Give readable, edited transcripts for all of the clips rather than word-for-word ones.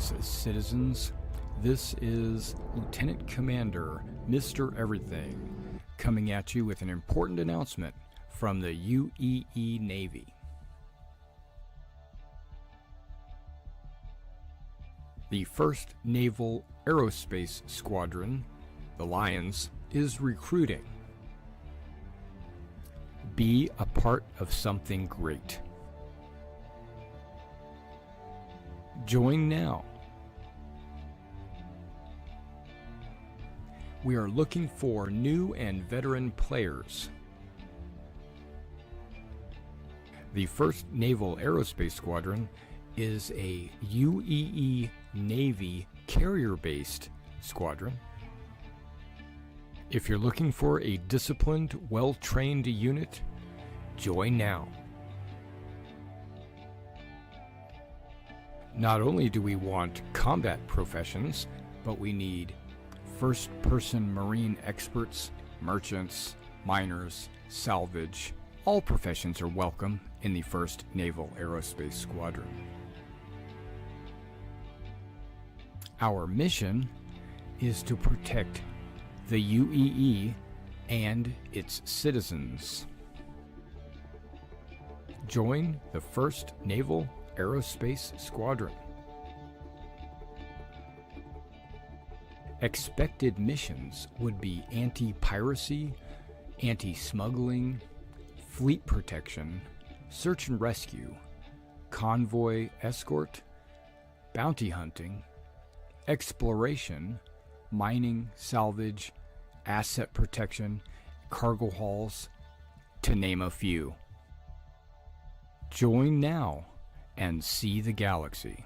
Greetings, citizens. This is Lieutenant Commander Mr. Everything coming at you with an important announcement from the UEE Navy. The 1st Naval Aerospace Squadron, the Lions, is recruiting. Be a part of something great. Join now. We are looking for new and veteran players. The 1st Naval Aerospace Squadron is a UEE Navy carrier-based squadron. If you're looking for a disciplined, well-trained unit, join now. Not only do we want combat professions, but we need first-person marine experts, merchants, miners, salvage. All professions are welcome in the 1st Naval Aerospace Squadron. Our mission is to protect the UEE and its citizens. Join the 1st Naval Aerospace Squadron. Expected missions would be anti-piracy, anti-smuggling, fleet protection, search and rescue, convoy escort, bounty hunting, exploration, mining, salvage, asset protection, cargo hauls, to name a few. Join now and see the galaxy.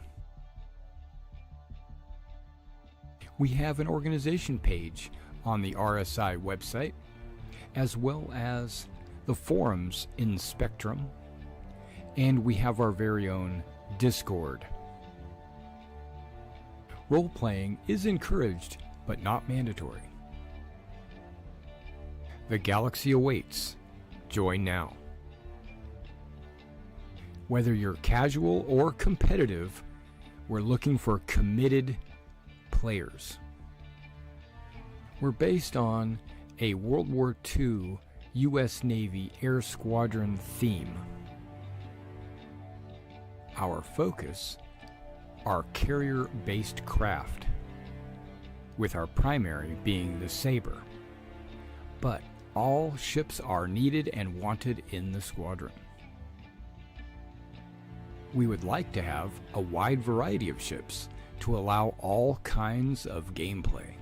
We have an organization page on the RSI website, as well as the forums in Spectrum, and we have our very own Discord. Role-playing is encouraged, but not mandatory. The galaxy awaits. Join now. Whether you're casual or competitive, we're looking for committed players. We're based on a World War II U.S. Navy Air Squadron theme. Our focus are carrier-based craft, with our primary being the Sabre. But all ships are needed and wanted in the squadron. We would like to have a wide variety of ships to allow all kinds of gameplay.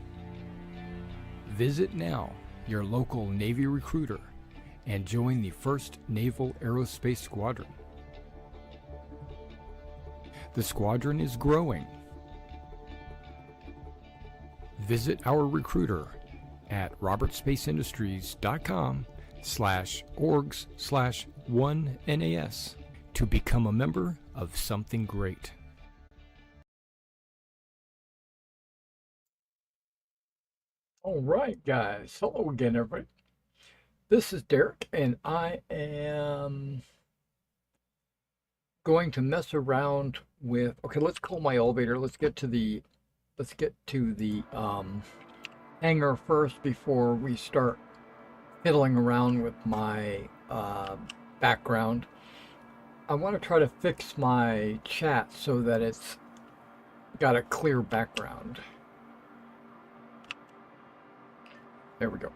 Visit now your local Navy recruiter and join the 1st Naval Aerospace Squadron. The squadron is growing. Visit our recruiter at robertspaceindustriescom/orgs/1NAS to become a member of something great. All right, guys. Hello again, everybody. This is Derek, and I am going to mess around with. Okay, let's call my elevator. Let's get to the hangar first before we start fiddling around with my background. I want to try to fix my chat so that it's got a clear background. There we go.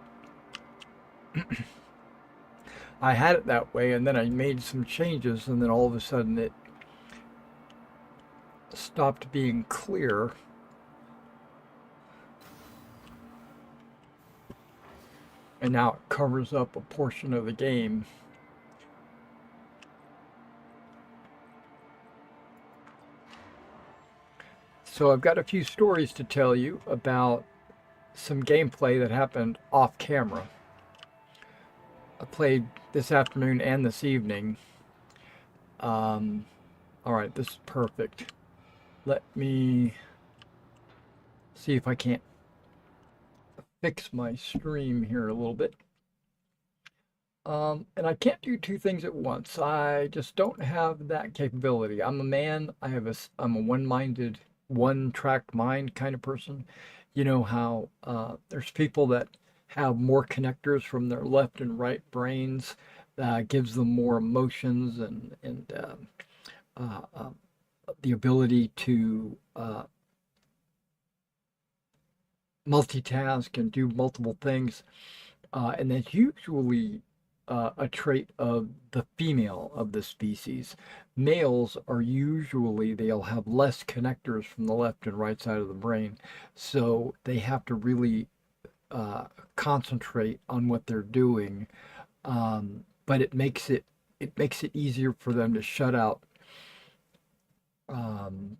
I had it that way, and then I made some changes, and then all of a sudden it stopped being clear. And now it covers up a portion of the game. So I've got a few stories to tell you about some gameplay that happened off camera. I played this afternoon and this evening. All right, this is perfect. Let me see if I can't fix my stream here a little bit. And I can't do two things at once. I just don't have that capability. I'm a man. I'm a one-minded one track mind kind of person. You know how there's people that have more connectors from their left and right brains, gives them more emotions and the ability to multitask and do multiple things. And that's usually a trait of the female of the species. Males are usually, they'll have less connectors from the left and right side of the brain. So they have to really concentrate on what they're doing. But it makes it easier for them to shut out um,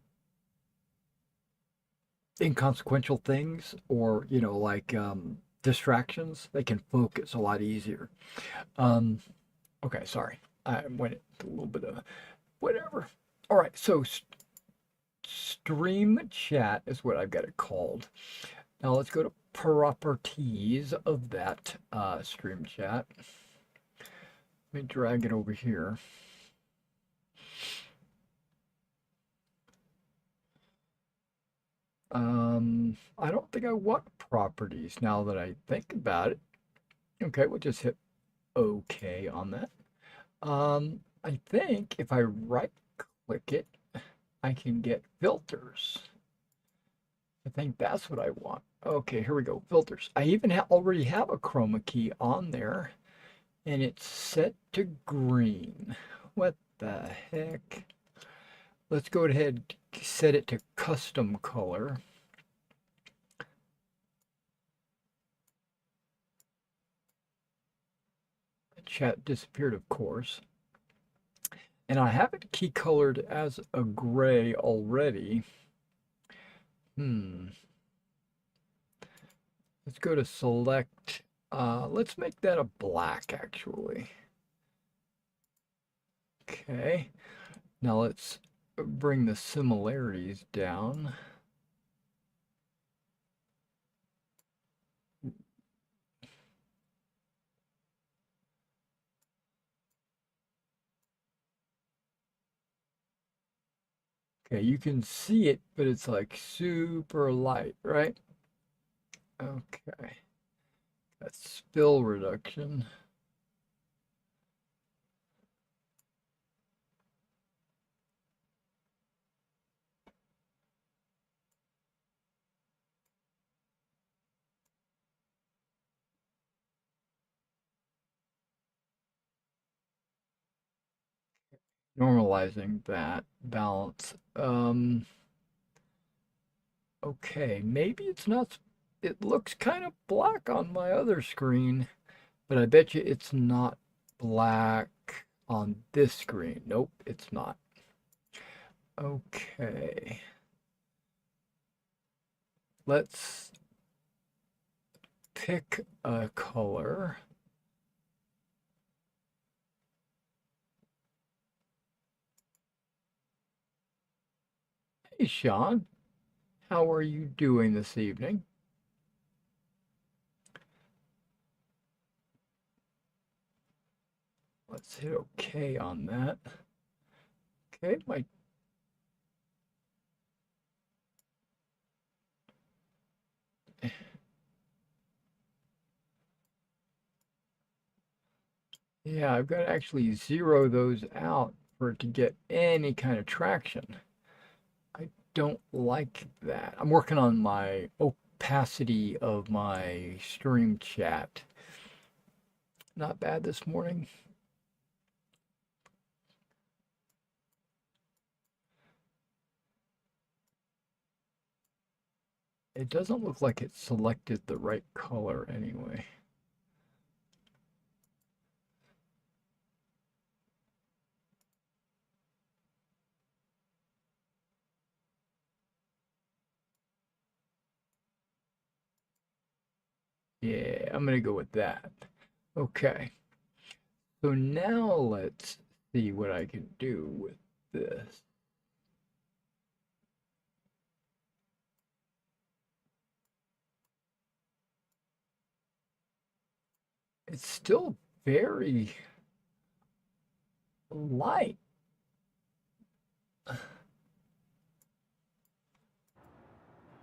inconsequential things, or like distractions. They can focus a lot easier. Um, okay, sorry, I went into a little bit of whatever. All right, so stream chat is what I've got it called. Now let's go to properties of that stream chat. Let me drag it over here. I don't think I want properties now that I think about it. Okay, we'll just hit OK on that. I think if I right click it, I can get filters. I think that's what I want. Okay, here we go. Filters. I even already have a chroma key on there, and it's set to green. What the heck? Let's go ahead and set it to custom color. The chat disappeared, of course. And I have it key colored as a gray already. Let's go to select. Let's make that a black, actually. Okay. Now let's bring the similarities down. Okay, you can see it, but it's like super light, right? Okay. That's spill reduction. Normalizing that balance. Okay, maybe it's not. It looks kind of black on my other screen, but I bet you it's not black on this screen. Nope, it's not. Okay. Let's pick a color. Hey, Sean, how are you doing this evening? Let's hit OK on that. Okay, yeah, I've got to actually zero those out for it to get any kind of traction. I don't like that. I'm working on my opacity of my stream chat. Not bad this morning. It doesn't look like it selected the right color anyway. Yeah, I'm going to go with that. Okay. So now let's see what I can do with this. It's still very light.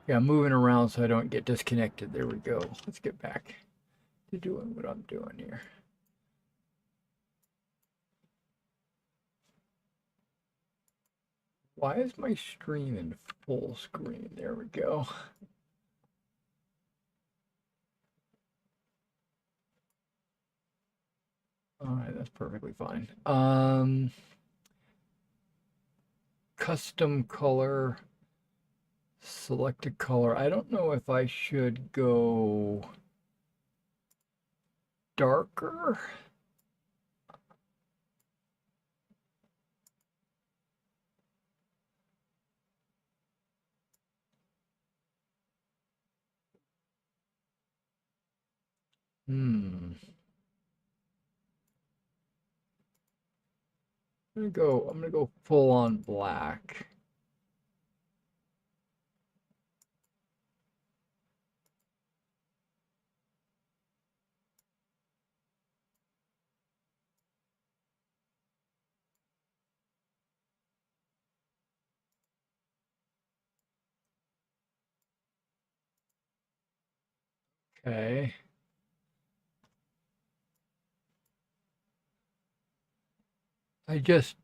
Yeah, I'm moving around so I don't get disconnected. There we go. Let's get back to doing what I'm doing here. Why is my stream in full screen? There we go. All right, that's perfectly fine. Custom color, selected color. I don't know if I should go darker. Hmm. I'm gonna go full on black. Okay. I just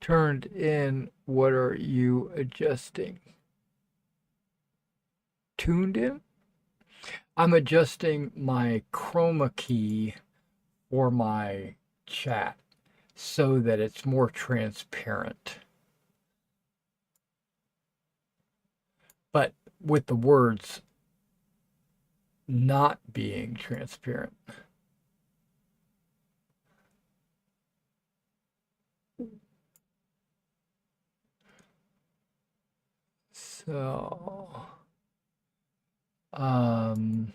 turned in. What are you adjusting? Tuned in? I'm adjusting my chroma key for my chat so that it's more transparent. But with the words not being transparent. So, um,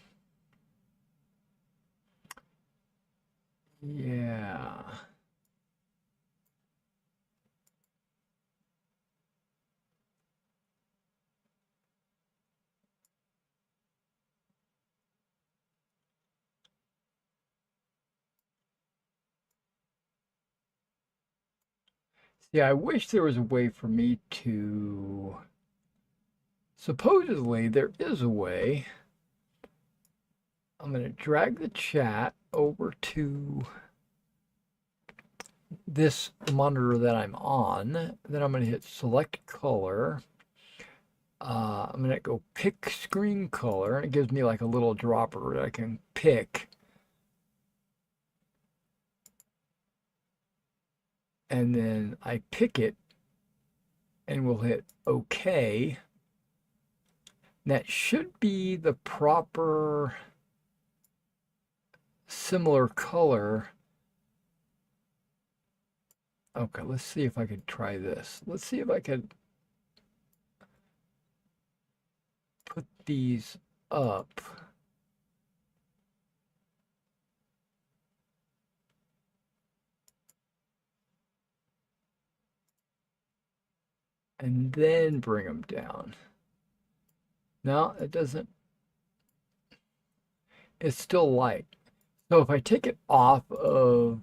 yeah. See, I wish there was a way for me to. Supposedly, there is a way. I'm going to drag the chat over to this monitor that I'm on. Then I'm going to hit select color. I'm going to go pick screen color. And it gives me like a little dropper that I can pick. And then I pick it and we'll hit OK. That should be the proper similar color. Okay, let's see if I could try this. Let's see if I could put these up. And then bring them down. No, it doesn't. It's still light. So if I take it off of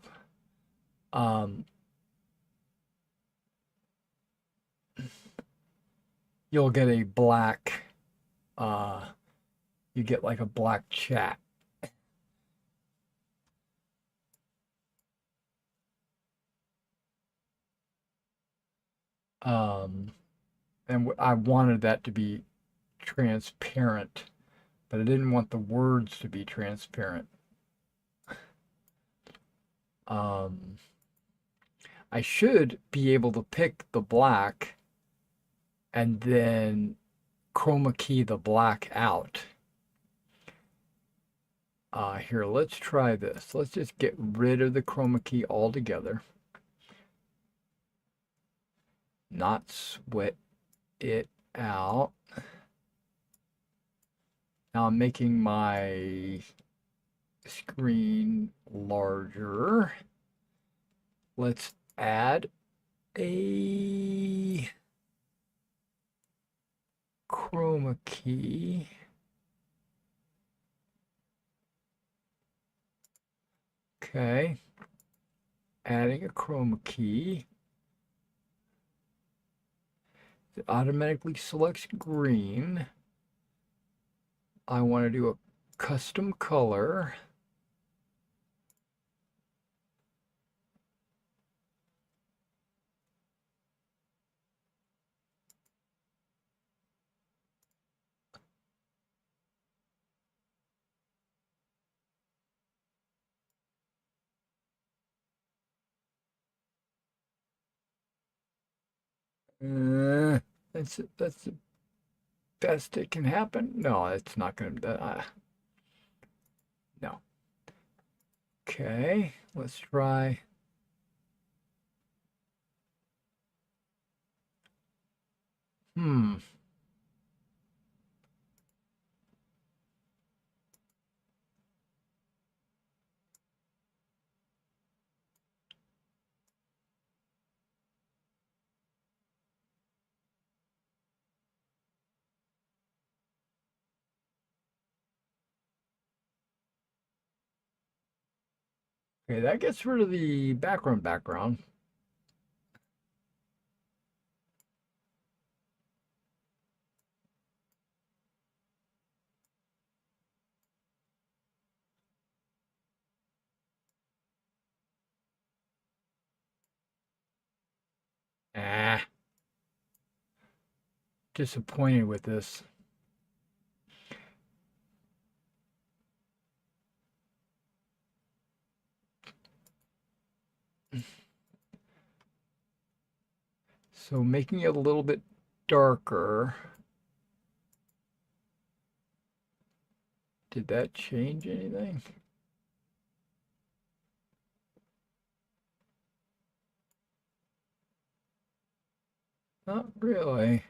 um, you'll get a black uh, you get like a black chat. Um, and I wanted that to be transparent, but I didn't want the words to be transparent. Um, I should be able to pick the black and then chroma key the black out. Here, let's try this. Let's just get rid of the chroma key altogether. Not sweat it out. Now I'm making my screen larger. Let's add a chroma key. Okay. Adding a chroma key. It automatically selects green. I want to do a custom color. That's the best it can happen. No, it's not going to. No. Okay, let's try. Hmm. Okay, that gets rid of the background. Ah, disappointed with this. So making it a little bit darker. Did that change anything? Not really.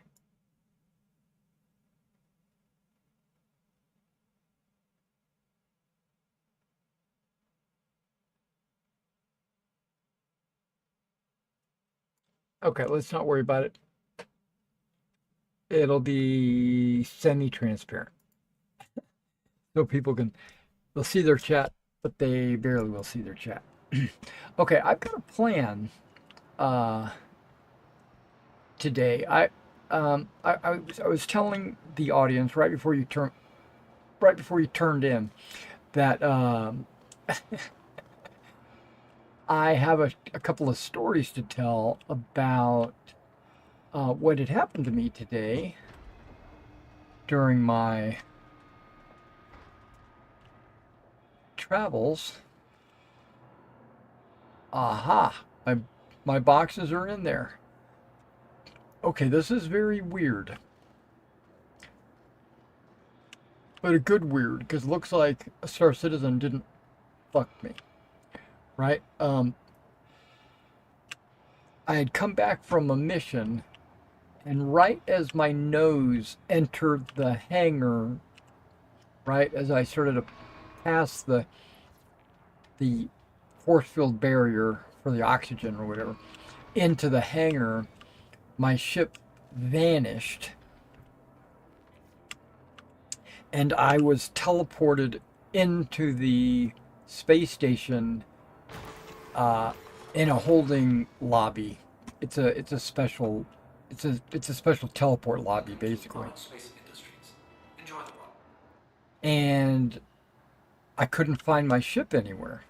Okay, let's not worry about it. It'll be semi-transparent. So people they'll see their chat, but they barely will see their chat. Okay, I've got a plan uh, today. I was telling the audience right before you turned in that I have a couple of stories to tell about what had happened to me today during my travels. Aha, my boxes are in there. Okay, this is very weird, but a good weird because it looks like a Star Citizen didn't fuck me, right? I had come back from a mission, and right as my nose entered the hangar, right as I started to pass the force field barrier for the oxygen or whatever into the hangar, my ship vanished, and I was teleported into the space station uh, in a holding lobby. It's a special it's a special teleport lobby basically. And I couldn't find my ship anywhere.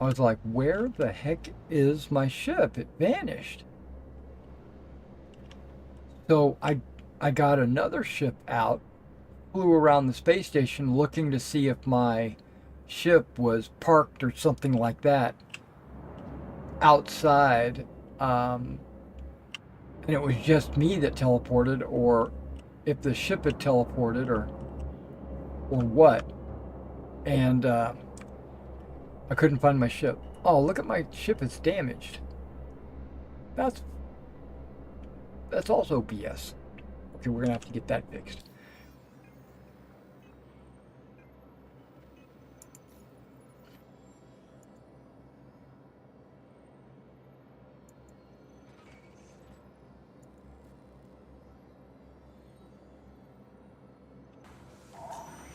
I was like, where the heck is my ship? It vanished. So I got another ship out, flew around the space station looking to see if my ship was parked or something like that outside. Um, and it was just me that teleported, or if the ship had teleported, or what. And I couldn't find my ship. Oh, look at my ship; it's damaged. That's that's also BS. Okay, we're gonna have to get that fixed.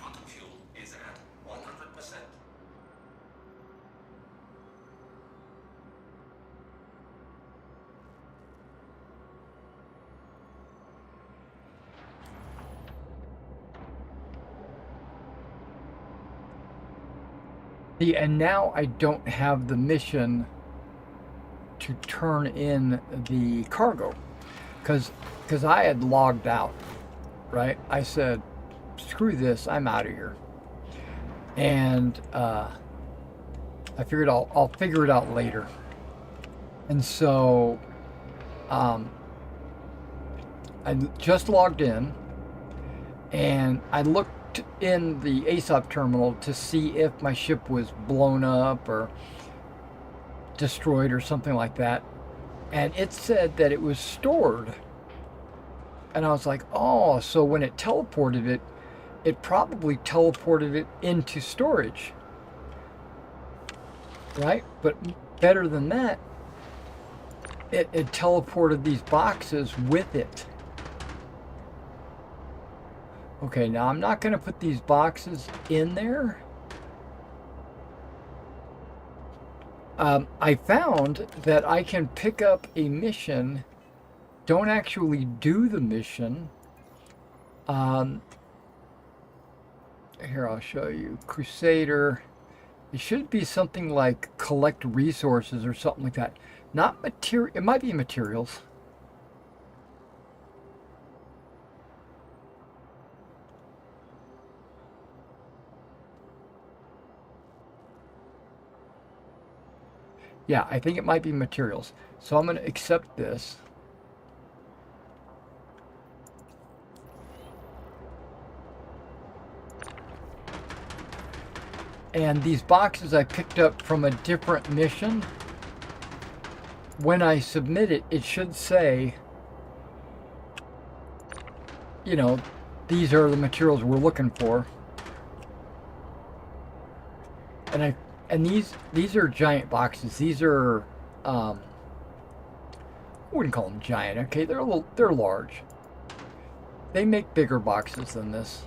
Quantum fuel is at 100%. See, and now I don't have the mission to turn in the cargo because I had logged out, right? I said, screw this, I'm out of here. And I figured I'll figure it out later. And so I just logged in and I looked in the ASOP terminal to see if my ship was blown up or destroyed or something like that. And it said that it was stored. And I was like, oh, so when it teleported it, it probably teleported it into storage. Right? But better than that, it teleported these boxes with it. Okay, now I'm not going to put these boxes in there. I found that I can pick up a mission, don't actually do the mission. Here, I'll show you. Crusader. It should be something like collect resources or something like that. Not material. It might be materials. Yeah, I think it might be materials. So I'm going to accept this. And these boxes I picked up from a different mission. When I submit it, it should say, you know, these are the materials we're looking for. And these are giant boxes. These are I wouldn't call them giant. Okay, they're large. They make bigger boxes than this.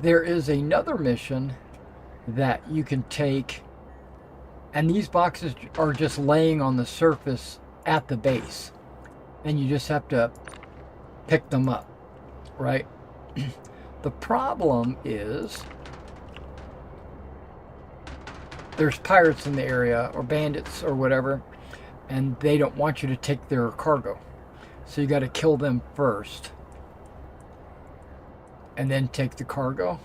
There is another mission that you can take, and these boxes are just laying on the surface at the base, and you just have to pick them up, right? The problem is there's pirates in the area, or bandits or whatever, and they don't want you to take their cargo, so you got to kill them first and then take the cargo.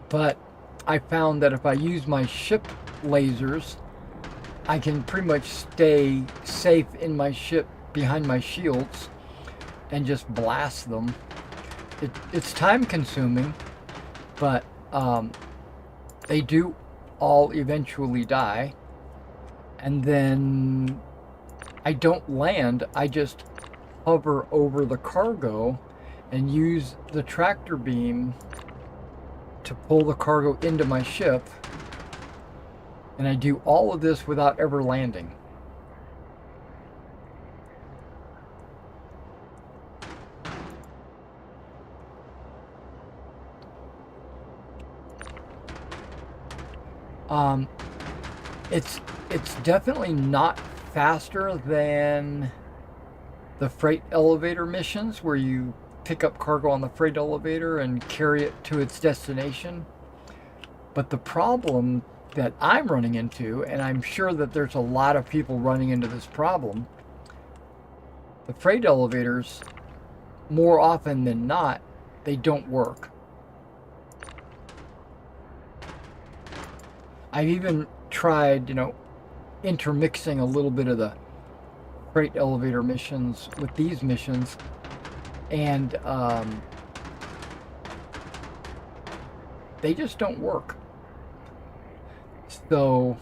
But I found that if I use my ship lasers, I can pretty much stay safe in my ship behind my shields and just blast them. It's time consuming, but they do all eventually die. And then I don't land, I just hover over the cargo and use the tractor beam to pull the cargo into my ship. And I do all of this without ever landing. It's definitely not faster than the freight elevator missions where you pick up cargo on the freight elevator and carry it to its destination. But the problem that I'm running into, and I'm sure that there's a lot of people running into this problem, the freight elevators, more often than not, they don't work. I've even tried, intermixing a little bit of the freight elevator missions with these missions, and they just don't work. So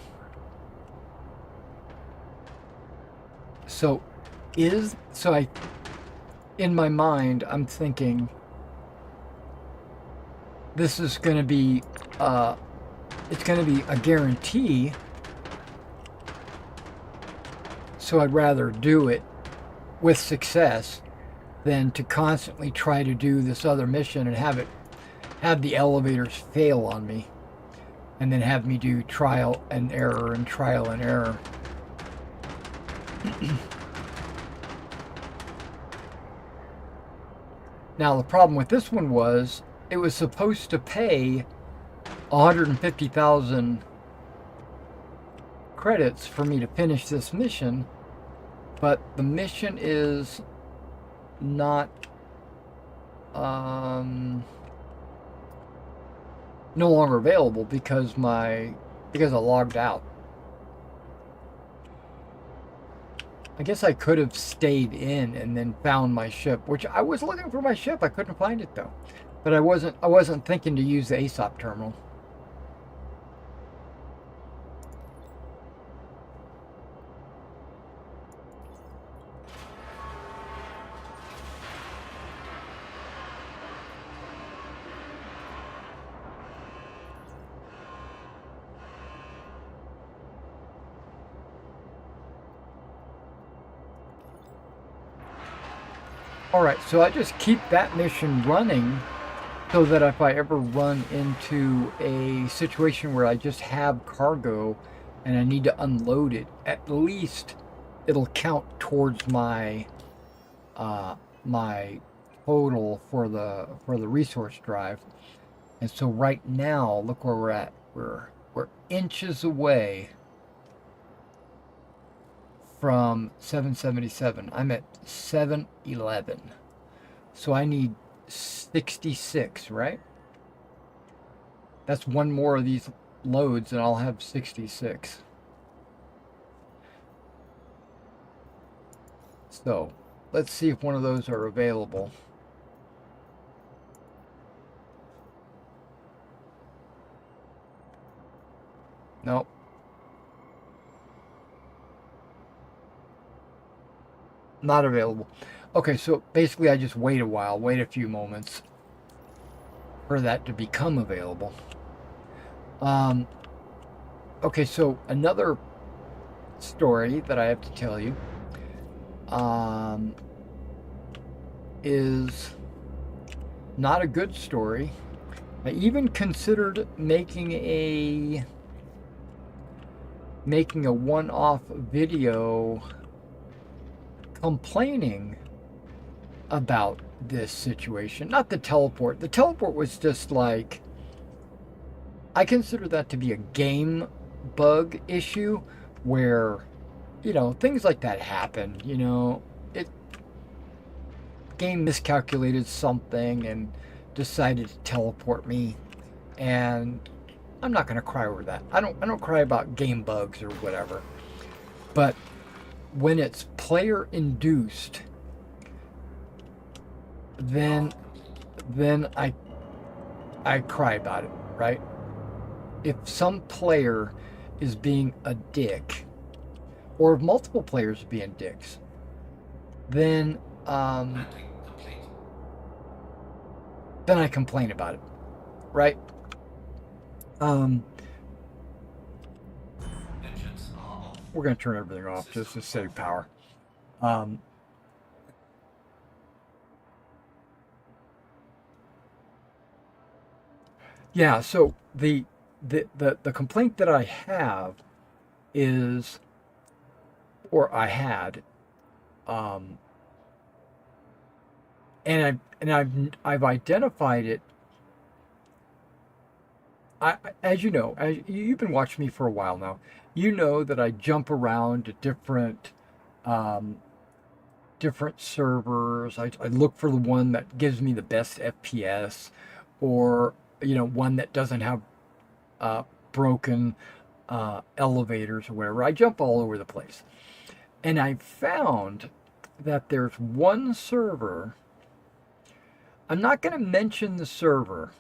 in my mind, I'm thinking this is going to be it's going to be a guarantee. So I'd rather do it with success than to constantly try to do this other mission and have the elevators fail on me. and then have me do trial and error and trial and error. Now, the problem with this one was it was supposed to pay 150,000 credits for me to finish this mission, but the mission is not no longer available because I logged out. I guess I could have stayed in and then found my ship, which I was looking for my ship. I couldn't find it though. But I wasn't thinking to use the ASOP terminal. Alright, so I just keep that mission running so that if I ever run into a situation where I just have cargo and I need to unload it, at least it'll count towards my my total for the resource drive. And so right now, look where we're at. We're inches away from 777. I'm at 711. So I need 66, right? That's one more of these loads and I'll have 66. So let's see if one of those are available. Nope. Not available. Okay, so basically I just wait a while, wait a few moments for that to become available. Okay, so another story that I have to tell you is not a good story. I even considered making a one-off video complaining about this situation. Not the teleport. The teleport was just like, I consider that to be a game bug issue where, you know, things like that happen. You know, game miscalculated something and decided to teleport me, and I'm not gonna cry over that. I don't cry about game bugs or whatever. But when it's player induced, then I cry about it, right? If some player is being a dick, or if multiple players are being dicks, then I complain about it, right? We're going to turn everything off just to save power. Yeah, so the complaint that I have is, or I had, and I've identified it. As you know, you've been watching me for a while now, you know that I jump around to different servers. I look for the one that gives me the best FPS, or you know, one that doesn't have broken elevators or whatever. I jump all over the place, and I found that there's one server. I'm not going to mention the server.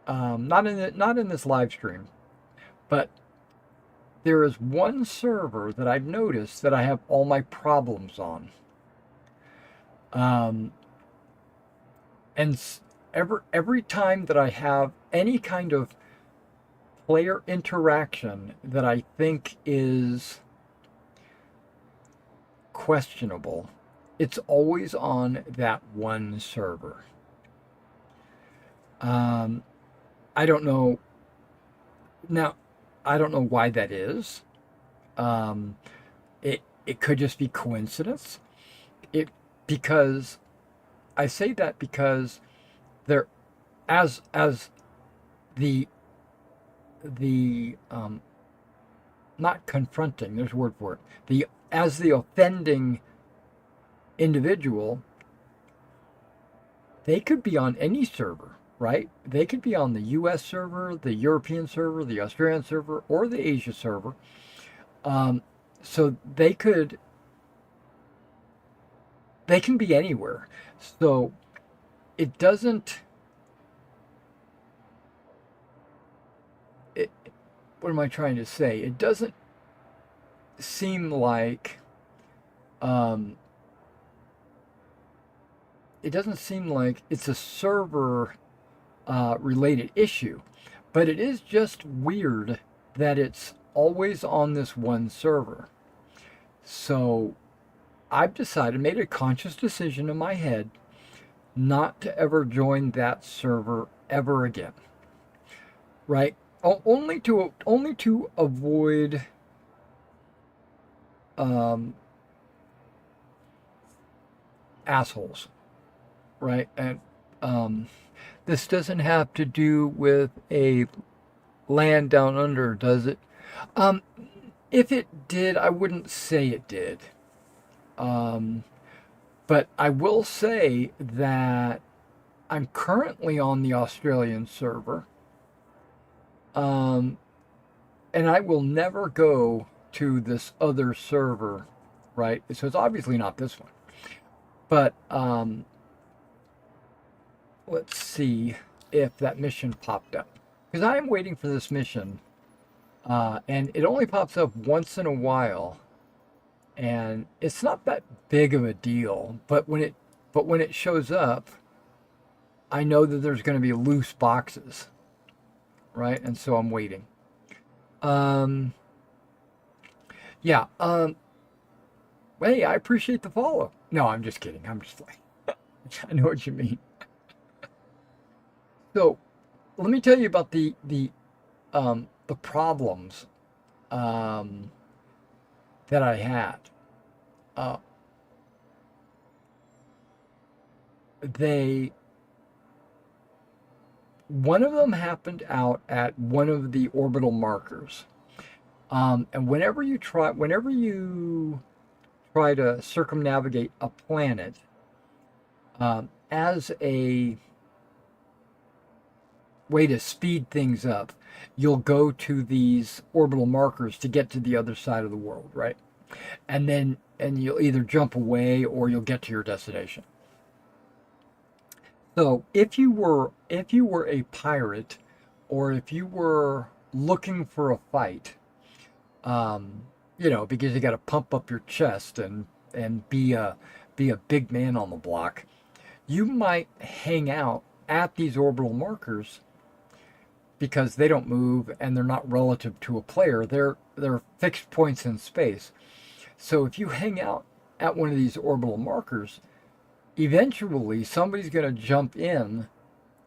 Not in this live stream, but there is one server that I've noticed that I have all my problems on. And every time that I have any kind of player interaction that I think is questionable, it's always on that one server. I don't know Now, I don't know why that is. Um, it could just be coincidence. It because I say that because there, as the the not confronting. There's a word for it. The As the offending individual, they could be on any server, right? They could be on the U.S. server, the European server, the Australian server, or the Asia server. Um, so they can be anywhere. So it doesn't. It, what am I trying to say? It doesn't seem like. Um, it doesn't seem like it's a server related issue, but it is just weird that it's always on this one server. So I've decided, made a conscious decision in my head not to ever join that server ever again. Right? Only to avoid um, assholes. Right? And um, this doesn't have to do with a land down under, does it? Um, if it did, I wouldn't say it did. Um, but I will say that I'm currently on the Australian server. Um, and I will never go to this other server, right? So it's obviously not this one. But let's see if that mission popped up. Because I am waiting for this mission. And it only pops up once in a while. And it's not that big of a deal. But when it shows up, I know that there's going to be loose boxes, right? And so I'm waiting. Um, yeah. Hey, I appreciate the follow. No, I'm just kidding. I'm just like, I know what you mean. So, let me tell you about the problems um, that I had. Uh, they One of them happened out at one of the orbital markers. And whenever you try to circumnavigate a planet as a way to speed things up, you'll go to these orbital markers to get to the other side of the world, right? And you'll either jump away or you'll get to your destination. So if you were a pirate, or if you were looking for a fight, um, because you got to pump up your chest and be a big man on the block, you might hang out at these orbital markers because they don't move and they're not relative to a player. They're fixed points in space. So if you hang out at one of these orbital markers, eventually somebody's going to jump in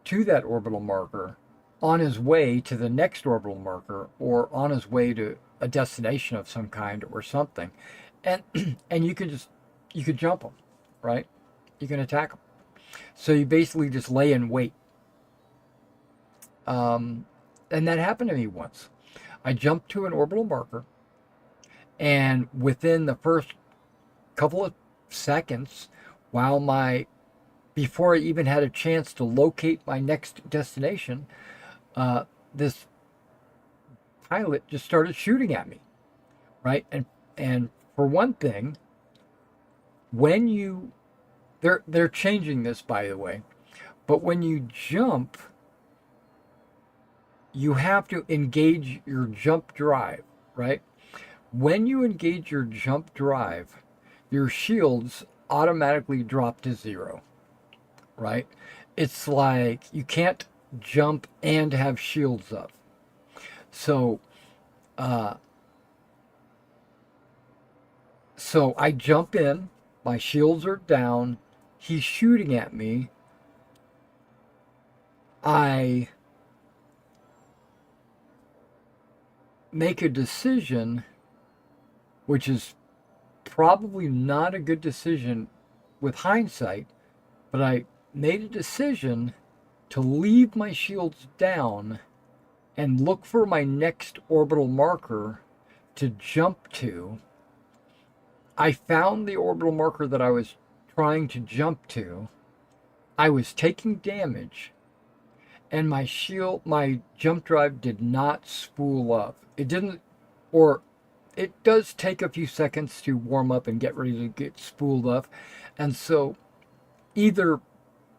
to that orbital marker on his way to the next orbital marker, or on his way to a destination of some kind or something. And and you could jump them, right? You can attack them. So you basically just lay in wait. Um, and that happened to me once. I jumped to an orbital marker, and within the first couple of seconds, while my before I even had a chance to locate my next destination, this pilot just started shooting at me, right? And for one thing, when you they're changing this, by the way, but when you jump, you have to engage your jump drive, right? When you engage your jump drive, your shields automatically drop to zero, right? It's like you can't jump and have shields up. So, uh, so I jump in, my shields are down, he's shooting at me. I make a decision, which is probably not a good decision with hindsight, but I made a decision to leave my shields down and look for my next orbital marker to jump to. I found the orbital marker that I was trying to jump to. I was taking damage, and my jump drive did not spool up. It didn't, or it does take a few seconds to warm up and get ready to get spooled up. And so either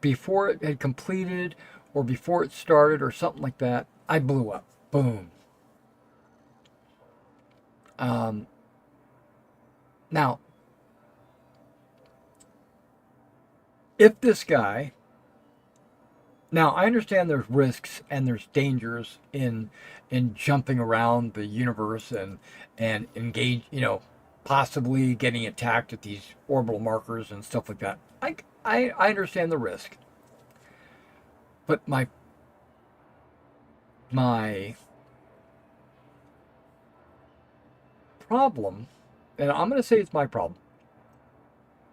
before it had completed or before it started or something like that, I blew up. Boom. Now, if this guy, now I understand there's risks and there's dangers in jumping around the universe and engage, possibly getting attacked at these orbital markers and stuff like that. I understand the risk, but my problem, and I'm going to say it's my problem.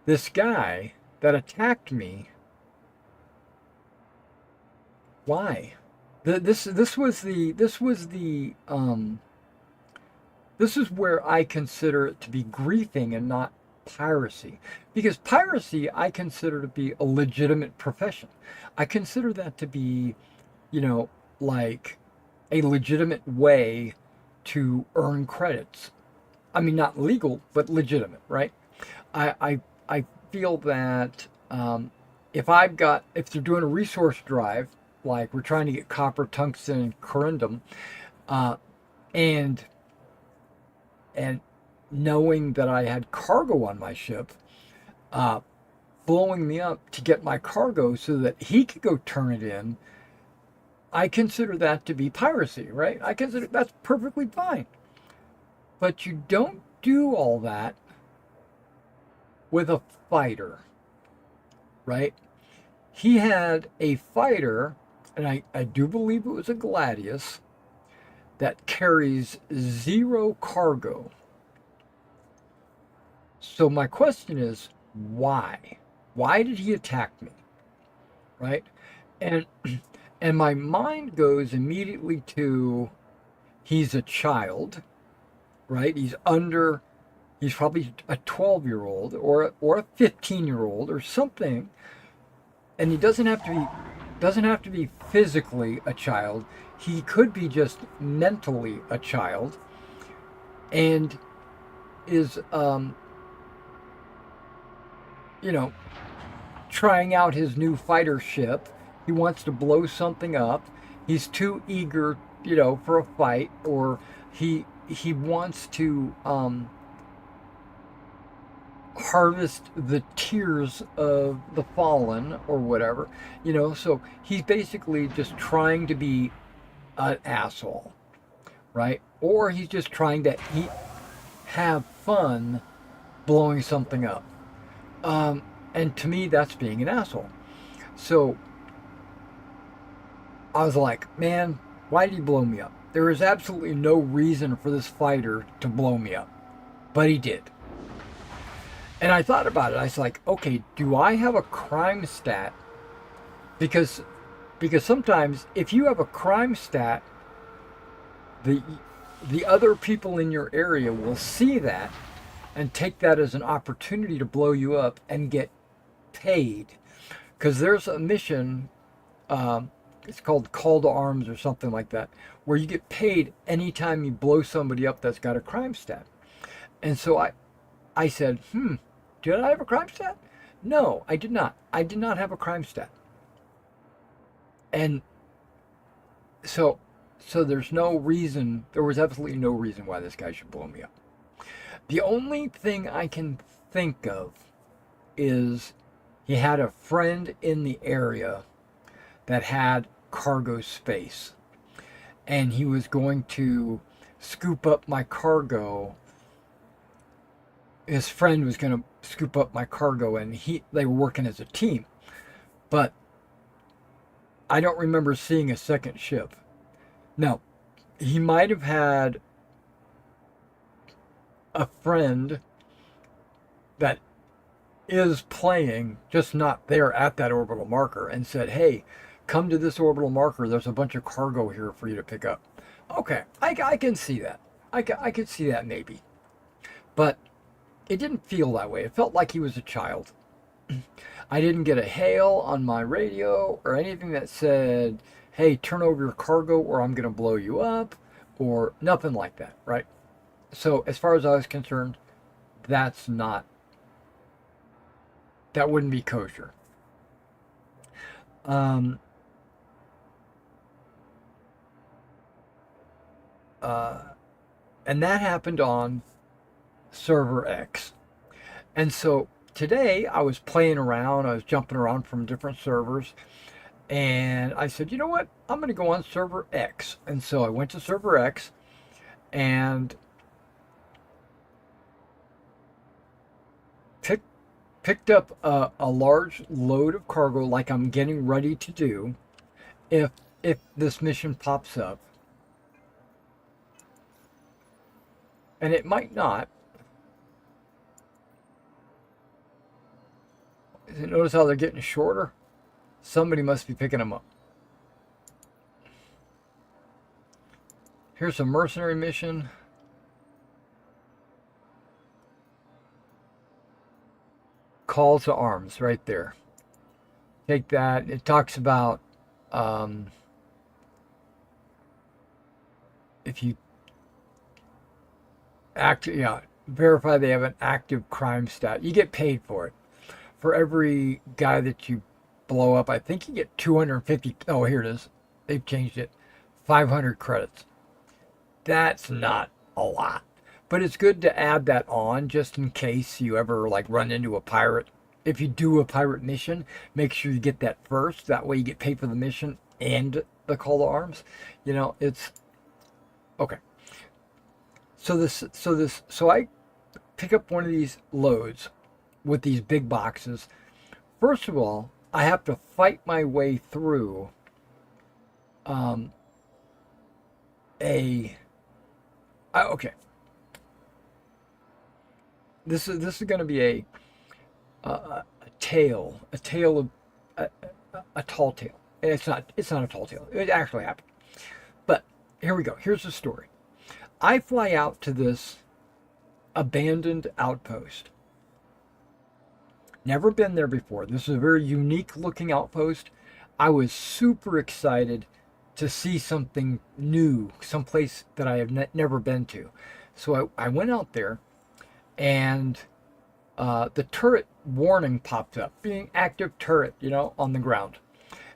This guy that attacked me, why? This is where I consider it to be griefing and not piracy. Because piracy I consider to be a legitimate profession. I consider that to be, like a legitimate way to earn credits. I mean, not legal, but legitimate, right? I feel that if they're doing a resource drive, like we're trying to get copper, tungsten, and corundum, and knowing that I had cargo on my ship, blowing me up to get my cargo so that he could go turn it in, I consider that to be piracy, right? I consider that's perfectly fine. But you don't do all that with a fighter, right? He had a fighter, and I do believe it was a Gladius, that carries 0 cargo. So my question is, why? Why did he attack me? Right? And my mind goes immediately to, he's a child, right? He's probably a 12-year-old or a 15-year-old or something. And he doesn't have to be physically a child. He could be just mentally a child, and is trying out his new fighter ship. He wants to blow something up. He's too eager, for a fight, or he wants to harvest the tears of the fallen or whatever, so he's basically just trying to be an asshole, right? Or he's just trying to have fun blowing something up. And to me, that's being an asshole. So I was like, man, why did he blow me up? There is absolutely no reason for this fighter to blow me up, but he did. And I thought about it. I was like, okay, do I have a crime stat? Because sometimes if you have a crime stat, the other people in your area will see that and take that as an opportunity to blow you up and get paid. Because there's a mission, it's called Call to Arms or something like that, where you get paid anytime you blow somebody up that's got a crime stat. And so I said, did I have a crime stat? No, I did not. I did not have a crime stat. And so there's no reason, there was absolutely no reason why this guy should blow me up. The only thing I can think of is he had a friend in the area that had cargo space, and he was going to scoop up my cargo. His friend was going to scoop up my cargo, and they were working as a team. But I don't remember seeing a second ship. Now, he might have had a friend that is playing, just not there at that orbital marker, and said, hey, come to this orbital marker. There's a bunch of cargo here for you to pick up. Okay, I can see that. I could see that maybe. But it didn't feel that way. It felt like he was a child. I didn't get a hail on my radio or anything that said, hey, turn over your cargo or I'm going to blow you up, or nothing like that, right? So, as far as I was concerned, that wouldn't be kosher. Um, uh, and that happened on server X. And so today I was playing around, I was jumping around from different servers, and I said, you know what? I'm going to go on server X. And so I went to server X and picked up a large load of cargo like I'm getting ready to do if this mission pops up. And it might not. Notice how they're getting shorter? Somebody must be picking them up. Here's a mercenary mission. Call to arms right there. Take that. It talks about if you verify they have an active crime stat. You get paid for it. For every guy that you blow up, I think you get 250. Oh, here it is. They've changed it. 500 credits. That's not a lot. But it's good to add that on just in case you ever like run into a pirate. If you do a pirate mission, make sure you get that first. That way you get paid for the mission and the call to arms. It's okay. So I pick up one of these loads with these big boxes. First of all, I have to fight my way through okay. This is going to be a tale of a tall tale. It's not a tall tale. It actually happened. But here we go. Here's the story. I fly out to this abandoned outpost. Never been there before. This is a very unique looking outpost. I was super excited to see something new, someplace that I have never been to. So I went out there, and the turret warning popped up, being active turret, on the ground.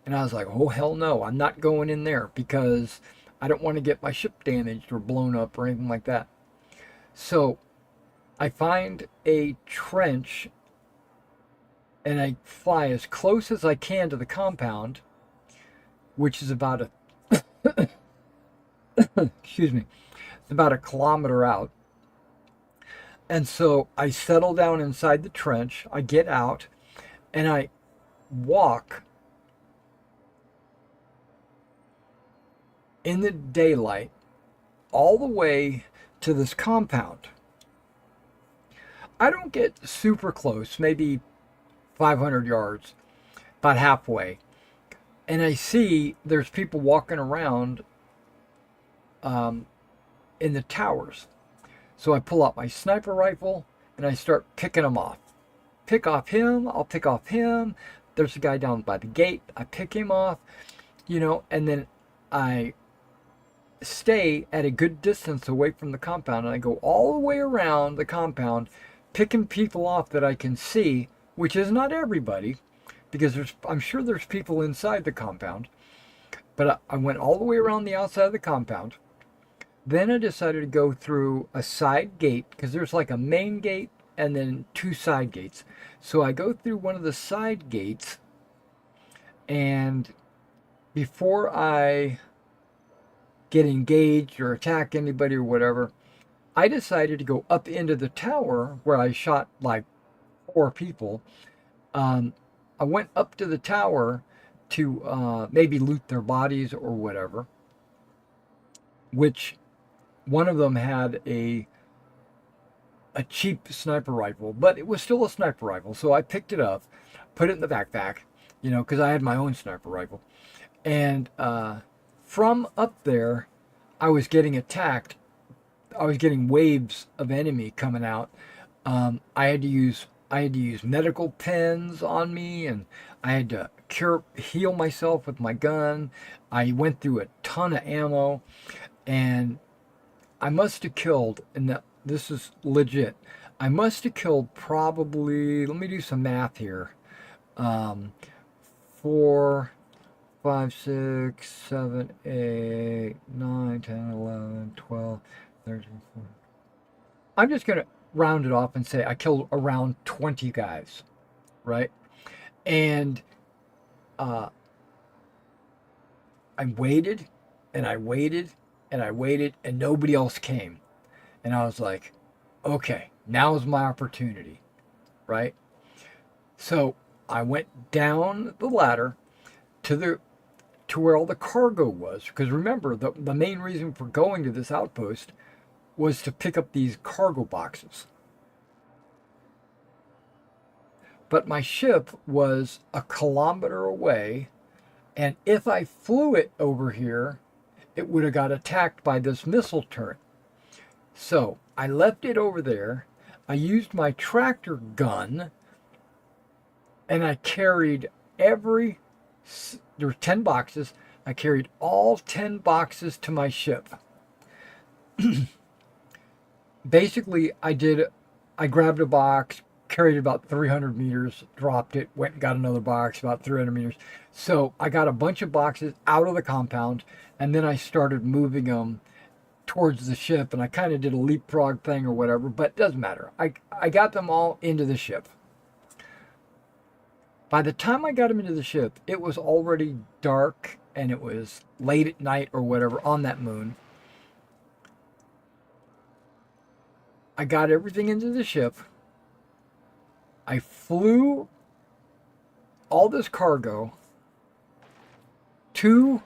And I was like, oh, hell no, I'm not going in there because I don't want to get my ship damaged or blown up or anything like that. So I find a trench and I fly as close as I can to the compound, which is about excuse me, it's about a kilometer out. And so I settle down inside the trench, I get out, and I walk in the daylight all the way to this compound. I don't get super close, maybe 500 yards, about halfway. And I see there's people walking around in the towers. So I pull out my sniper rifle and I start picking them off. Pick off him, I'll pick off him. There's a guy down by the gate. I pick him off, and then I stay at a good distance away from the compound, and I go all the way around the compound, picking people off that I can see, which is not everybody, because I'm sure there's people inside the compound. But I went all the way around the outside of the compound. Then I decided to go through a side gate, because there's like a main gate and then two side gates. So I go through one of the side gates, and before I get engaged or attack anybody or whatever, I decided to go up into the tower where I shot like 4 people. I went up to the tower to maybe loot their bodies or whatever, which one of them had a a cheap sniper rifle, but it was still a sniper rifle. So I picked it up, put it in the backpack, because I had my own sniper rifle. And from up there, I was getting attacked. I was getting waves of enemy coming out. I had to use medical pens on me, and I had to heal myself with my gun. I went through a ton of ammo, and I must have killed, and this is legit. I must have killed probably. Let me do some math here. 4, 5, 6, 7, 8, 9, 10, 11, 12, 13, 14. I'm just going to round it off and say I killed around 20 guys, right? And I waited and I waited and I waited and nobody else came. And I was like, okay, now is my opportunity, right? So I went down the ladder to where all the cargo was. Because remember, the main reason for going to this outpost was to pick up these cargo boxes. But my ship was a kilometer away, and if I flew it over here, it would have got attacked by this missile turret. So I left it over there. I used my tractor gun, and I carried there were 10 boxes. I carried all 10 boxes to my ship. Basically, I grabbed a box, carried it about 300 meters, dropped it, went and got another box about 300 meters. So I got a bunch of boxes out of the compound, and then I started moving them towards the ship, and I kind of did a leapfrog thing or whatever, but it doesn't matter. I got them all into the ship. By the time I got them into the ship, it was already dark, and it was late at night or whatever on that moon. I got everything into the ship. I flew all this cargo to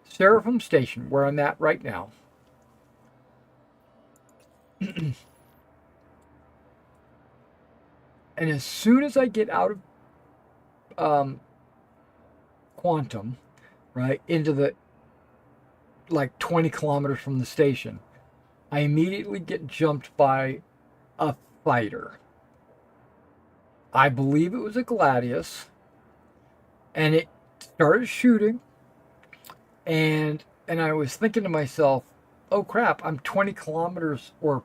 Seraphim Station, where I'm at right now. And as soon as I get out of Quantum, right, into the, like 20 kilometers from the station, I immediately get jumped by a fighter. I believe it was a Gladius, and it started shooting, and I was thinking to myself, oh crap, I'm 20 kilometers, or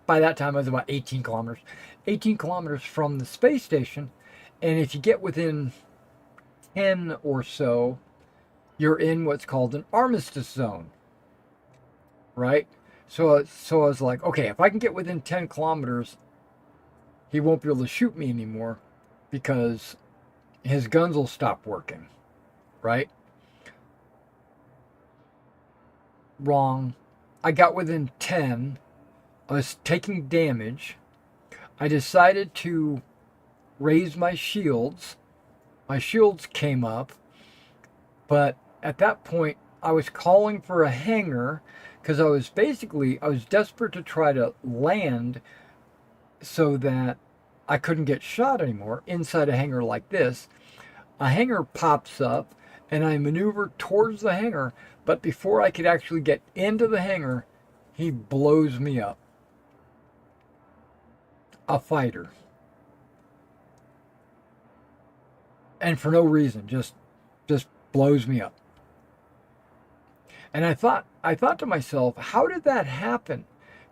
by that time I was about 18 kilometers from the space station, and if you get within 10 or so, you're in what's called an armistice zone, right? So I was like, okay, if I can get within 10 kilometers, he won't be able to shoot me anymore because his guns will stop working, right? Wrong. I got within 10. I was taking damage. I decided to raise my shields. My shields came up, but at that point, I was calling for a hangar because I was desperate to try to land so that I couldn't get shot anymore inside a hangar like this. A hangar pops up and I maneuver towards the hangar, but before I could actually get into the hangar, he blows me up. A fighter. And for no reason, just blows me up. And I thought to myself, how did that happen?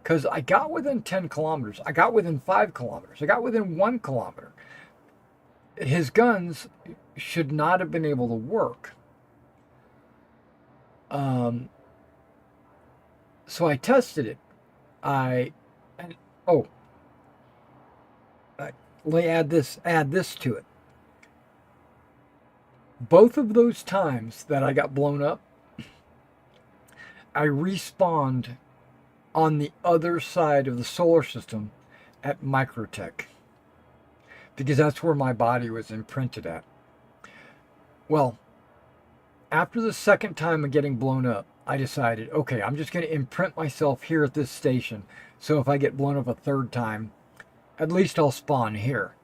Because I got within 10 kilometers. I got within 5 kilometers. I got within 1 kilometer. His guns should not have been able to work. So I tested it. Let me add this to it. Both of those times that I got blown up, I respawned on the other side of the solar system at Microtech, because that's where my body was imprinted at. Well, after the second time of getting blown up, I decided, okay, I'm just going to imprint myself here at this station. So if I get blown up a third time, at least I'll spawn here.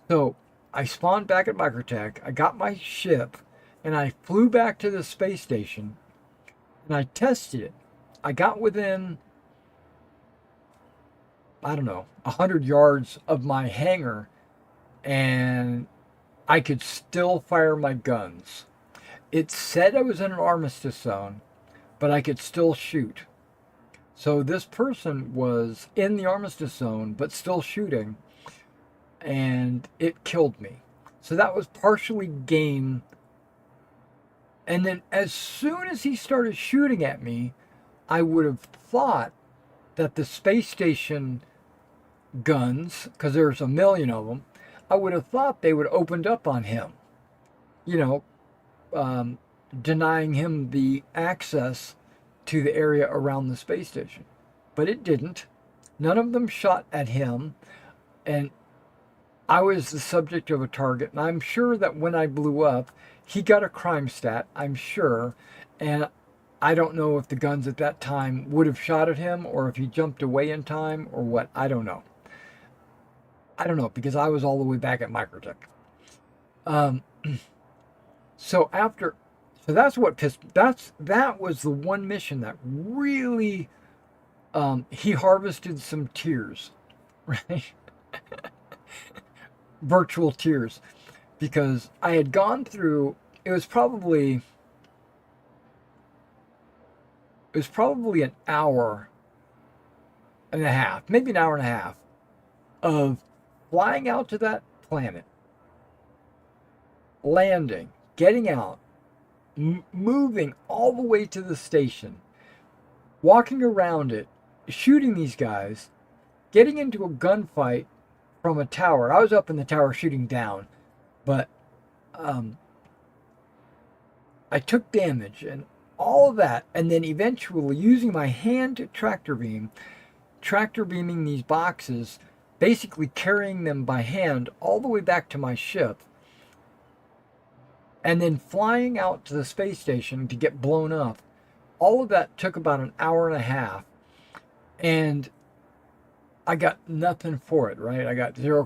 So I spawned back at Microtech. I got my ship and I flew back to the space station and I tested it. I got within, I don't know, 100 yards of my hangar and I could still fire my guns. It said I was in an armistice zone, but I could still shoot. So this person was in the armistice zone, but still shooting, and it killed me. So that was partially game. And then as soon as he started shooting at me, I would have thought that the space station guns, because there's a million of them, I would have thought they would have opened up on him. You know, denying him the access to the area around the space station. But it didn't. None of them shot at him. And I was the subject of a target. And I'm sure that when I blew up, he got a crime stat, I'm sure. And I don't know if the guns at that time would have shot at him or if he jumped away in time or what. I don't know. I don't know, because I was all the way back at Microtech. So that's what that was the one mission that really, he harvested some tears, right? Virtual tears, because I had gone through, it was probably an hour and a half, maybe an hour and a half of flying out to that planet, landing, getting out, moving all the way to the station, walking around it, shooting these guys, getting into a gunfight from a tower. I was up in the tower shooting down, but I took damage and all of that, and then eventually using my hand to tractor beaming these boxes, basically carrying them by hand all the way back to my ship, and then flying out to the space station to get blown up. All of that took about an hour and a half, and I got nothing for it, right? I got zero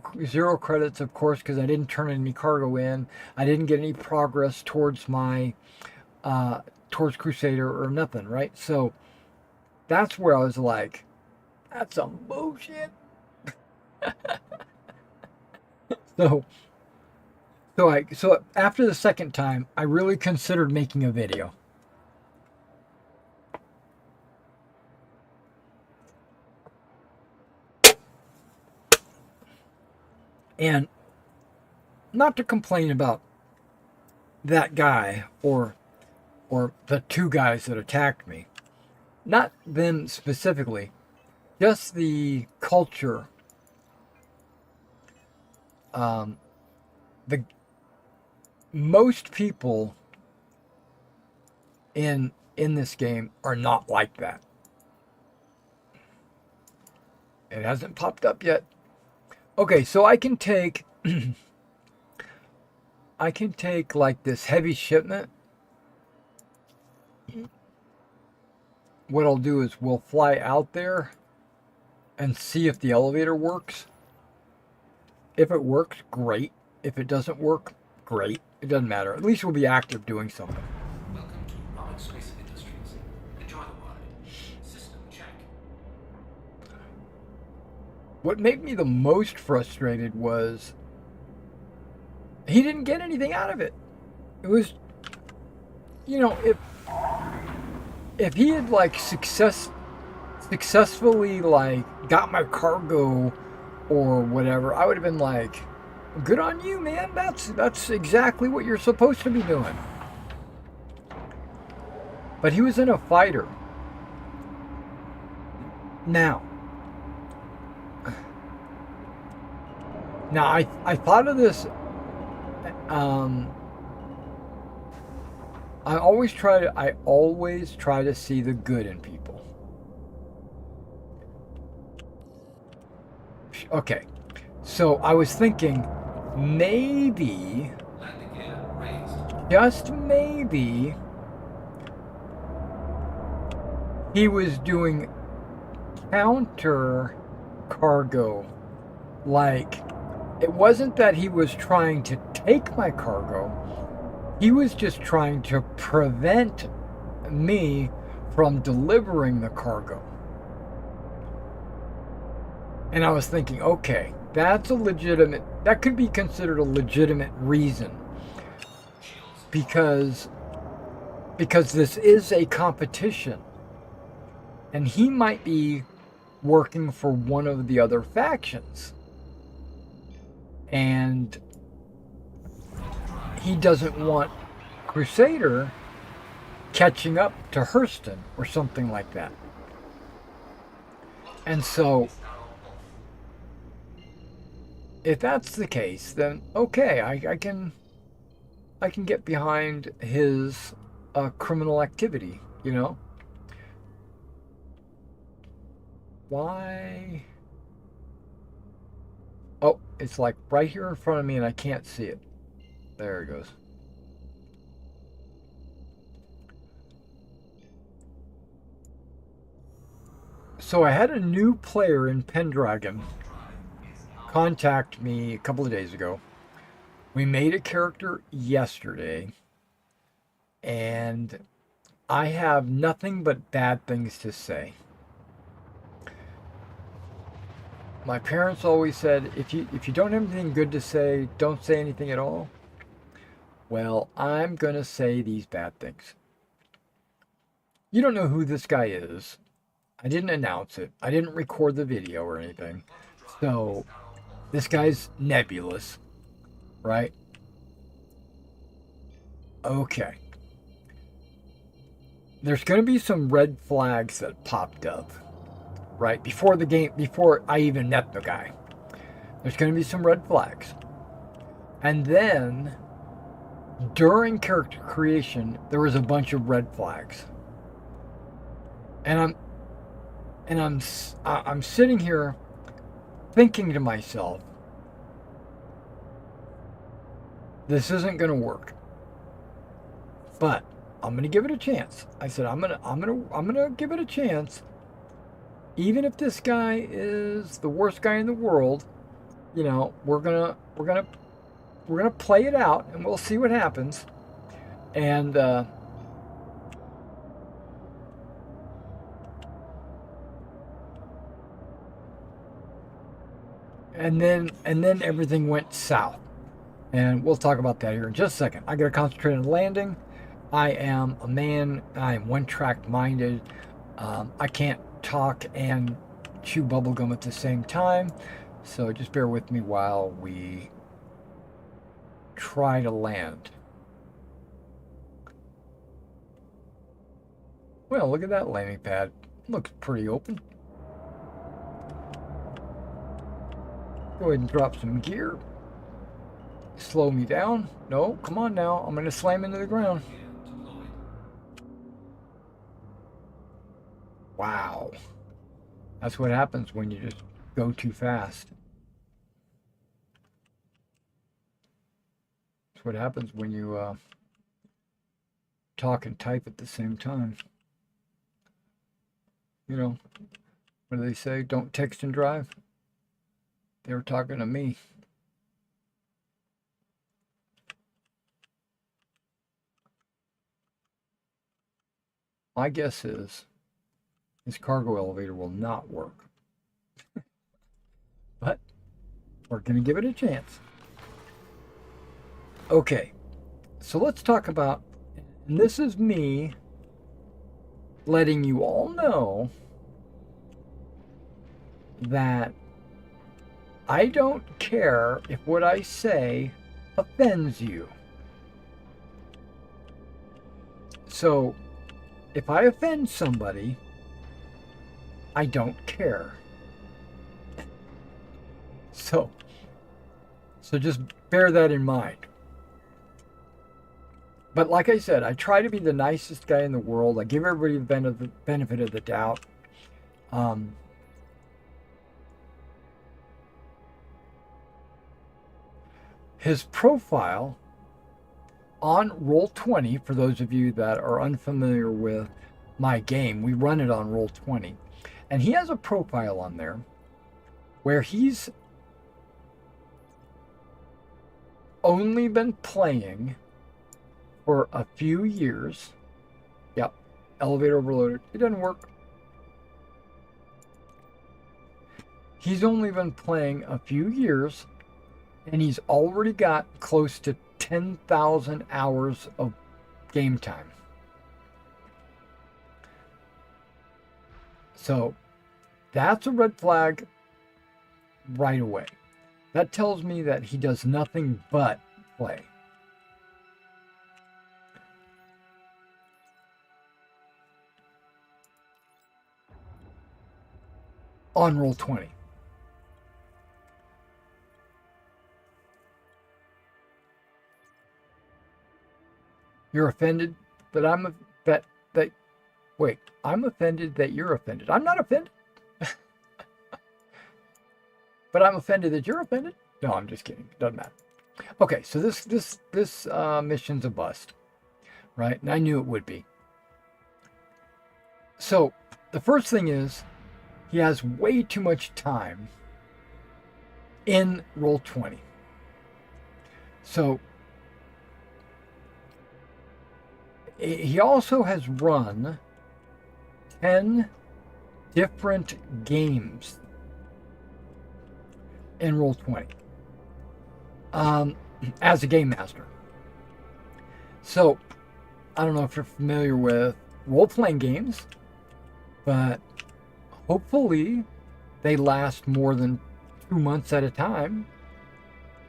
credits, of course, because I didn't turn any cargo in. I didn't get any progress towards my towards Crusader or nothing, right? So that's where I was like, that's some bullshit. So after the second time, I really considered making a video. And not to complain about that guy or the two guys that attacked me. Not them specifically. Just the culture. Most people in this game are not like that. It hasn't popped up yet. Okay, so I can take like this heavy shipment. What I'll do is we'll fly out there and see if the elevator works. If it works, great. If it doesn't work, great. It doesn't matter. At least we'll be active doing something. Welcome to Rocket Space Industries. Enjoy the ride. System check. What made me the most frustrated was he didn't get anything out of it. It was, if he had like successfully like got my cargo or whatever, I would have been like, good on you, man. That's exactly what you're supposed to be doing. But he was in a fighter. Now I thought of this. I always try to see the good in people. Okay, so I was thinking maybe, Landing gear raised. just maybe, he was doing counter cargo. Like, it wasn't that he was trying to take my cargo, he was just trying to prevent me from delivering the cargo. And I was thinking, okay, that could be considered a legitimate reason, because this is a competition, and he might be working for one of the other factions, and he doesn't want Crusader catching up to Hurston or something like that. And so, if that's the case, then okay, I can get behind his criminal activity, you know? Why? Oh, it's like right here in front of me and I can't see it. There it goes. So I had a new player in Pendragon contact me a couple of days ago. We made a character yesterday, and I have nothing but bad things to say. My parents always said, if you don't have anything good to say, don't say anything at all. Well, I'm going to say these bad things. You don't know who this guy is. I didn't announce it. I didn't record the video or anything. So, this guy's nebulous, right? Okay. There's going to be some red flags that popped up, right? Before I even met the guy. There's going to be some red flags. And then, during character creation, there was a bunch of red flags. And I'm sitting here thinking to myself, this isn't going to work. But I'm going to give it a chance. I said I'm going to give it a chance. Even if this guy is the worst guy in the world, you know, we're going to play it out and we'll see what happens. And then everything went south. And we'll talk about that here in just a second. I got to concentrate on landing. I am a man. I am one-track minded. I can't talk and chew bubblegum at the same time. So just bear with me while we try to land. Well, look at that landing pad. Looks pretty open. Go ahead and drop some gear. Slow me down. No, come on now. I'm going to slam into the ground. Wow. That's what happens when you just go too fast. That's what happens when you talk and type at the same time. You know, what do they say? Don't text and drive. They were talking to me. My guess is this cargo elevator will not work. But we're going to give it a chance. Okay, so let's talk about, and this is me letting you all know that I don't care if what I say offends you. So, if I offend somebody, I don't care. So just bear that in mind. But like I said, I try to be the nicest guy in the world. I give everybody the benefit of the doubt. His profile on Roll20, for those of you that are unfamiliar with my game. We run it on Roll20. And he has a profile on there where he's only been playing for a few years. Yep, elevator overloaded. It doesn't work. He's only been playing a few years, and he's already got close to 10,000 hours of game time. So that's a red flag right away. That tells me that he does nothing but play. On Roll20. You're offended that I'm that wait, I'm offended that you're offended. I'm not offended. But I'm offended that you're offended. No, I'm just kidding. Doesn't matter. Okay, so this mission's a bust, right? And I knew it would be. So the first thing is he has way too much time in Roll20. So he also has run 10 different games in Roll20 as a game master. So I don't know if you're familiar with role-playing games, but hopefully they last more than 2 months at a time.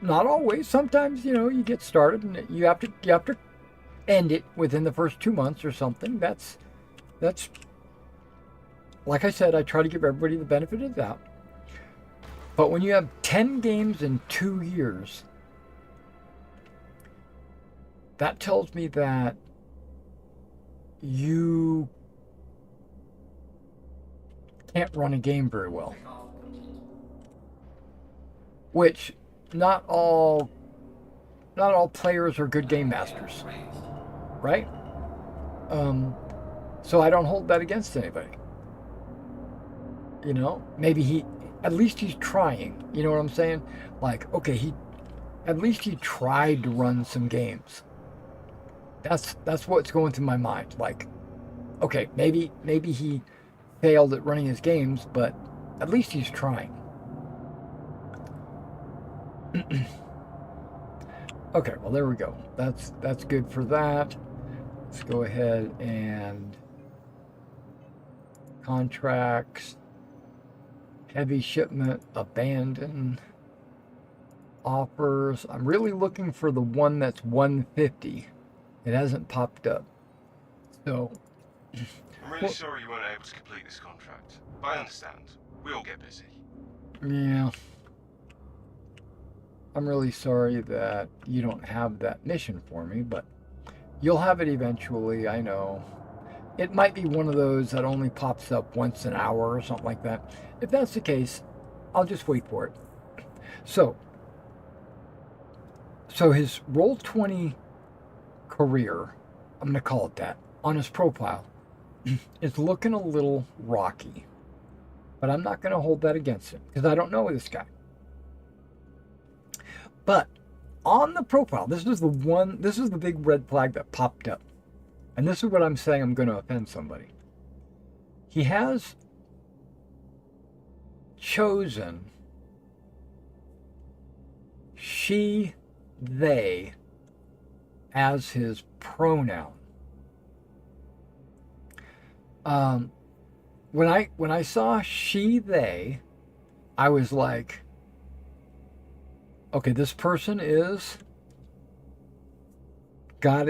Not always. Sometimes, you get started and you have to end it within the first 2 months or something. That's like I said, I try to give everybody the benefit of the doubt. But when you have 10 games in 2 years, that tells me that you can't run a game very well. Which not all players are good game masters, right? So I don't hold that against anybody. Maybe at least he's trying. You know what I'm saying? Like, okay, at least he tried to run some games. That's what's going through my mind. Like, okay, maybe he failed at running his games, but at least he's trying. Okay, well, there we go. That's good for that. Let's go ahead and contracts, heavy shipment, abandon, offers. I'm really looking for the one that's 150. It hasn't popped up. So I'm really sorry you weren't able to complete this contract. But I understand. We all get busy. Yeah. I'm really sorry that you don't have that mission for me, but you'll have it eventually, I know. It might be one of those that only pops up once an hour or something like that. If that's the case, I'll just wait for it. So his Roll20 career, I'm going to call it that, on his profile, is looking a little rocky. But I'm not going to hold that against him because I don't know this guy. But on the profile, this is the big red flag that popped up. And this is what I'm saying I'm going to offend somebody. He has chosen she, they as his pronoun. When I saw she, they, I was like, okay, this person is got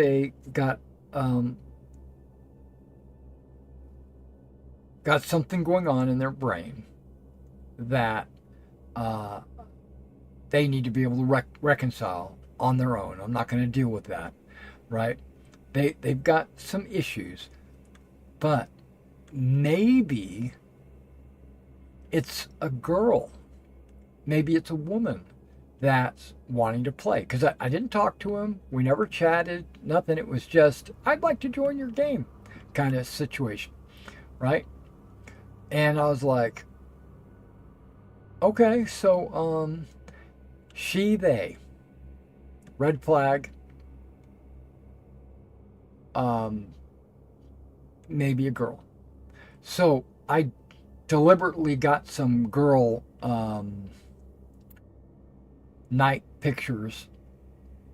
something going on in their brain that they need to be able to reconcile on their own. I'm not going to deal with that, right? They've got some issues, but maybe it's a girl, maybe it's a woman that's wanting to play. Because I didn't talk to him, we never chatted, nothing. It was just, I'd like to join your game. kind of situation, right? And I was like, okay, so she, they, red flag, um, maybe a girl. So I deliberately got some girl night pictures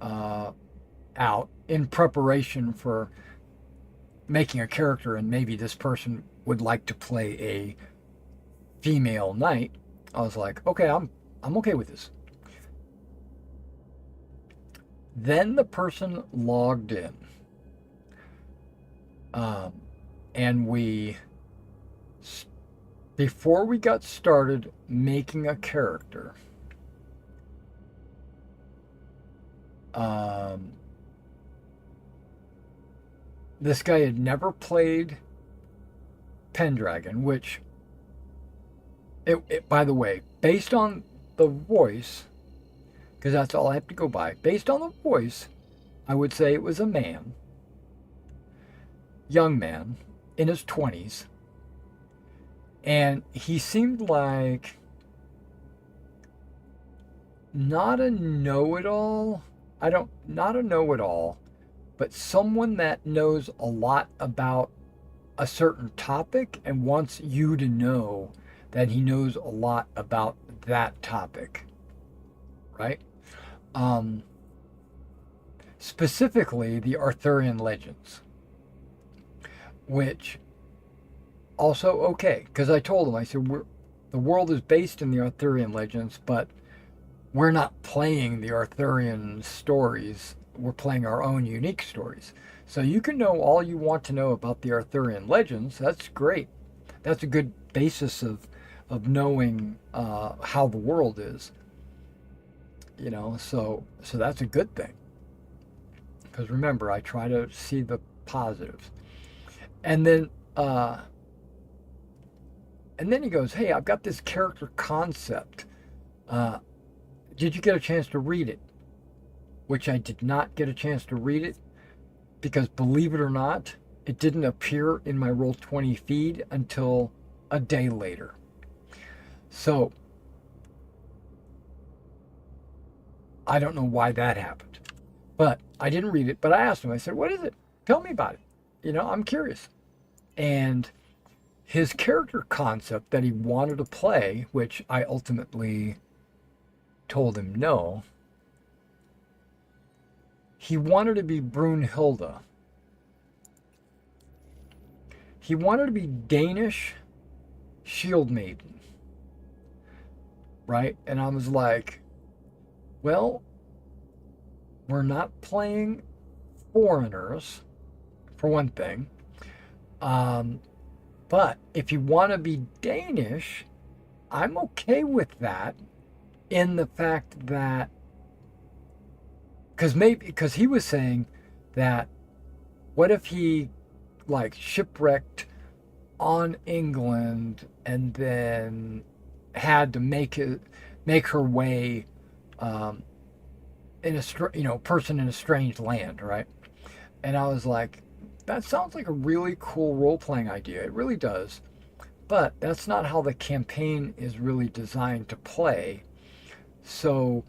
out in preparation for making a character, and maybe this person would like to play a female knight. I was like, okay, I'm okay with this. Then the person logged in, and before we got started making a character, this guy had never played Pendragon, which, by the way, based on the voice, because that's all I have to go by, based on the voice, I would say it was a man, young man, in his 20s, and he seemed like not a know-it-all. Not a know-it-all, but someone that knows a lot about a certain topic and wants you to know that he knows a lot about that topic, right? Specifically the Arthurian legends, which also okay, because I told him, I said, the world is based in the Arthurian legends, but we're not playing the Arthurian stories. We're playing our own unique stories. So you can know all you want to know about the Arthurian legends. That's great. That's a good basis of knowing how the world is. You know, so that's a good thing. Because remember, I try to see the positives. And then he goes, hey, I've got this character concept. Did you get a chance to read it? Which I did not get a chance to read it because, believe it or not, it didn't appear in my Roll20 feed until a day later. So I don't know why that happened, but I didn't read it. But I asked him, I said, what is it? Tell me about it. You know, I'm curious. And his character concept that he wanted to play, which I ultimately told him no, he wanted to be Brunhilde. He wanted to be Danish shield maiden, right? And I was like, well, we're not playing foreigners, for one thing. But if you want to be Danish, I'm okay with that, in the fact that, because he was saying that, what if he like shipwrecked on England and then had to make her way in a person in a strange land, right? And I was like, that sounds like a really cool role-playing idea. It really does. But that's not how the campaign is really designed to play. So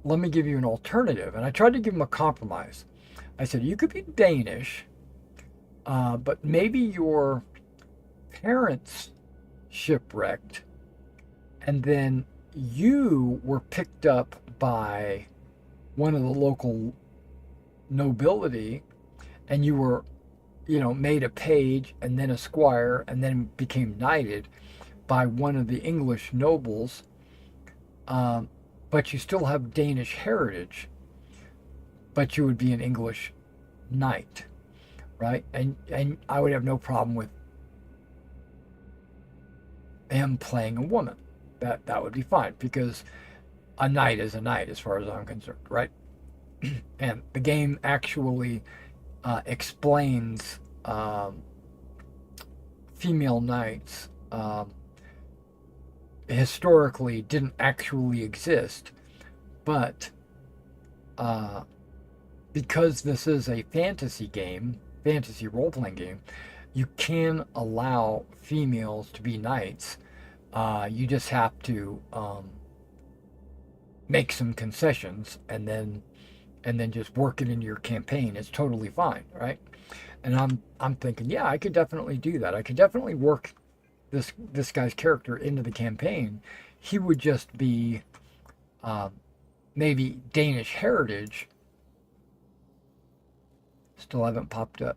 let me give you an alternative. And I tried to give him a compromise. I said, you could be Danish, but maybe your parents shipwrecked, and then you were picked up by one of the local nobility, and you were, made a page and then a squire and then became knighted by one of the English nobles, but you still have Danish heritage, but you would be an English knight, right? And I would have no problem with him playing a woman. That would be fine, because a knight is a knight as far as I'm concerned, right? And the game actually explains female knights historically didn't actually exist, but because this is a fantasy game, fantasy role-playing game, you can allow females to be knights. You just have to make some concessions and then just work it into your campaign. It's totally fine, right? And I'm thinking, yeah, I could definitely do that. I could definitely work this guy's character into the campaign. He would just be maybe Danish heritage. Still haven't popped up.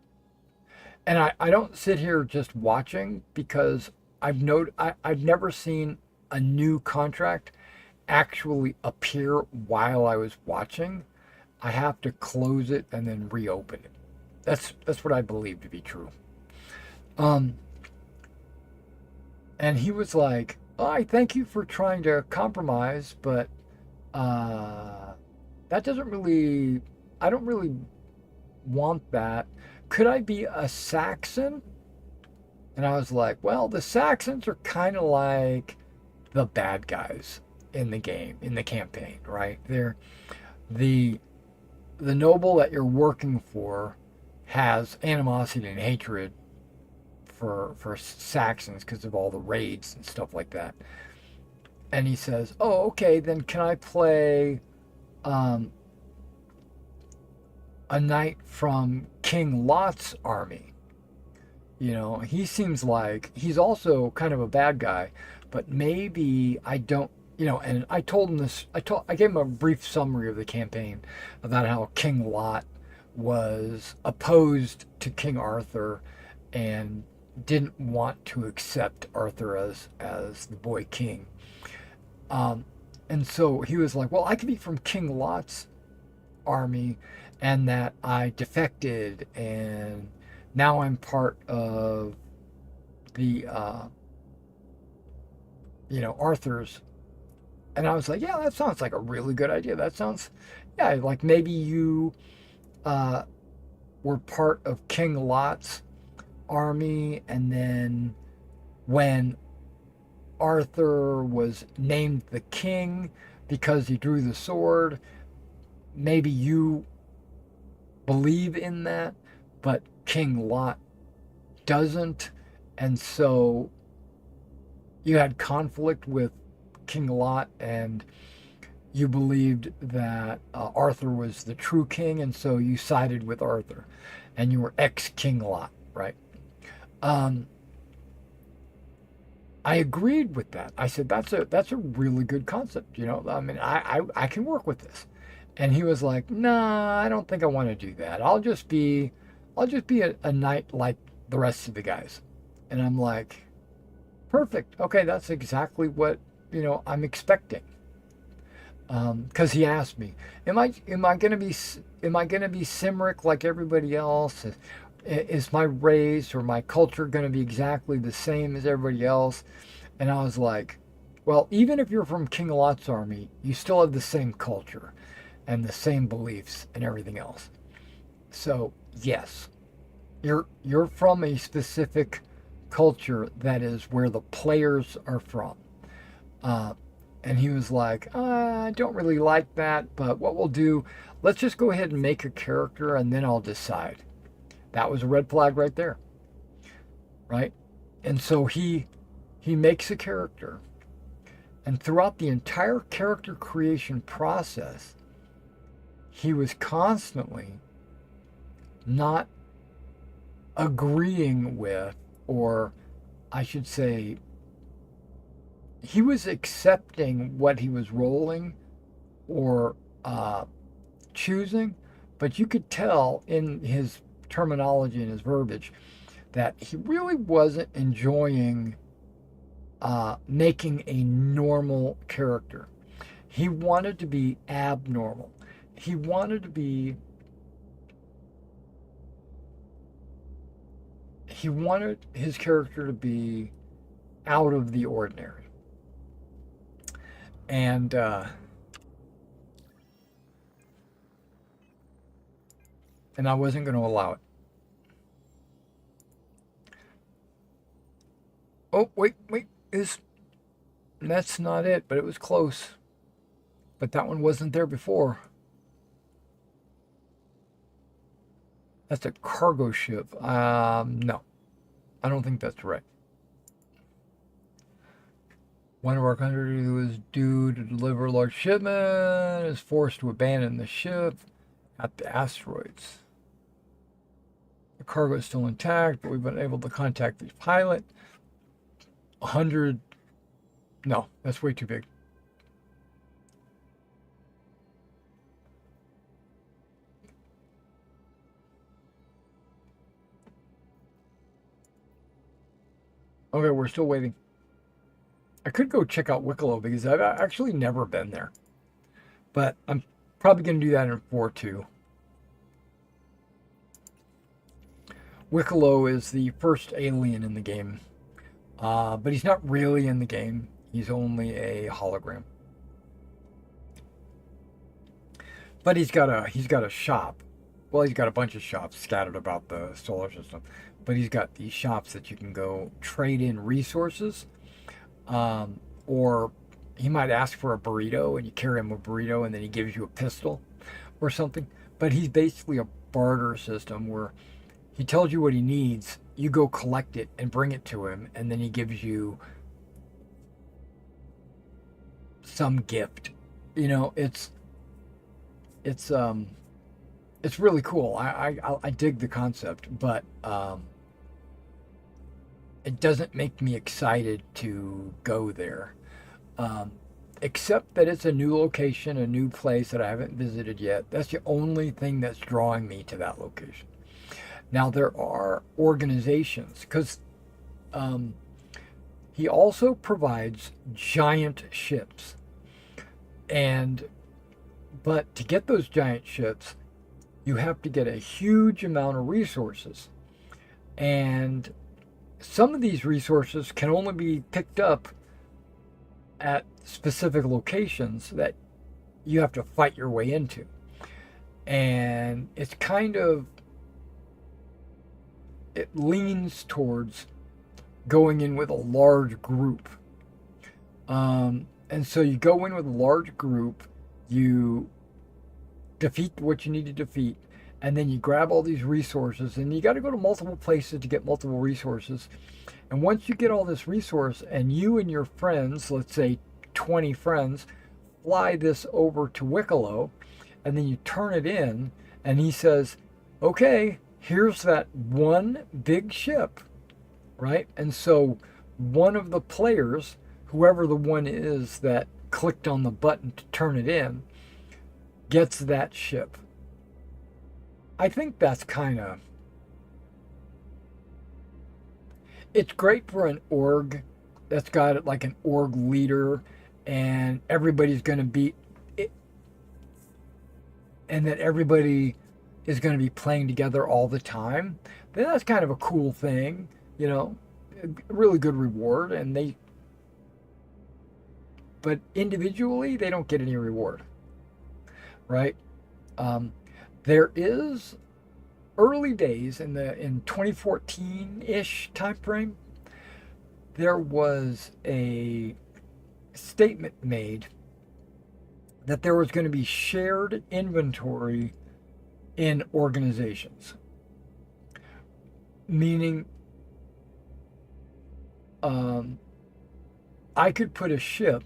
And I don't sit here just watching because I've never seen a new contract actually appear while I was watching. I have to close it and then reopen it. That's what I believe to be true. Um, and he was like, oh, I thank you for trying to compromise, but that doesn't really, I don't really want that. Could I be a Saxon? And I was like, well, the Saxons are kind of like the bad guys in the game, in the campaign, right? They're the noble that you're working for has animosity and hatred for Saxons because of all the raids and stuff like that. And he says, "Oh, okay, then can I play um, a knight from King Lot's army?" You know, he seems like he's also kind of a bad guy, but maybe I don't. You know, and I told him this. I gave him a brief summary of the campaign about how King Lot was opposed to King Arthur and didn't want to accept Arthur as the boy king. Um, and so he was like, "Well, I could be from King Lot's army, and that I defected, and now I'm part of the Arthur's." And I was like, "Yeah, that sounds like a really good idea. That sounds, yeah, like maybe you uh, were part of King Lot's army, and then when Arthur was named the king because he drew the sword, maybe you believe in that, but King Lot doesn't, and so you had conflict with King Lot, and you believed that Arthur was the true king, and so you sided with Arthur, and you were ex-King Lot, right?" Um, I agreed with that. I said that's a really good concept. You know, I mean, I can work with this. And he was like, "Nah, I don't think I want to do that. I'll just be a knight like the rest of the guys." And I'm like, "Perfect. Okay, that's exactly what I'm expecting." Because he asked me, am I gonna be Cymric like everybody else? Is my race or my culture gonna be exactly the same as everybody else? And I was like, well, even if you're from King Lot's army, you still have the same culture and the same beliefs and everything else. So yes, you're from a specific culture that is where the players are from. Uh, and he was like, I don't really like that, but what we'll do, let's just go ahead and make a character and then I'll decide. That was a red flag right there, right? And so he makes a character, and throughout the entire character creation process, he was constantly not agreeing with, or I should say, he was accepting what he was rolling or choosing, but you could tell in his terminology and his verbiage that he really wasn't enjoying making a normal character. He wanted to be abnormal. He wanted to be. He wanted his character to be out of the ordinary. And I wasn't going to allow it. Oh, wait, that's not it, but it was close. But that one wasn't there before. That's a cargo ship. No, I don't think that's right. One of our countries who is due to deliver a large shipment is forced to abandon the ship at the asteroids. The cargo is still intact, but we've been able to contact the pilot. 100. No, that's way too big. Okay, we're still waiting. I could go check out Wicklow because I've actually never been there. But I'm probably going to do that in 4.2. Wicklow is the first alien in the game. But he's not really in the game. He's only a hologram. But he's got a shop. Well, he's got a bunch of shops scattered about the solar system. But he's got these shops that you can go trade in resources. Or he might ask for a burrito and you carry him a burrito and then he gives you a pistol or something. But he's basically a barter system where he tells you what he needs, you go collect it and bring it to him, and then he gives you some gift. You know, it's really cool. I dig the concept, but it doesn't make me excited to go there. Except that it's a new location, a new place that I haven't visited yet. That's the only thing that's drawing me to that location. Now, there are organizations, because he also provides giant ships. But to get those giant ships, you have to get a huge amount of resources. And some of these resources can only be picked up at specific locations that you have to fight your way into. And it's kind of, it leans towards going in with a large group. And so you go in with a large group, you defeat what you need to defeat, and then you grab all these resources, and you got to go to multiple places to get multiple resources. And once you get all this resource, and you and your friends, let's say 20 friends, fly this over to Wicklow, and then you turn it in, and he says, okay, here's that one big ship, right? And so one of the players, whoever the one is that clicked on the button to turn it in, gets that ship. I think that's kind of, it's great for an org that's got like an org leader and everybody's going to be, and that everybody is going to be playing together all the time. Then that's kind of a cool thing, you know, a really good reward. And but individually, they don't get any reward, right? There is early days in 2014-ish time frame, there was a statement made that there was going to be shared inventory in organizations, meaning I could put a ship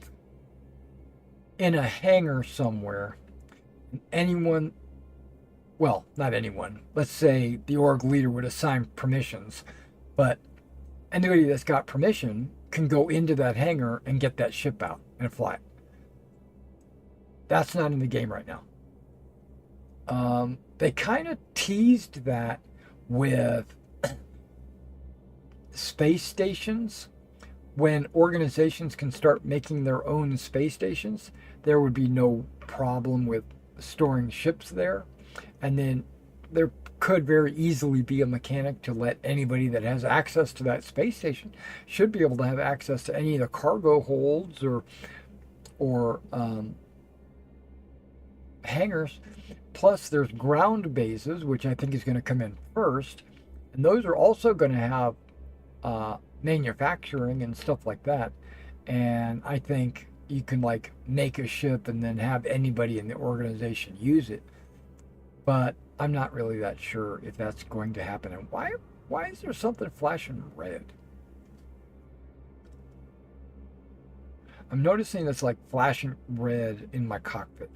in a hangar somewhere. Anyone, well, not anyone, let's say the org leader would assign permissions, but anybody that's got permission can go into that hangar and get that ship out and fly it. That's not in the game right now. They kind of teased that with space stations. When organizations can start making their own space stations, there would be no problem with storing ships there. And then there could very easily be a mechanic to let anybody that has access to that space station should be able to have access to any of the cargo holds or hangars. Plus, there's ground bases, which I think is going to come in first. And those are also going to have manufacturing and stuff like that. And I think you can like make a ship and then have anybody in the organization use it. But I'm not really that sure if that's going to happen. And why is there something flashing red? I'm noticing it's like flashing red in my cockpit.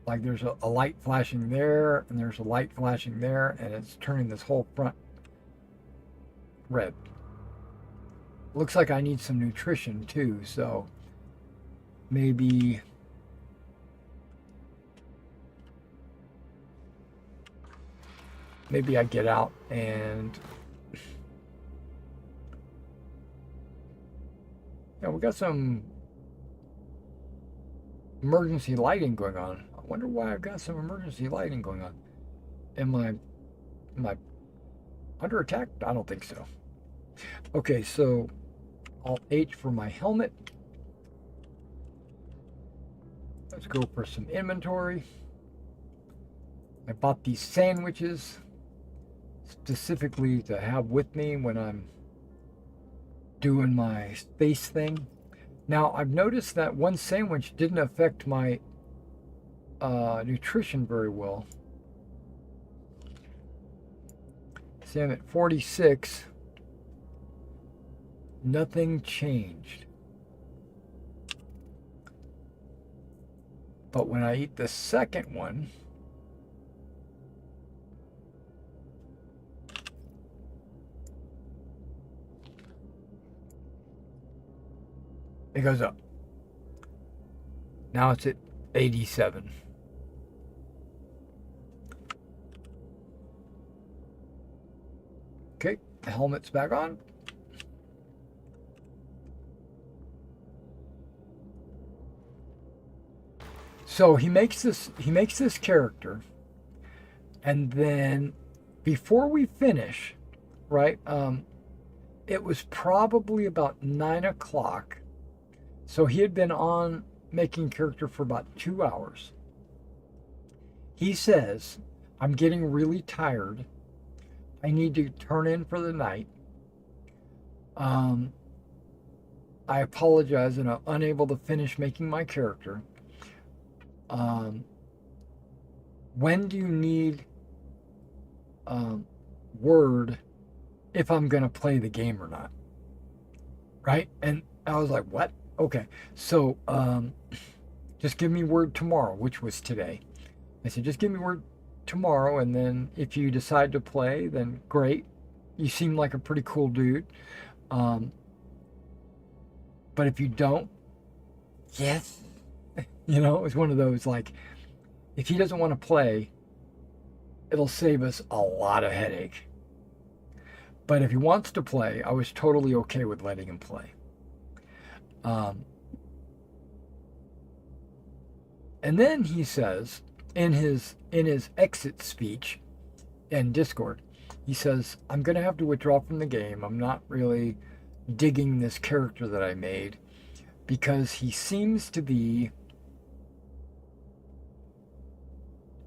Like there's a light flashing there, and there's a light flashing there, and it's turning this whole front red. Looks like I need some nutrition too, so maybe I get out and yeah, we got some emergency lighting going on. I wonder why I've got some emergency lighting going on. Am I under attack? I don't think so. Okay, so Alt H for my helmet. Let's go for some inventory. I bought these sandwiches specifically to have with me when I'm doing my space thing. Now, I've noticed that one sandwich didn't affect my nutrition very well. See, I'm at 46. Nothing changed. But when I eat the second one, it goes up. Now it's at 87. Okay, the helmet's back on. So he makes this character, and then before we finish, right? It was probably about 9 o'clock. So he had been on making character for about 2 hours. He says, I'm getting really tired. I need to turn in for the night. I apologize and I'm unable to finish making my character. When do you need word if I'm going to play the game or not? Right? And I was like, what? Okay. So just give me word tomorrow, which was today. I said, just give me word tomorrow, and then if you decide to play, then great. You seem like a pretty cool dude. But if you don't, yes. You know, it's one of those, like, if he doesn't want to play, it'll save us a lot of headache. But if he wants to play, I was totally okay with letting him play. And then he says, in his exit speech in Discord, he says, I'm going to have to withdraw from the game. I'm not really digging this character that I made because he seems to be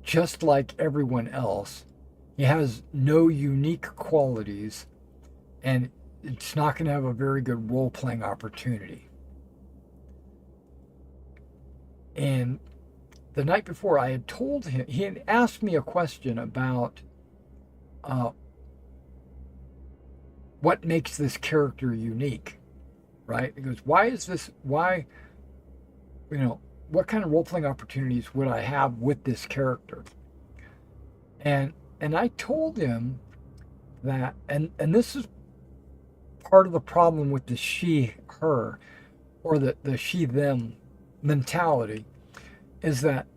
just like everyone else. He has no unique qualities, and it's not going to have a very good role-playing opportunity. And the night before, I had told him, he had asked me a question about what makes this character unique, right? He goes, why, what kind of role-playing opportunities would I have with this character? And I told him that, and this is part of the problem with the she-her, or the she-them mentality, is that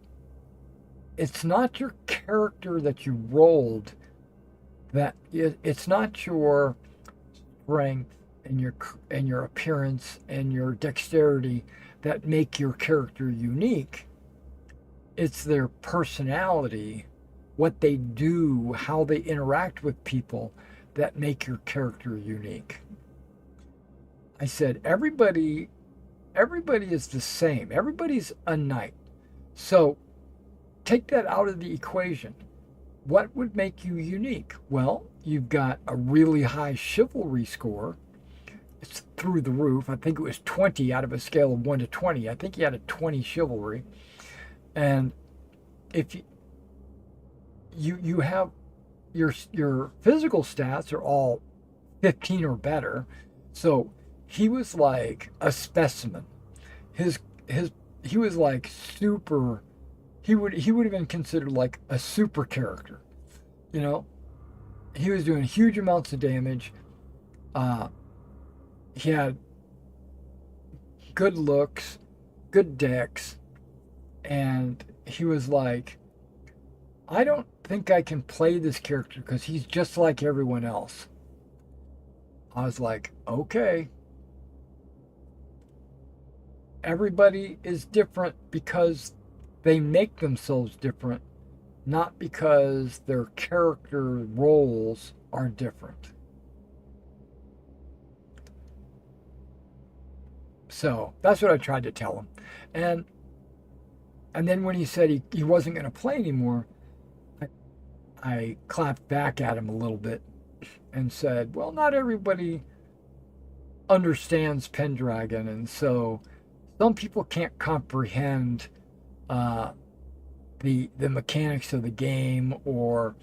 it's not your character that you rolled, that it's not your strength and your appearance and your dexterity that make your character unique. It's their personality, what they do, how they interact with people that make your character unique. I said, everybody is the same. Everybody's a knight. So take that out of the equation. What would make you unique? Well, you've got a really high chivalry score. It's through the roof. I think it was 20 out of a scale of 1 to 20. I think you had a 20 chivalry. And you have your physical stats are all 15 or better. So he was like a specimen. His his he was like super. He would have been considered like a super character. You know, he was doing huge amounts of damage. Uh, he had good looks, good decks, and he was like, I don't think I can play this character because he's just like everyone else. I was like, okay. Everybody is different because they make themselves different, not because their character roles are different. So that's what I tried to tell him. And and then when he said he wasn't going to play anymore, I clapped back at him a little bit and said, well, not everybody understands Pendragon, and so some people can't comprehend uh, the mechanics of the game, or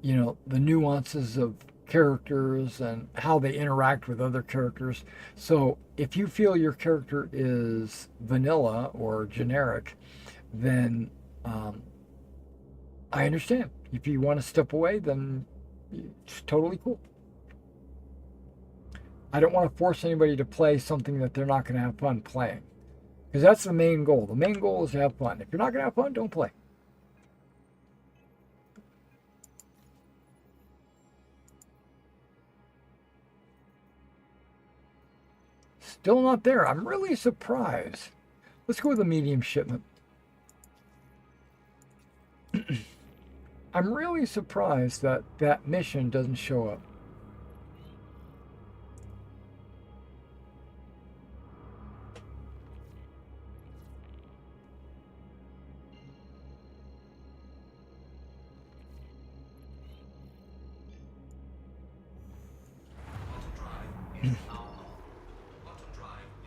the nuances of characters and how they interact with other characters. So if you feel your character is vanilla or generic, then I understand. If you want to step away, then it's totally cool. I don't want to force anybody to play something that they're not going to have fun playing, because that's the main goal. The main goal is to have fun. If you're not going to have fun, don't play. Still not there. I'm really surprised. Let's go with a medium shipment. I'm really surprised that that mission doesn't show up.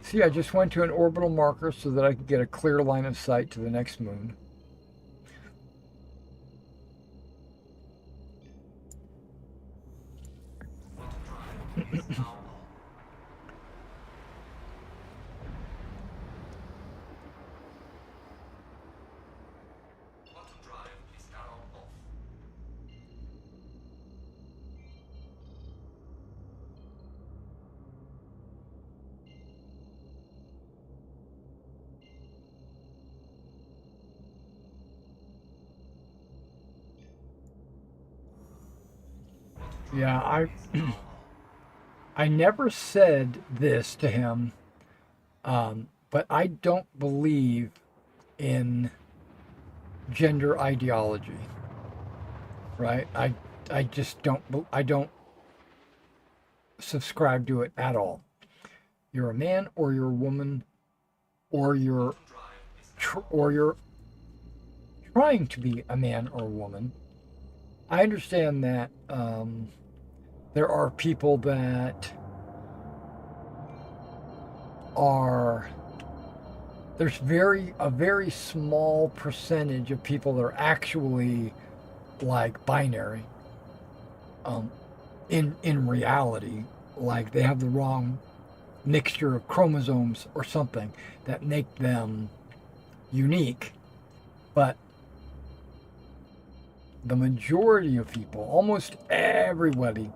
See, I just went to an orbital marker so that I could get a clear line of sight to the next moon. Yeah, I never said this to him, but I don't believe in gender ideology, right? I just don't subscribe to it at all. You're a man or you're a woman, or you're trying to be a man or a woman. I understand that there are people that are there's a very small percentage of people that are actually like binary. In reality, like they have the wrong mixture of chromosomes or something that make them unique, but the majority of people, almost everybody,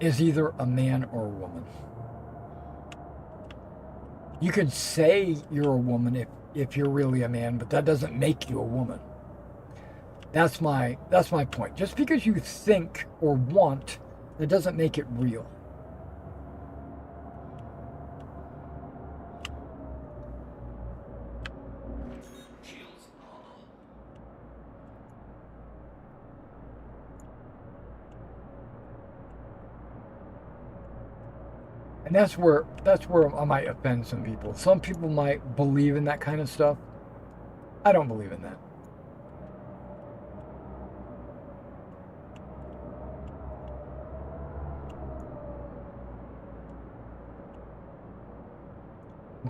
is either a man or a woman. You can say you're a woman if you're really a man, but that doesn't make you a woman. That's my point. Just because you think or want, that doesn't make it real. And that's where I might offend some people. Some people might believe in that kind of stuff. I don't believe in that.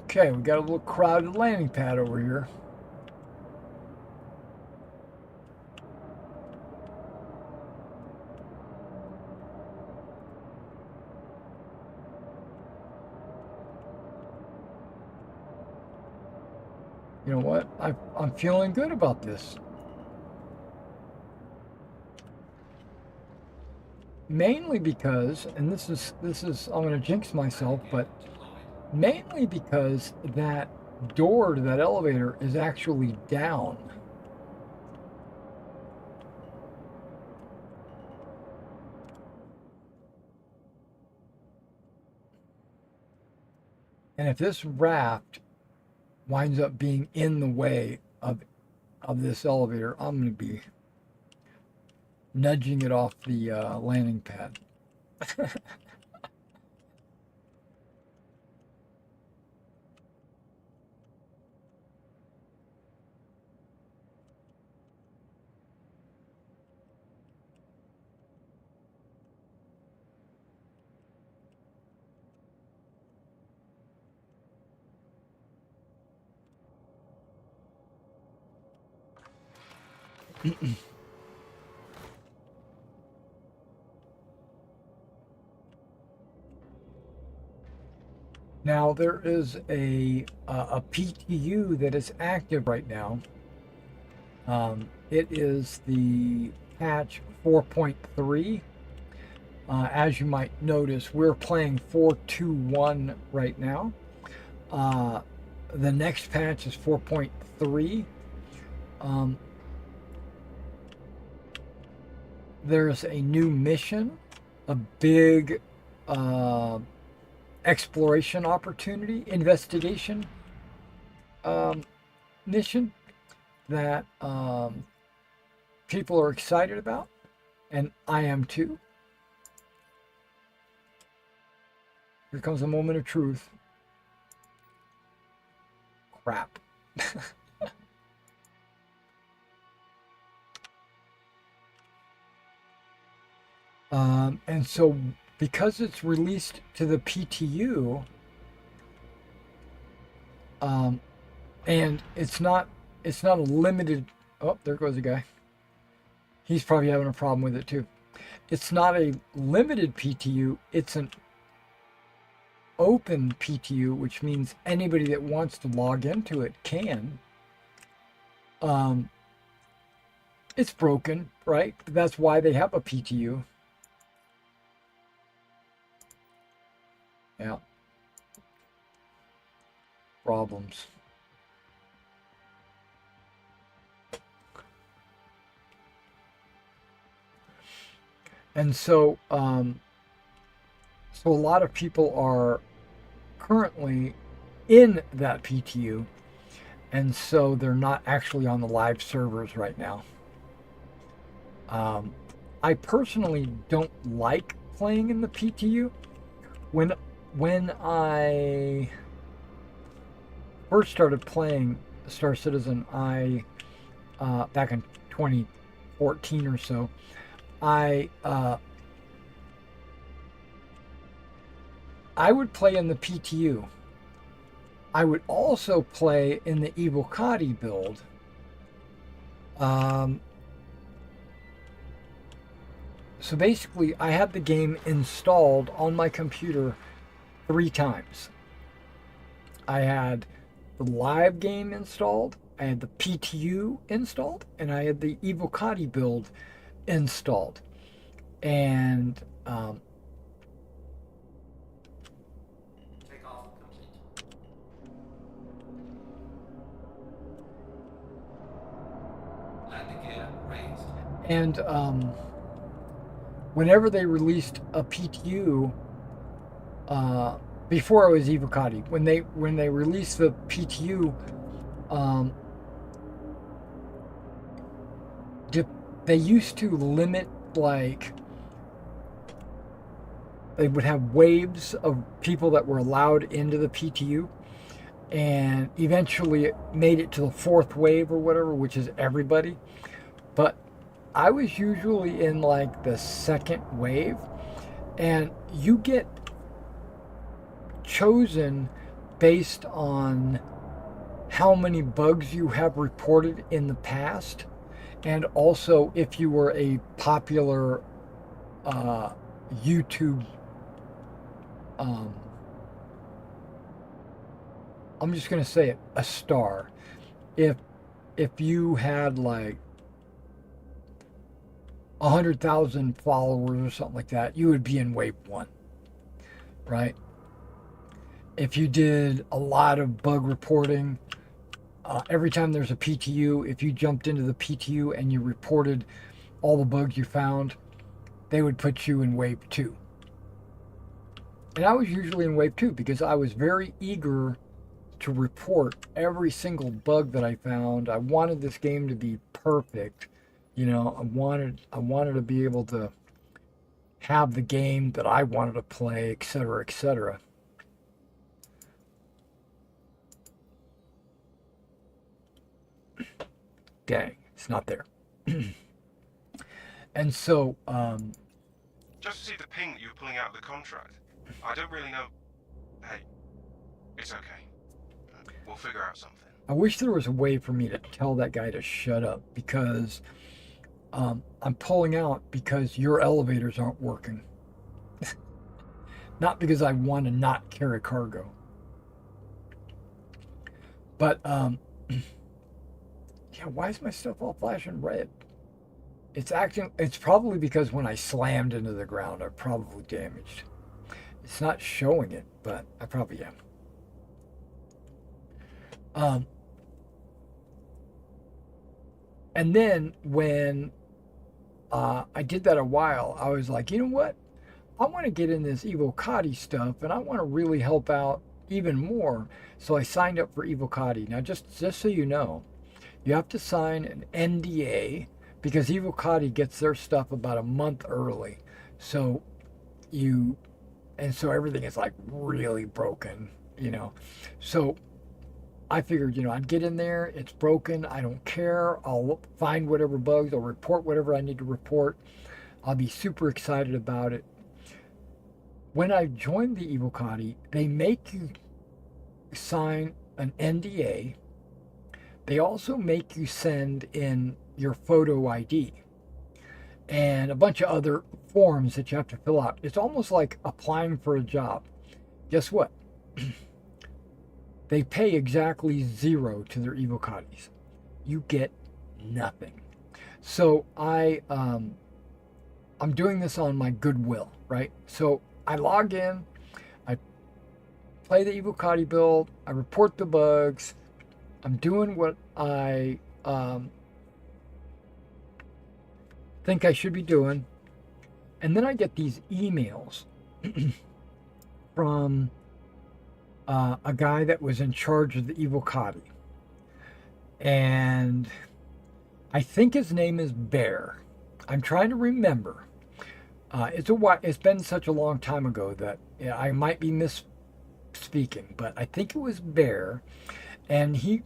Okay, we got a little crowded landing pad over here. You know what? I'm feeling good about this. Mainly because, and this is I'm going to jinx myself, but mainly because that door to that elevator is actually down. And if this raft winds up being in the way of this elevator, I'm going to be nudging it off the landing pad. Now there is a PTU that is active right now. It is the patch 4.3. As you might notice, we're playing 4.2.1 right now. The next patch is 4.3. There's a new mission, a big exploration opportunity, investigation mission that people are excited about, and I am too. Here comes a moment of truth. Crap. And so because it's released to the PTU, and it's not a limited. Oh, there goes a guy. He's probably having a problem with it too. It's not a limited PTU. It's an open PTU, which means anybody that wants to log into it can. It's broken, right? That's why they have a PTU. Yeah. Problems. And so, so a lot of people are currently in that PTU, and so they're not actually on the live servers right now. I personally don't like playing in the PTU. When I first started playing Star Citizen, back in 2014 or so, I would play in the PTU. I would also play in the Evocati build. So basically, I had the game installed on my computer 3 times. I had the live game installed, I had the PTU installed, and I had the Evocati build installed. And Takeoff complete. Landing gear raised. and whenever they released a PTU, before I was Evocati, when they released the PTU, they used to limit, like, they would have waves of people that were allowed into the PTU, and eventually it made it to the 4th wave or whatever, which is everybody. But I was usually in like the 2nd wave, and you get chosen based on how many bugs you have reported in the past, and also if you were a popular YouTube, I'm just going to say it, a star. if you had like 100,000 followers or something like that, you would be in wave 1, right? If you did a lot of bug reporting, every time there's a PTU, if you jumped into the PTU and you reported all the bugs you found, they would put you in wave 2. And I was usually in wave 2 because I was very eager to report every single bug that I found. I wanted this game to be perfect. You know, I wanted to be able to have the game that I wanted to play, etc., etc. Dang, it's not there. And so, Just to see the ping that you were pulling out of the contract. I don't really know. Hey, it's okay. We'll figure out something. I wish there was a way for me to tell that guy to shut up, because I'm pulling out because your elevators aren't working. Not because I want to not carry cargo. But, yeah, why is my stuff all flashing red? It's probably because when I slammed into the ground, I probably damaged. It's not showing it, but I probably am. And then when I did that a while, I was like, you know what? I want to get in this Evocati stuff, and I want to really help out even more. So I signed up for Evocati. Now, just so you know, you have to sign an NDA because Evocati gets their stuff about a month early. So everything is like really broken, you know. So I figured, you know, I'd get in there. It's broken. I don't care. I'll find whatever bugs. I'll report whatever I need to report. I'll be super excited about it. When I joined the Evocati, they make you sign an NDA. They also make you send in your photo ID and a bunch of other forms that you have to fill out. It's almost like applying for a job. Guess what? They pay exactly zero to their Evocatis. You get nothing. So I'm doing this on my goodwill, right? So I log in, I play the Evocati build, I report the bugs, I'm doing what I think I should be doing, and then I get these emails from a guy that was in charge of the Evocati, and I think his name is Bear. I'm trying to remember. It's been such a long time ago that I might be misspeaking, but I think it was Bear, and he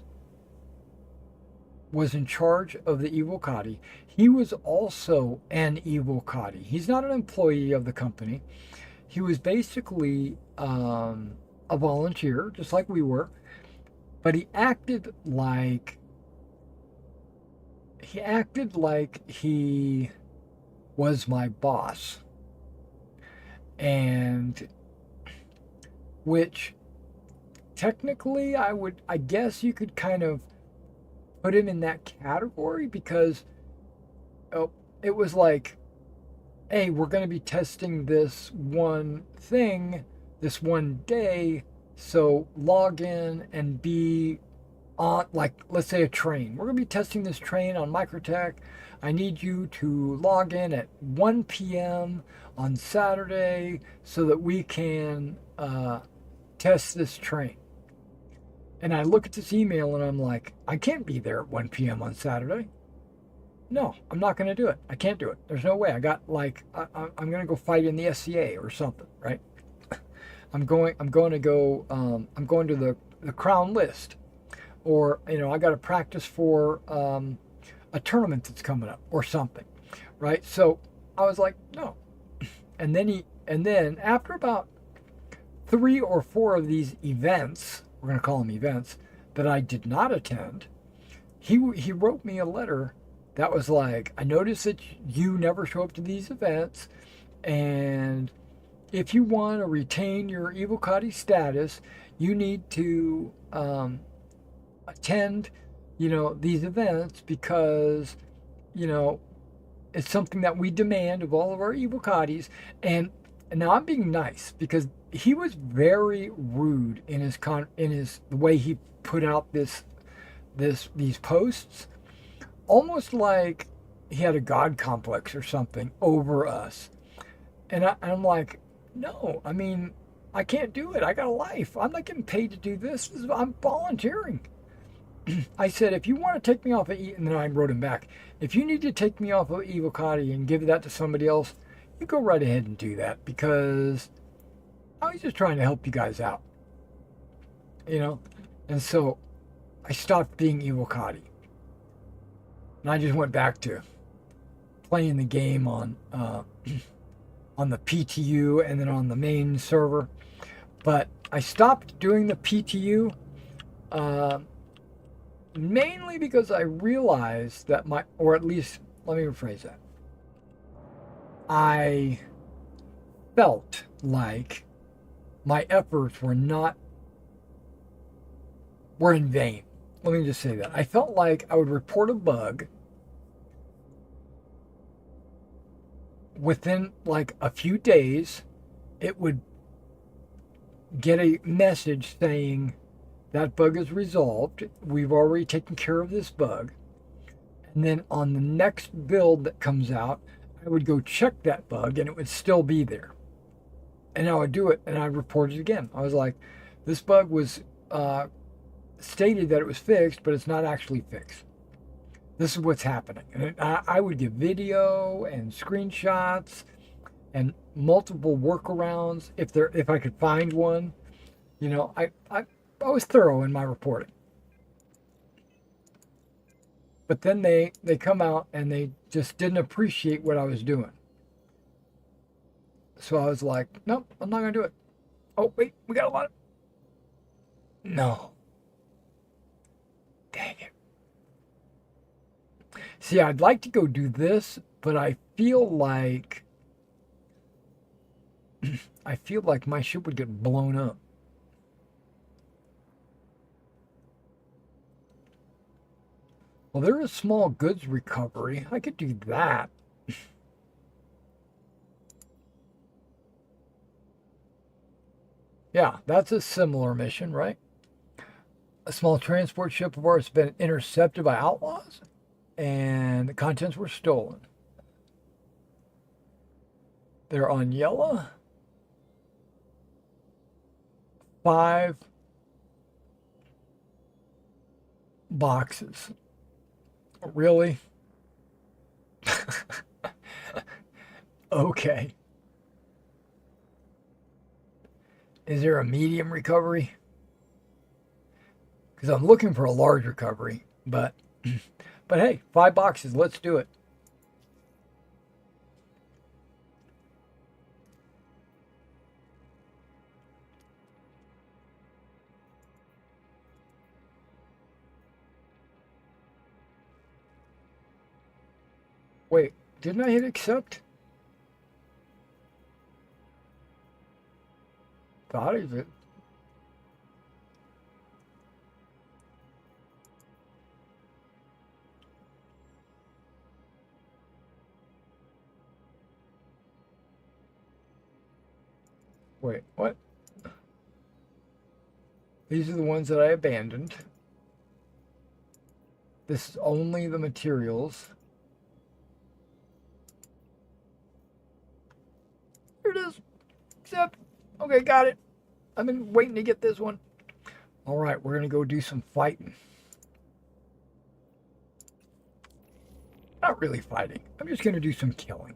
was in charge of the Evocati. He was also an Evocati. He's not an employee of the company. He was basically a volunteer, just like we were, but he acted like he was my boss, and which technically I guess you could kind of put him in that category, because it was like, hey, we're going to be testing this one thing this one day, so log in and be on, like, let's say a train. We're going to be testing this train on Microtech. I need you to log in at 1 p.m. on Saturday so that we can test this train. And I look at this email and I'm like, I can't be there at 1 p.m. on Saturday. No, I'm not going to do it. I can't do it. There's no way. I'm going to go fight in the SCA or something, right? I'm going to the Crown List, or, you know, I got to practice for a tournament that's coming up or something, right? So I was like, no. And then after about 3 or 4 of these events, we're going to call them events, that I did not attend, he wrote me a letter that was like, I noticed that you never show up to these events, and if you want to retain your Evocati status, you need to attend these events because, you know, it's something that we demand of all of our evocati. And now I'm being nice because he was very rude in his the way he put out these posts, almost like he had a god complex or something over us. And I'm like, no, I mean, I can't do it. I got a life. I'm not getting paid to do this. I'm volunteering. I said, if you want to take me off of, and then I wrote him back, if you need to take me off of Evocati and give that to somebody else, you go right ahead and do that because I was just trying to help you guys out, you know? And so I stopped being Evocati. And I just went back to playing the game on the PTU and then on the main server. But I stopped doing the PTU mainly because I realized that or at least, let me rephrase that. I felt like my efforts were in vain. Let me just say that. I felt like I would report a bug within like a few days. It would get a message saying that bug is resolved. We've already taken care of this bug. And then on the next build that comes out, I would go check that bug and it would still be there. And I would do it and I'd report it again. I was like, this bug was stated that it was fixed, but it's not actually fixed. This is what's happening. And I would give video and screenshots and multiple workarounds if I could find one. I was thorough in my reporting. But then they come out and they just didn't appreciate what I was doing. So I was like, nope, I'm not going to do it. Oh, wait, we got a lot of... No. Dang it. See, I'd like to go do this, but I feel like my ship would get blown up. Well, there is small goods recovery. I could do that. Yeah, that's a similar mission, right? A small transport ship of ours has been intercepted by outlaws, and the contents were stolen. They're on yellow. 5 boxes. Really? Okay. Is there a medium recovery? Because I'm looking for a large recovery, but hey, 5 boxes, let's do it. Wait, didn't I hit accept? Thought of it. Wait, what? These are the ones that I abandoned. This is only the materials. Here it is. Accept. Okay, got it. I've been waiting to get this one. All right, we're going to go do some fighting. Not really fighting. I'm just going to do some killing.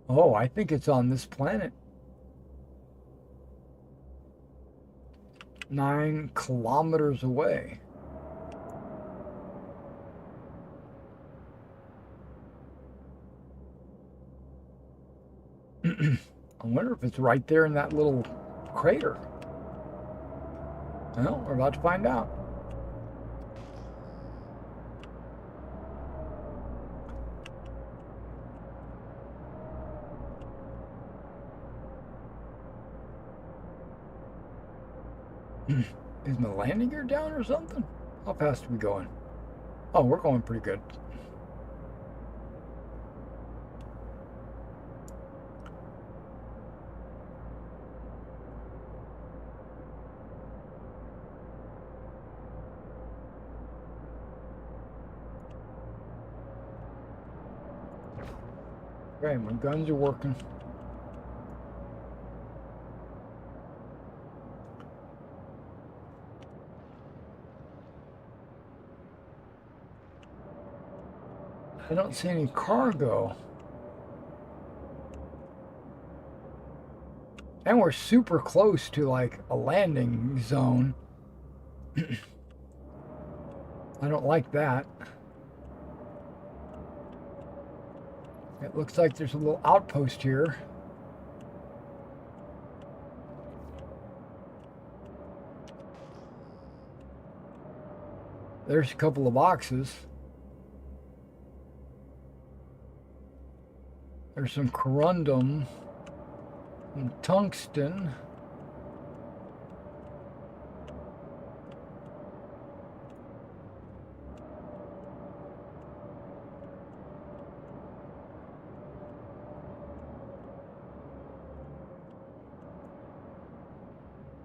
Oh, I think it's on this planet. 9 kilometers away. I wonder if it's right there in that little crater. Well, we're about to find out. Is my landing gear down or something? How fast are we going? Oh, we're going pretty good. Okay, my guns are working. I don't see any cargo. And we're super close to like a landing zone. I don't like that. It looks like there's a little outpost here. There's a couple of boxes. There's some corundum, some tungsten.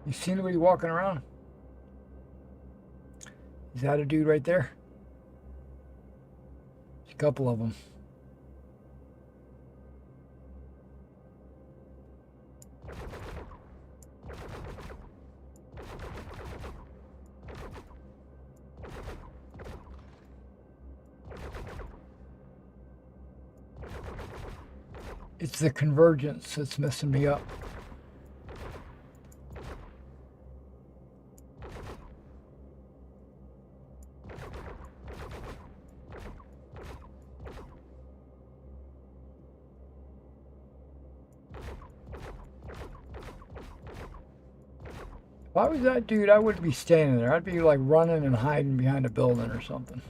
You see anybody walking around? Is that a dude right there? There's a couple of them. It's the convergence that's messing me up. If I was that dude, I wouldn't be standing there. I'd be like running and hiding behind a building or something.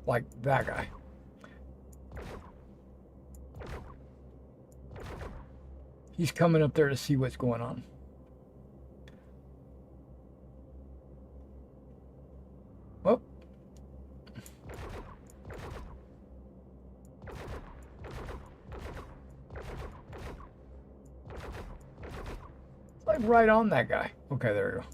Like that guy. He's coming up there to see what's going on. Well. It's like right on that guy. Okay, there we go.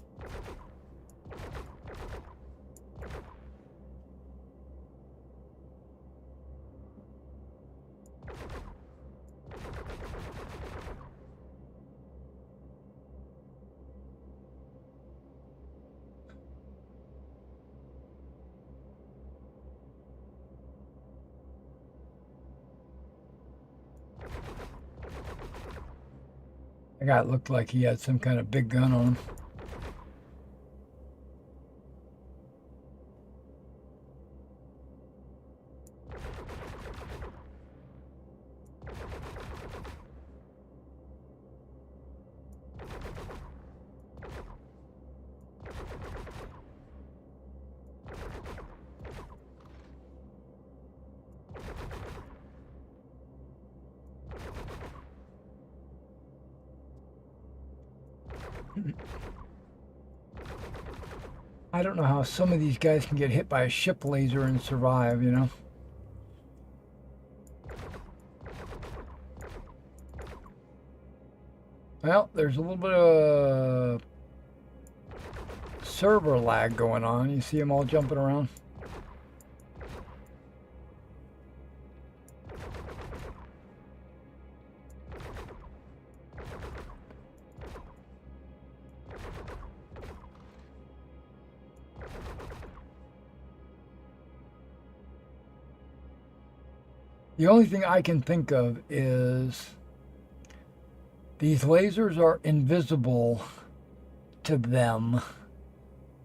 That guy looked like he had some kind of big gun on him. I don't know how some of these guys can get hit by a ship laser and survive, you know? Well, there's a little bit of server lag going on. You see them all jumping around? The only thing I can think of is these lasers are invisible to them,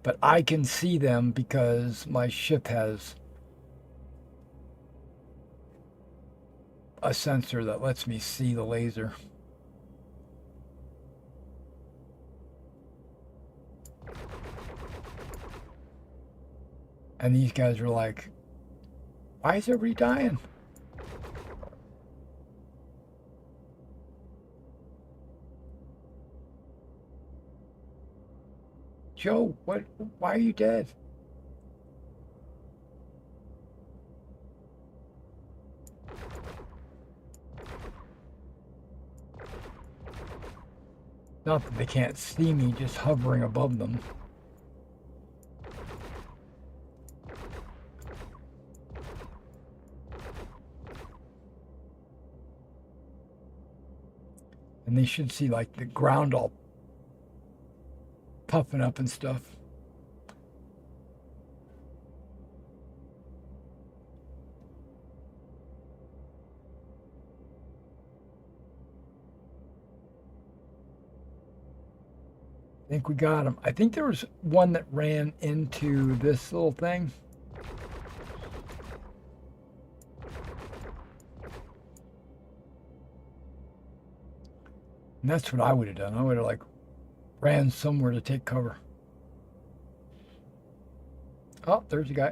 but I can see them because my ship has a sensor that lets me see the laser. And these guys are like, why is everybody dying? Joe, what? Why are you dead? Not that they can't see me just hovering above them. And they should see like the ground all puffing up and stuff. I think we got him. I think there was one that ran into this little thing. And that's what I would have done. I would have like ran somewhere to take cover. Oh, there's a guy.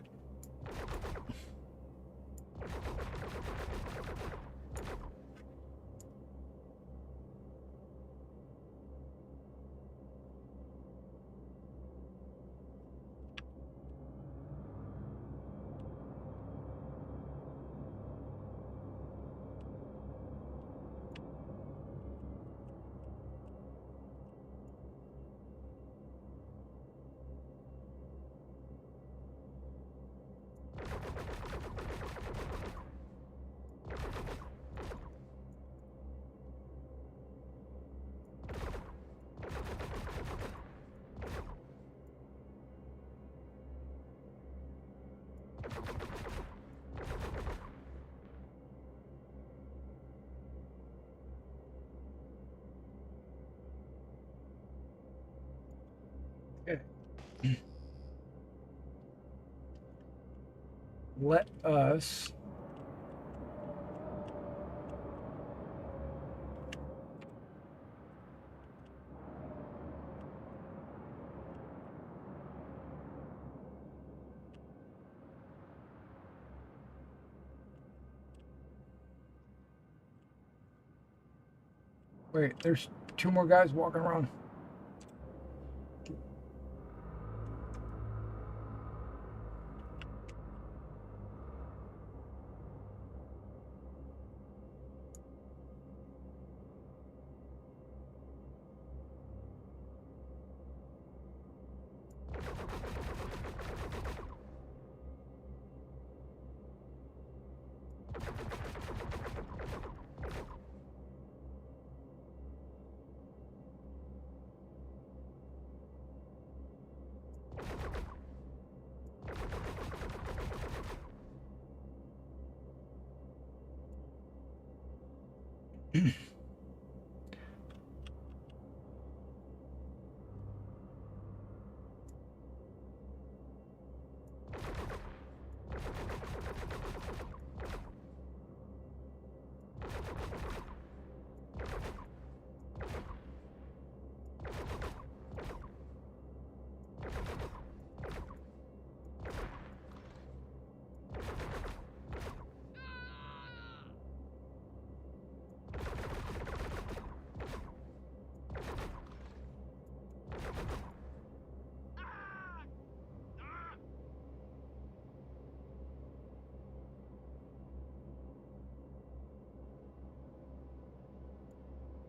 Let us wait, there's two more guys walking around.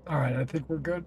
All right, I think we're good.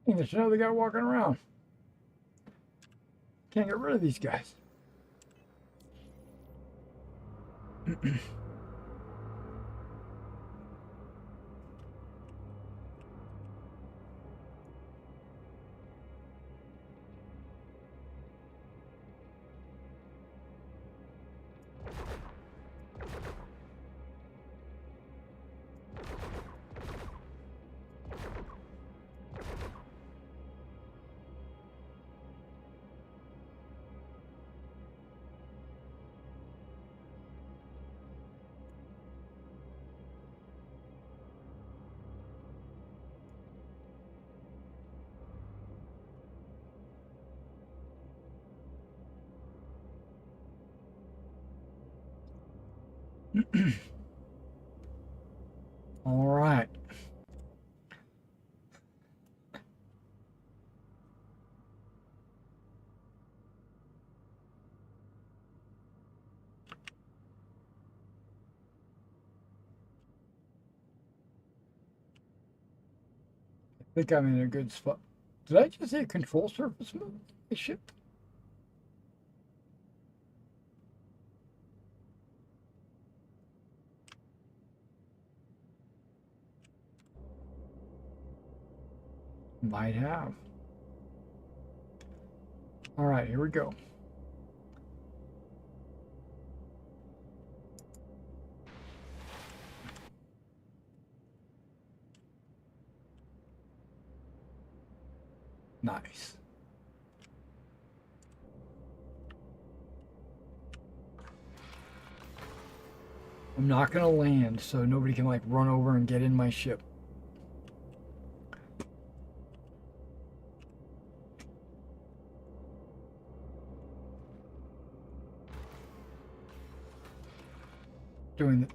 There's another guy walking around. Can't get rid of these guys. All right. I think I'm in a good spot. Did I just say control surface move? My ship? Might have. All right, here we go. Nice. I'm not gonna land, so nobody can like run over and get in my ship.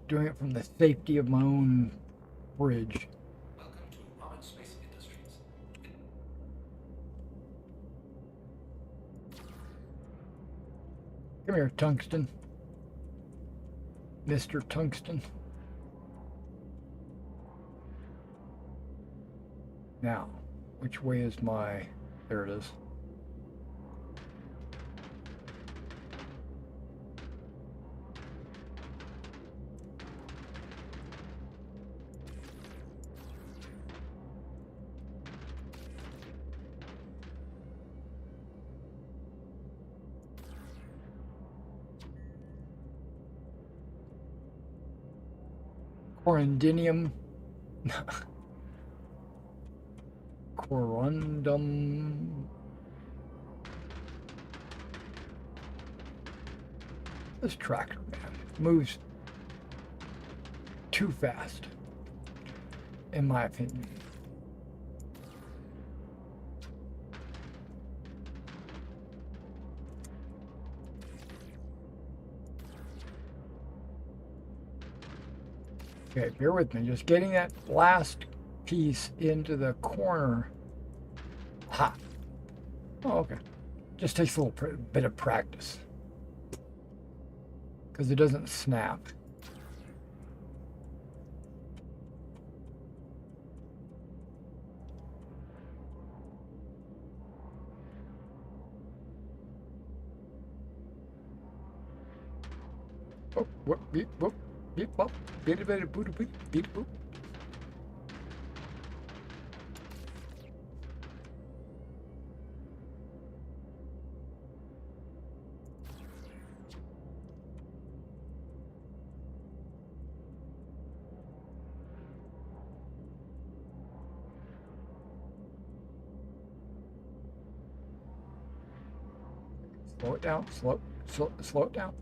Doing it from the safety of my own bridge. Welcome to Rocket Space Industries. Come here, Tungsten. Mr. Tungsten. Now, which way is my... There it is. Corundinium. Corundum. This tractor, man, moves too fast, in my opinion. Okay, bear with me. Just getting that last piece into the corner. Ha! Oh, okay. Just takes a little bit of practice. Because it doesn't snap. Oh, whoop, beep, whoop, beep, whoop, beep, beep, beep, beep, beep, beep, boop. Slow it down, slow it down.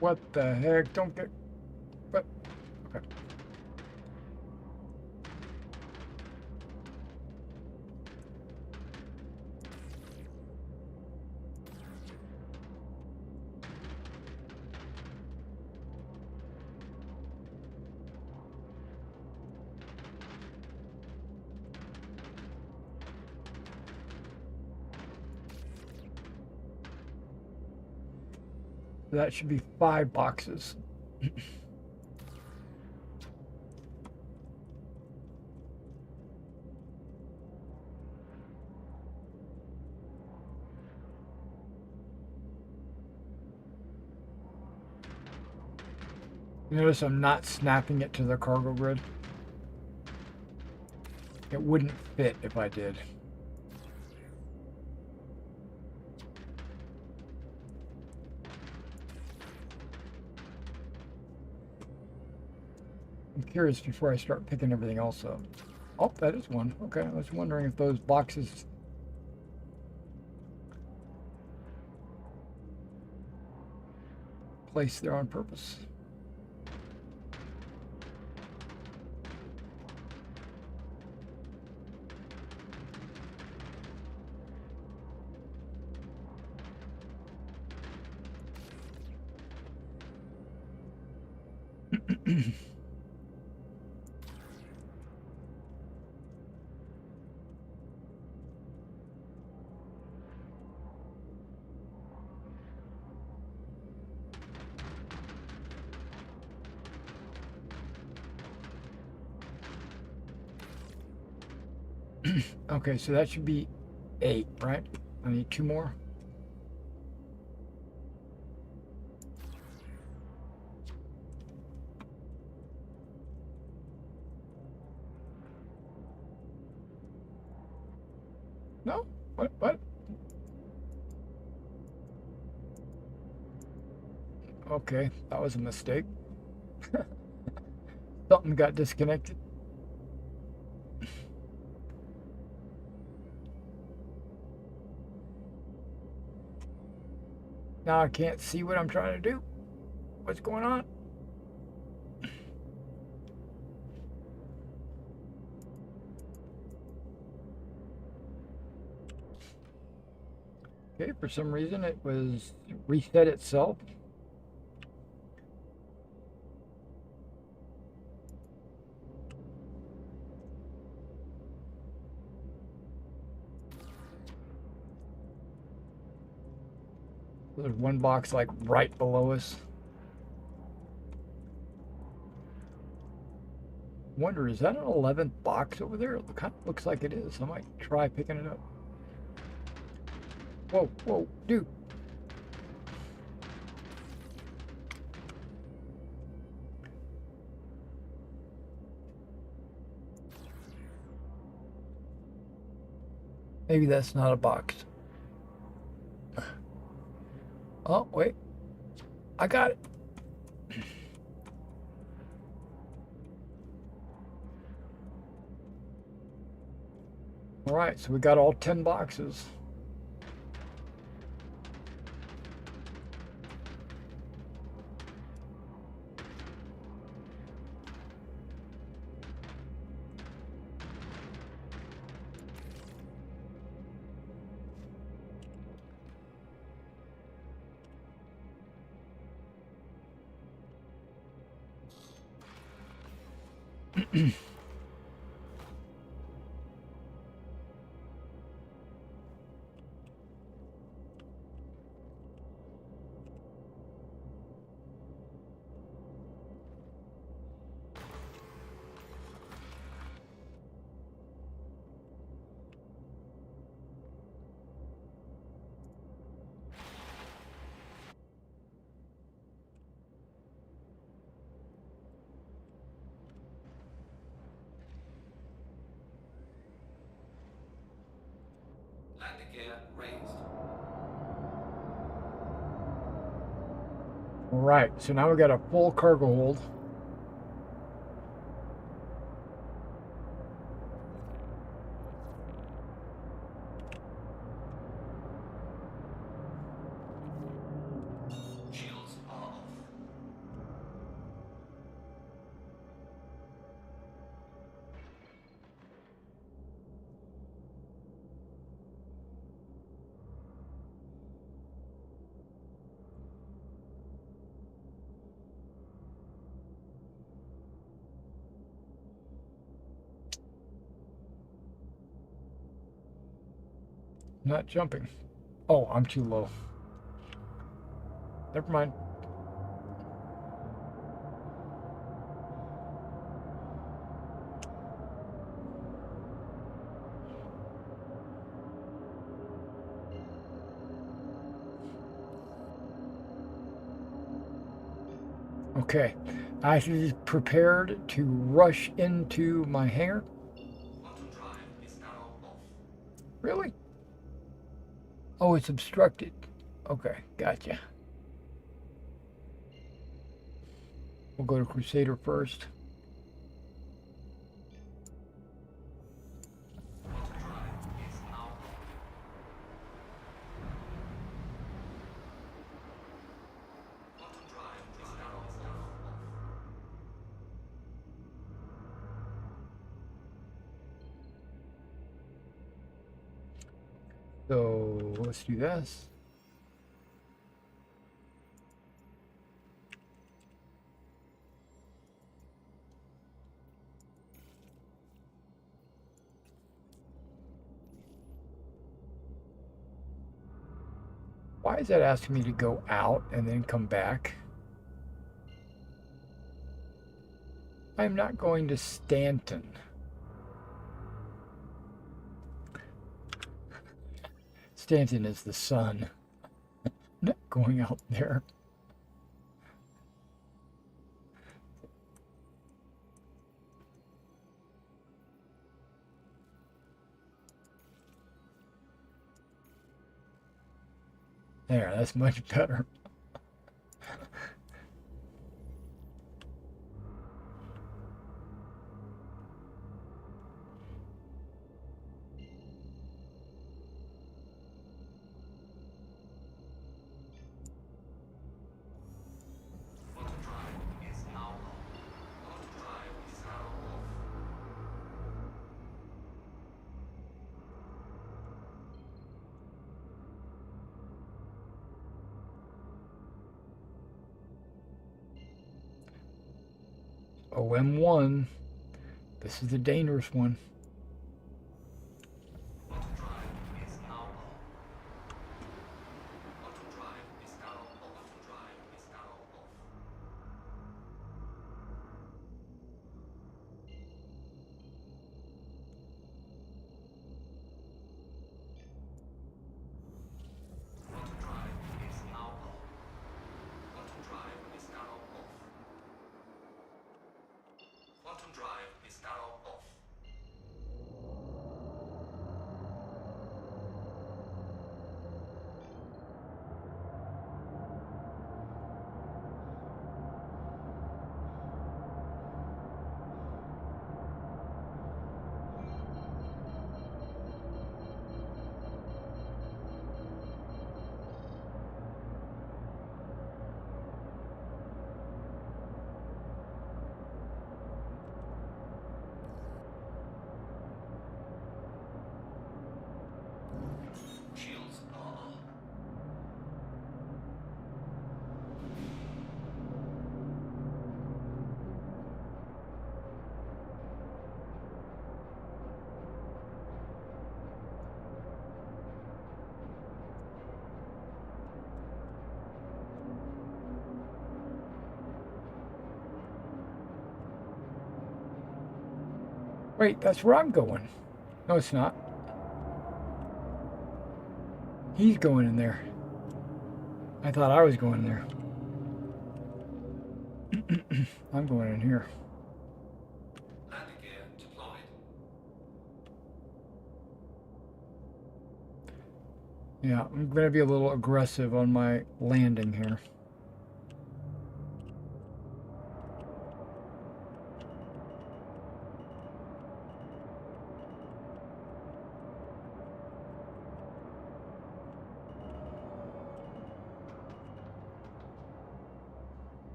What the heck? Don't get... But... Okay. That should be 5 boxes. Notice I'm not snapping it to the cargo grid. It wouldn't fit if I did. I'm curious before I start picking everything else up. Oh, that is one. Okay, I was wondering if those boxes... placed there on purpose. Okay, so that should be 8, right? I need 2 more. No? What? Okay, that was a mistake. Something got disconnected. Now I can't see what I'm trying to do. What's going on? Okay, for some reason it was reset itself. There's one box like right below us. Wonder, is that an 11th box over there? It kind of looks like it is. I might try picking it up. Whoa, dude. Maybe that's not a box. Oh, wait. I got it. All right, so we got all 10 boxes. Landing gear raised. All right, so now we got a full cargo hold. Shields are off. Not jumping. Oh, I'm too low. Never mind. Okay, I should be prepared to rush into my hangar. Quantum drive is now off. Really? Oh, it's obstructed. Okay, gotcha. We'll go to Crusader first. So let's do this. Why is that asking me to go out and then come back? I'm not going to Stanton. Stanton is the sun. I'm not going out there. There, that's much better. Auto drive is now on. Auto drive is now off. OM1. This is the dangerous one. Auto drive is now on. Auto drive is now off. Auto drive is now off. Auto drive is now on. Auto drive is now off. Quantum drive is now off. Shields are on. Wait, that's where I'm going. No, it's not. He's going in there. I thought I was going there. I'm going in here. Landing gear deployed. Yeah, I'm going to be a little aggressive on my landing here.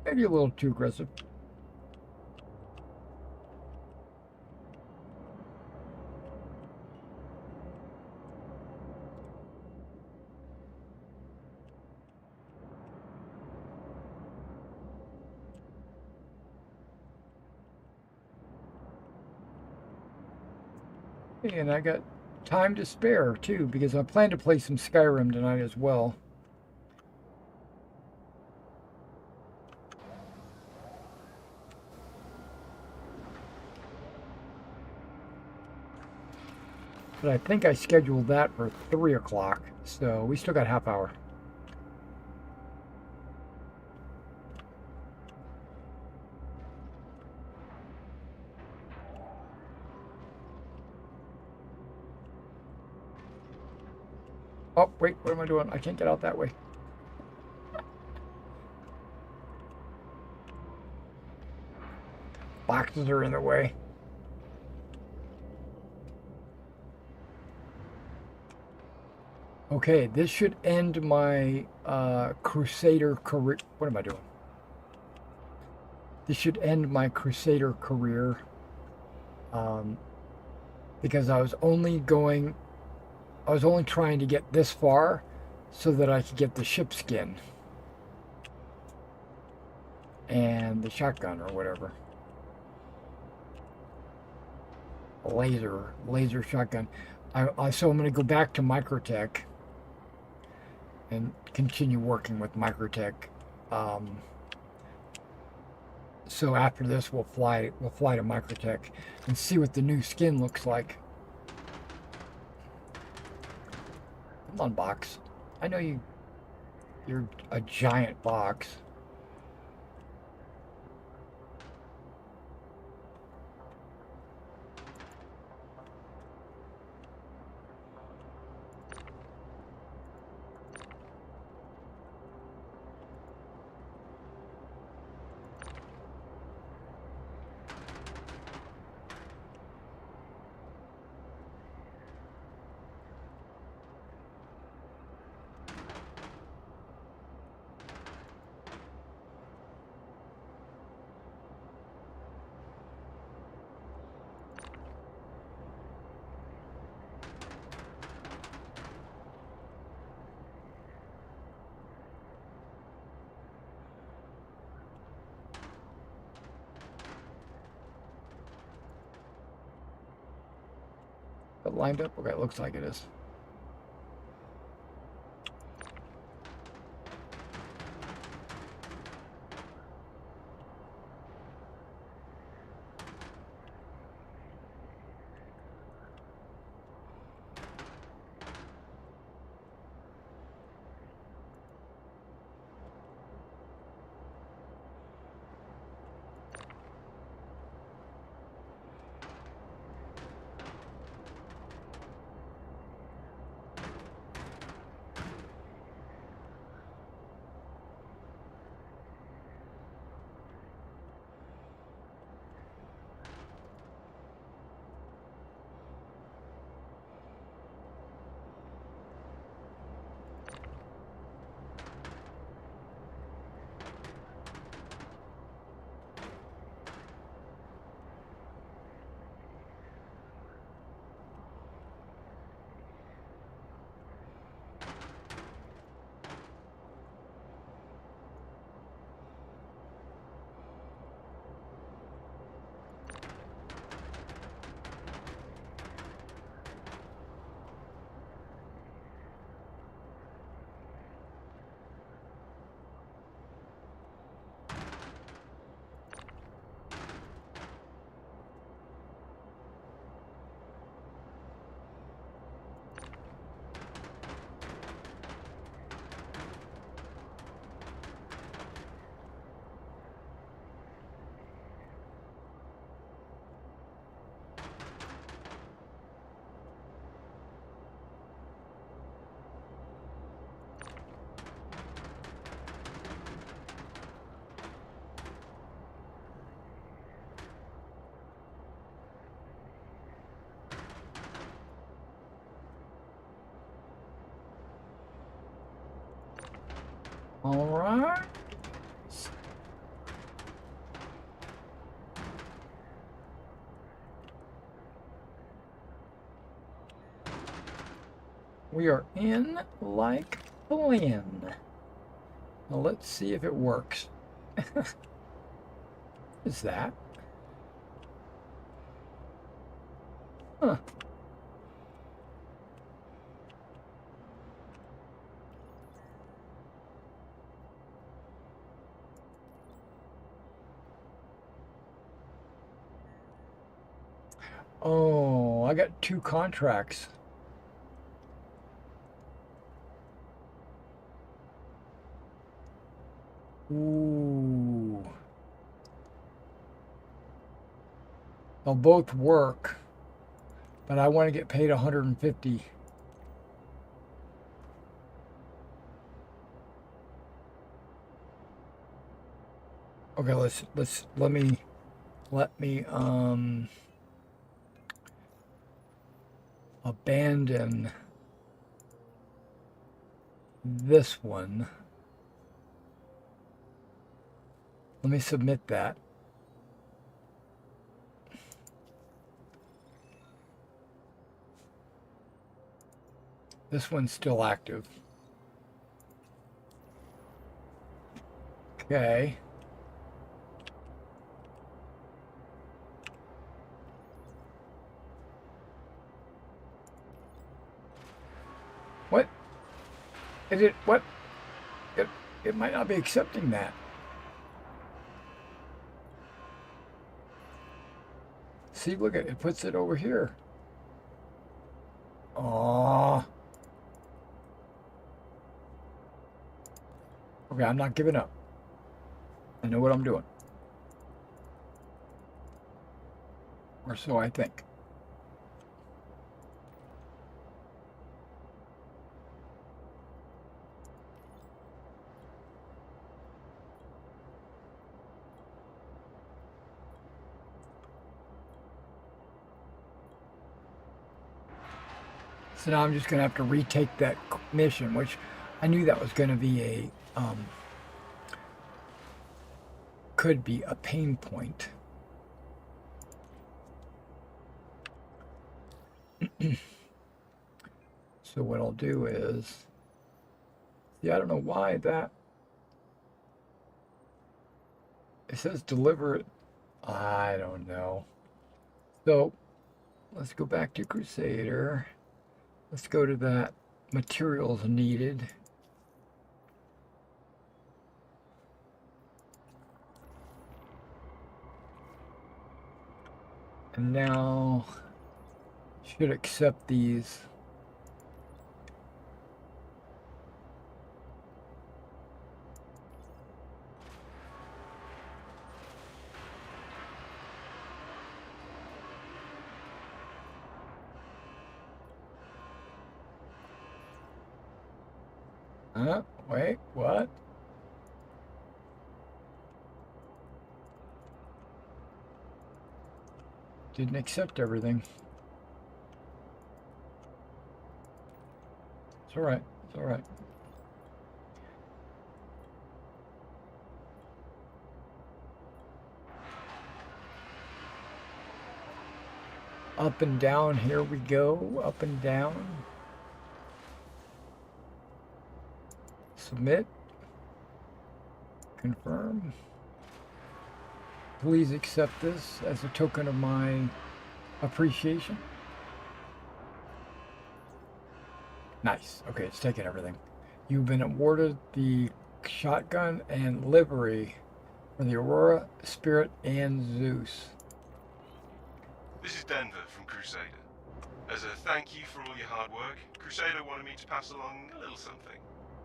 Maybe a little too aggressive. And I got time to spare too, because I plan to play some Skyrim tonight as well. But I think I scheduled that for 3 o'clock, so we still got half hour. Oh, wait, what am I doing? I can't get out that way. Boxes are in the way. Okay, this should end my Crusader career. What am I doing? This should end my Crusader career because I was only going I was only trying to get this far so that I could get the ship skin and the shotgun or whatever. A laser shotgun. So I'm going to go back to Microtech and continue working with Microtech. So after this, we'll fly to Microtech and see what the new skin looks like. Come on, box. I know you're a giant box. It lined up? Okay, it looks like it is. All right. We are in like planned. Now let's see if it works. Is that? Huh. Oh, I got 2 contracts. Ooh. They'll both work, but I want to get paid 150. Okay, let me abandon this one. Let me submit that. This one's still active. Okay. What? What? It might not be accepting that. See, look at it. It puts it over here. Aww. Okay, I'm not giving up. I know what I'm doing. Or so I think. So now I'm just going to have to retake that mission, which I knew that was going to be a, could be a pain point. So what I'll do is, see, I don't know why that, it says deliver it. I don't know. So let's go back to Crusader. Let's go to that materials needed. And now should accept these. Wait, what? Didn't accept everything. It's alright, it's alright. Up and down, here we go, up and down. Submit. Confirm. Please accept this as a token of my appreciation. Nice. Okay, it's taking everything. You've been awarded the shotgun and livery for the Aurora, Spirit, and Zeus. This is Denver from Crusader. As a thank you for all your hard work, Crusader wanted me to pass along a little something.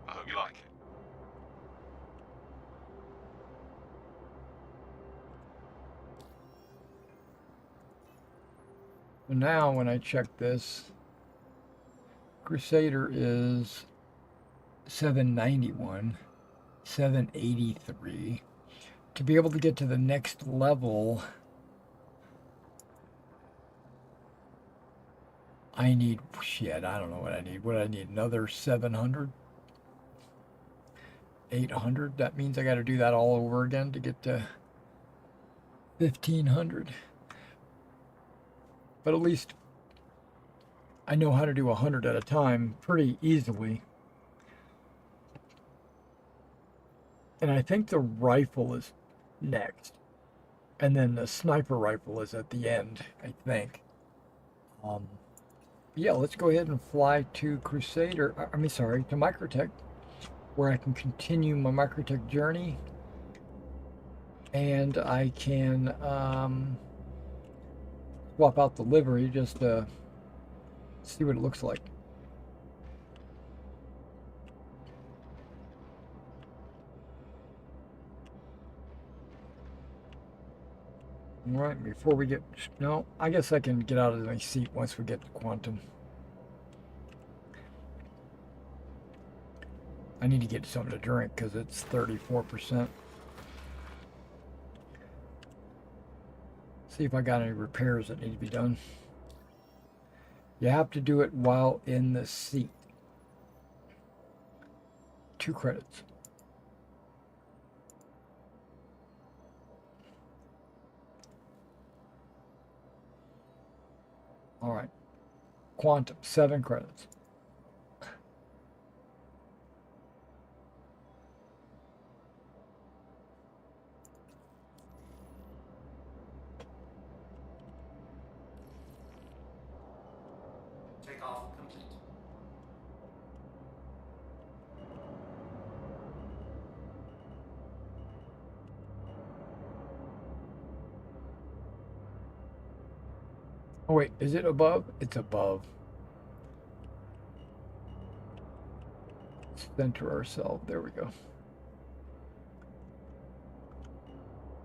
I hope you like it. So now when I check this, Crusader is 791, 783. To be able to get to the next level, I need, shit, I don't know what I need. What I need, another 700? 800? That means I got to do that all over again to get to 1500. But at least I know how to do 100 at a time pretty easily. And I think the rifle is next. And then the sniper rifle is at the end, I think. Yeah, let's go ahead and fly to Crusader, to Microtech, where I can continue my Microtech journey. And I can swap out the livery just to see what it looks like. All right, before we get, no, I guess I can get out of my seat once we get to Quantum. I need to get something to drink because it's 34%. See if I got any repairs that need to be done. You have to do it while in the seat. 2 credits. All right. Quantum, 7 credits. Takeoff complete. Oh wait, is it above? It's above. Center ourselves. There we go.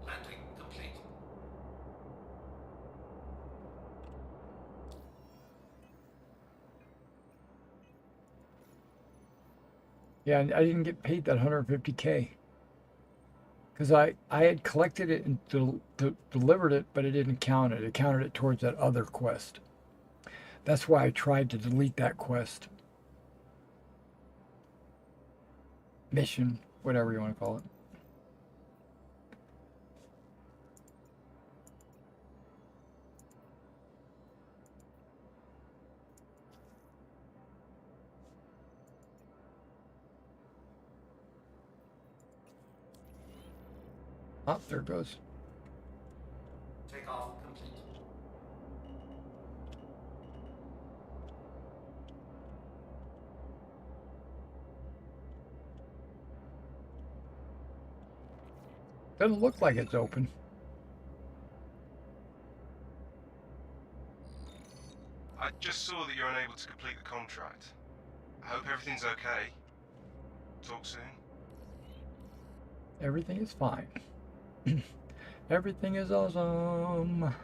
Landing complete. Yeah, I didn't get paid that 150K because I had collected it and delivered it, but it didn't count it. It counted it towards that other quest. That's why I tried to delete that quest. Mission, whatever you want to call it. Oh, there it goes. Takeoff complete. Doesn't look like it's open. I just saw that you're unable to complete the contract. I hope everything's okay. Talk soon. Everything is fine. Everything is awesome.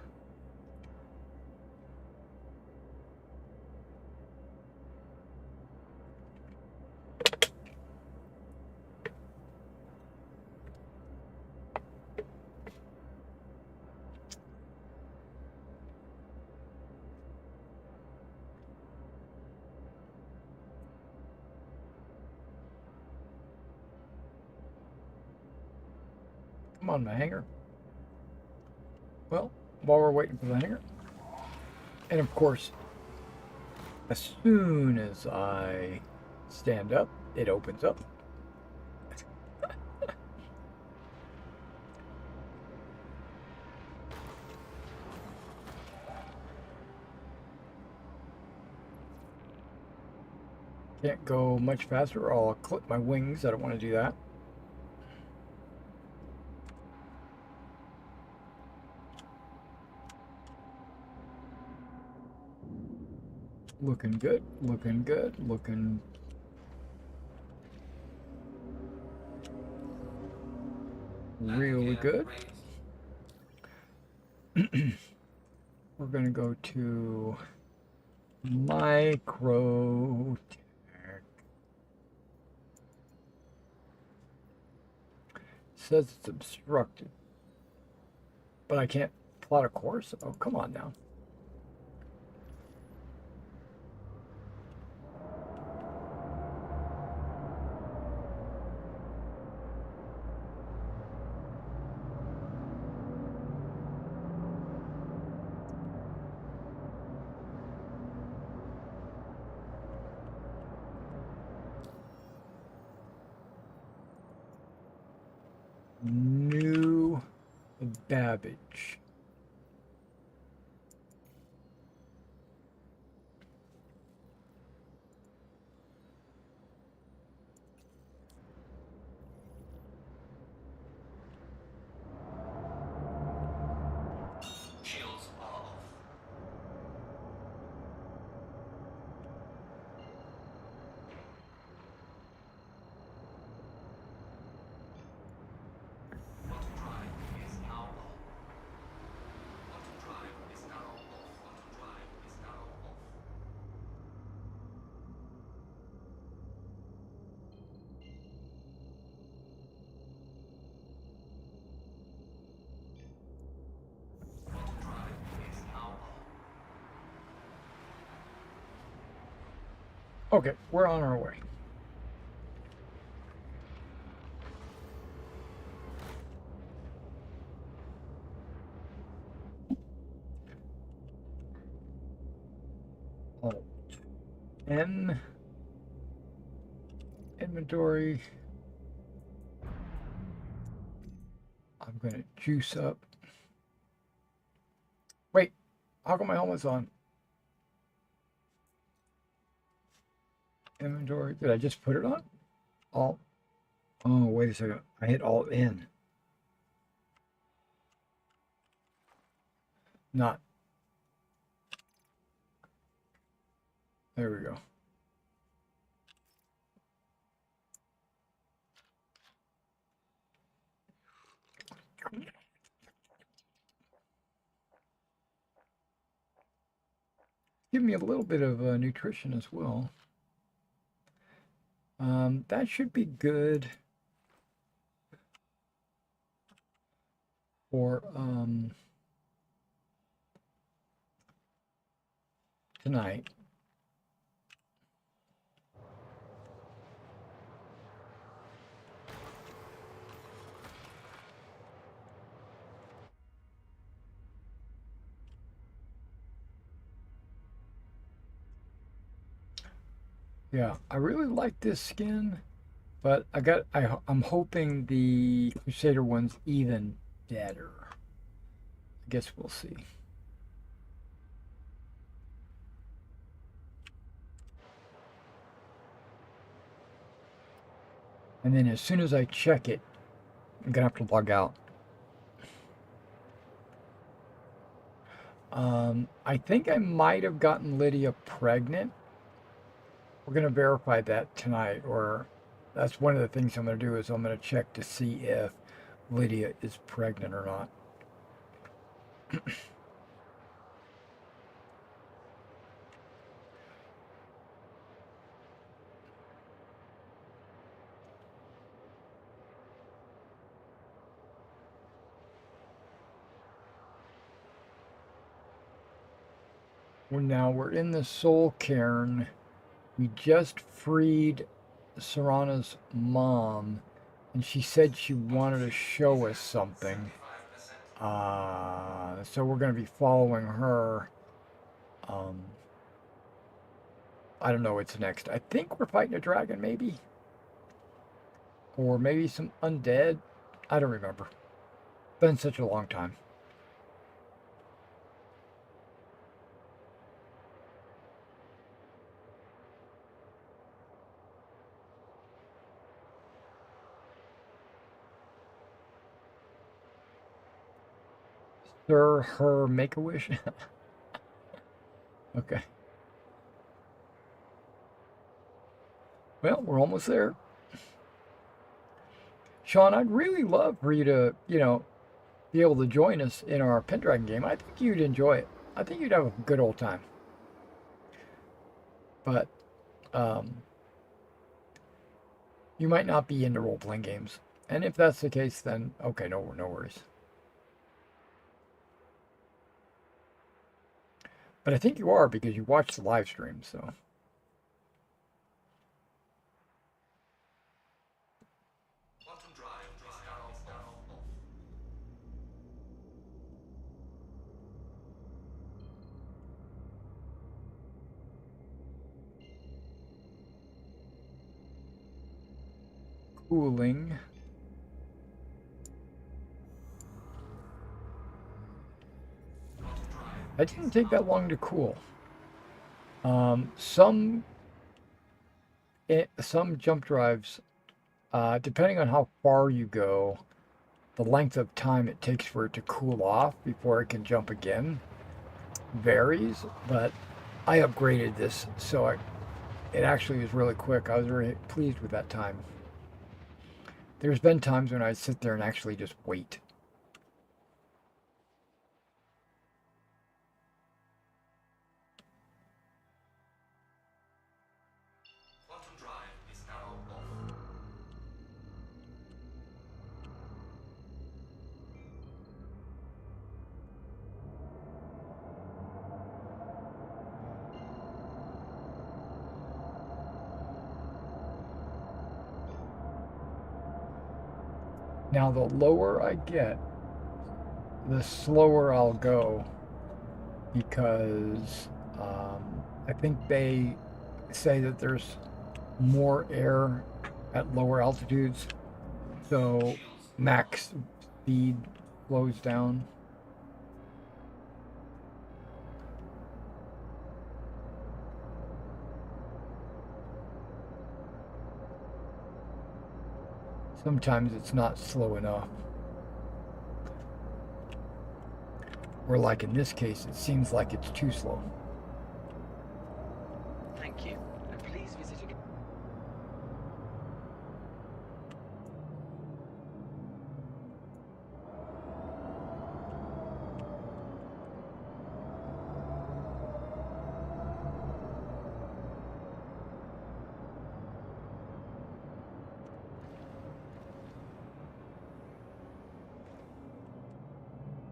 Come on, my hanger. Well, while we're waiting for the hanger, and of course, as soon as I stand up, it opens up. Can't go much faster or I'll clip my wings. I don't want to do that. Looking good, looking good, looking really good. We're going to go to micro tech. Says it's obstructed, but I can't plot a course. Oh, come on now. New Babbage. Shields are off. Auto drive is now on. Auto drive is now off. Auto drive is now off. Auto drive is now on. Okay, we're on our way. Alt N, inventory. I'm gonna juice up. Wait, how come my helmet's on? Inventory. Did I just put it on? Alt. Oh, wait a second. I hit Alt N. Not. There we go. Give me a little bit of nutrition as well. That should be good for tonight. Yeah, I really like this skin, but I'm hoping the Crusader one's even better. I guess we'll see. And then as soon as I check it, I'm gonna have to log out. I think I might have gotten Lydia pregnant. We're gonna verify that tonight, or that's one of the things I'm gonna do is I'm gonna check to see if Lydia is pregnant or not. Well, now we're in the soul cairn. We just freed Serana's mom, and she said she wanted to show us something. So we're going to be following her. Um, I don't know what's next. I think we're fighting a dragon, maybe? Or maybe some undead? I don't remember. Been such a long time. Sir, her, make a wish. Okay. Well, we're almost there. Sean, I'd really love for you to, be able to join us in our Pendragon game. I think you'd enjoy it. I think you'd have a good old time. But you might not be into role-playing games. And if that's the case, then okay, no worries. But I think you are because you watched the live stream, so. Quantum drive is now off. Cooling. That didn't take that long to cool. Some jump drives, depending on how far you go, the length of time it takes for it to cool off before it can jump again varies. But I upgraded this, so it actually is really quick. I was very pleased with that time. There's been times when I sit there and actually just wait. Quantum drive is now off. Now, the lower I get, the slower I'll go because I think they say that there's more air at lower altitudes, so max speed slows down. Sometimes it's not slow enough. Or like in this case, it seems like it's too slow. Thank you, and please visit again.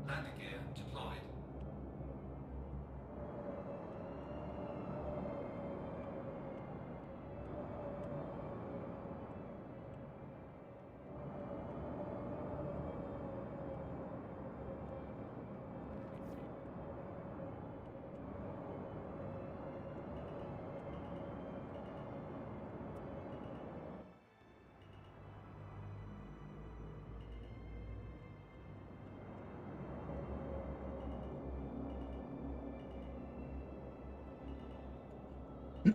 Landing gear deployed.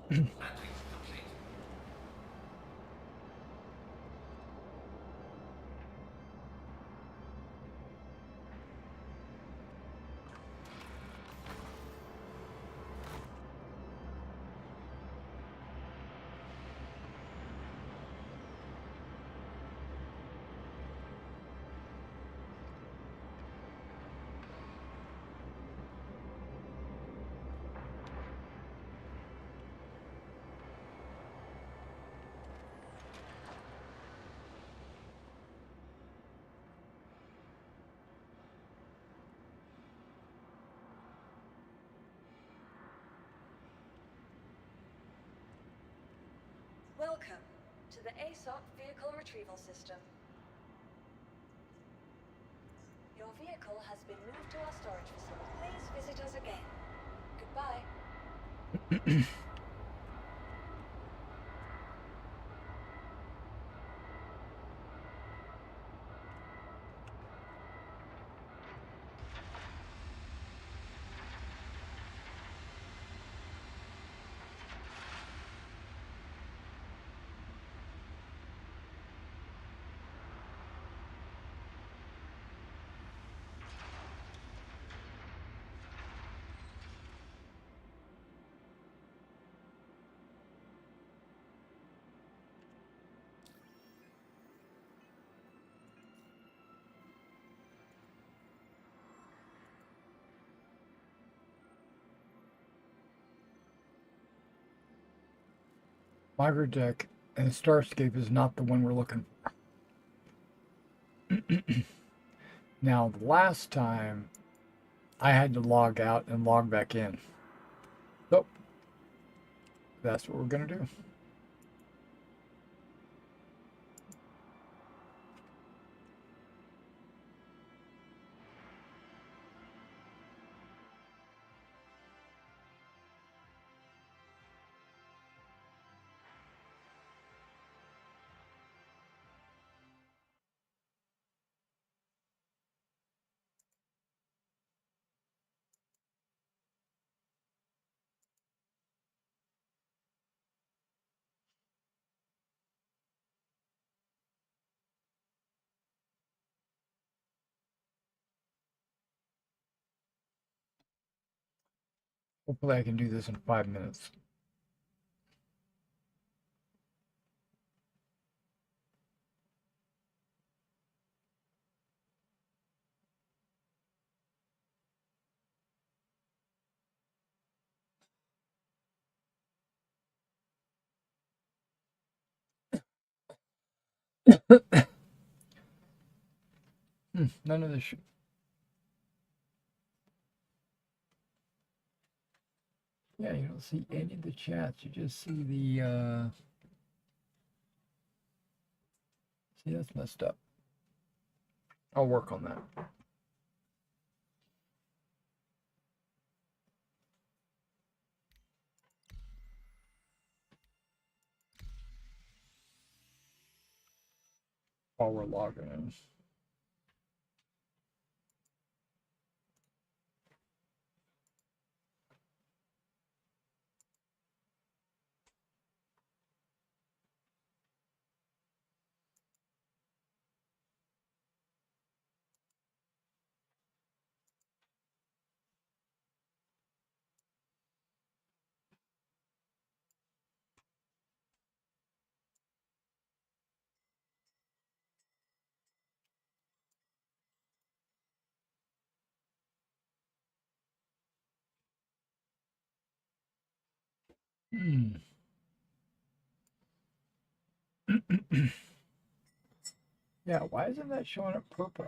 Landing complete. Welcome to the ASOC Vehicle Retrieval System. Your vehicle has been moved to our storage facility. Please visit us again. Goodbye. Migra deck and Starscape is not the one we're looking for. Now, the last time I had to log out and log back in. So, that's what we're going to do. Hopefully I can do this in 5 minutes. None of this shit. Yeah, you don't see any of the chats. You just see the, see, that's messed up. I'll work on that. While we're logging in. Hmm. Yeah, why isn't that showing up purple?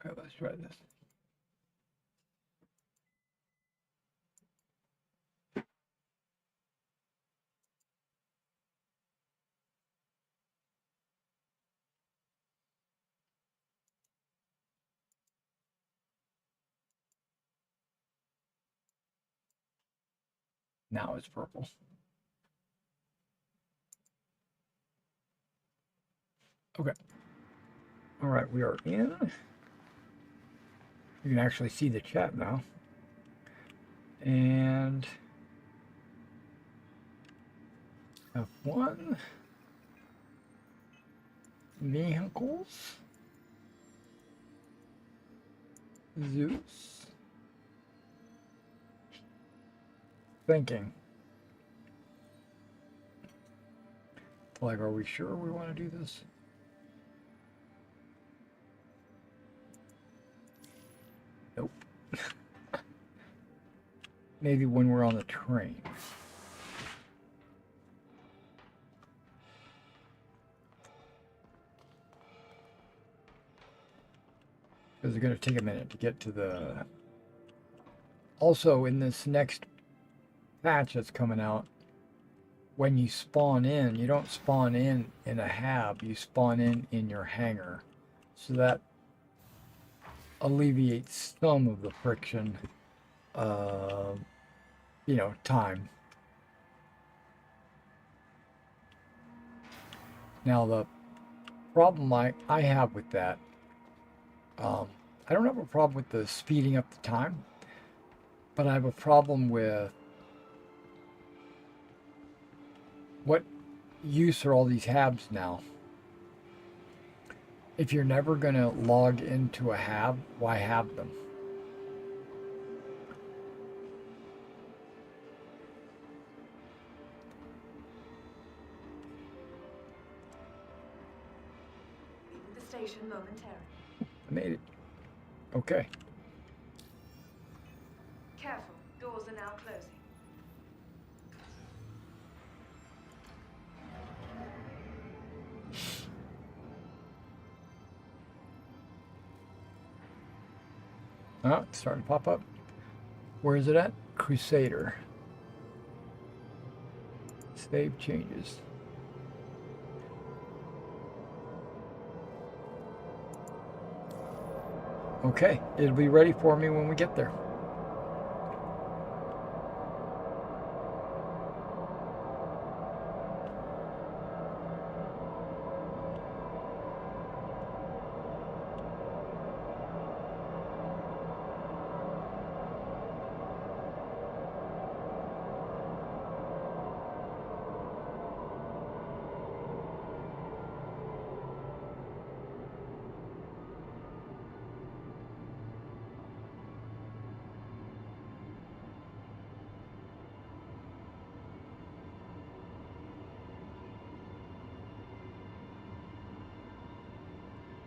Okay, let's try this. Now it's purple. Okay. All right, we are in. You can actually see the chat now. And F1 vehicles. Zeus. Thinking. Like, are we sure we want to do this? Nope. Maybe when we're on the train. Because it's going to take a minute to get to the... Also, in this next patch that's coming out, when you spawn in, you don't spawn in a hab, you spawn in your hangar. So that alleviates some of the friction, time. Now, the problem I have with that, I don't have a problem with the speeding up the time, but I have a problem with what use are all these habs now? If you're never going to log into a hab, why have them? Leaving the station momentarily. I made it. Okay. Careful, doors are now closing. Oh, it's starting to pop up. Where is it at? Crusader. Save changes. Okay, it'll be ready for me when we get there.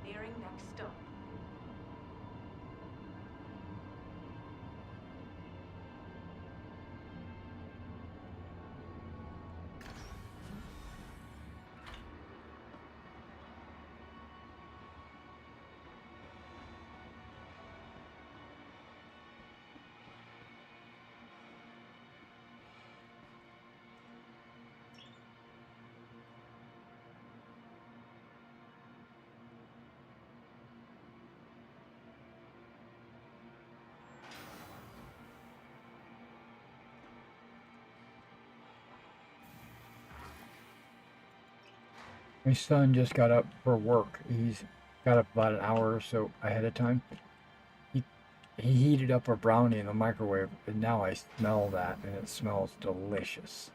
Nearing next stop. My son just got up for work. He's got up about an hour or so ahead of time. He heated up a brownie in the microwave, and now I smell that, and it smells delicious.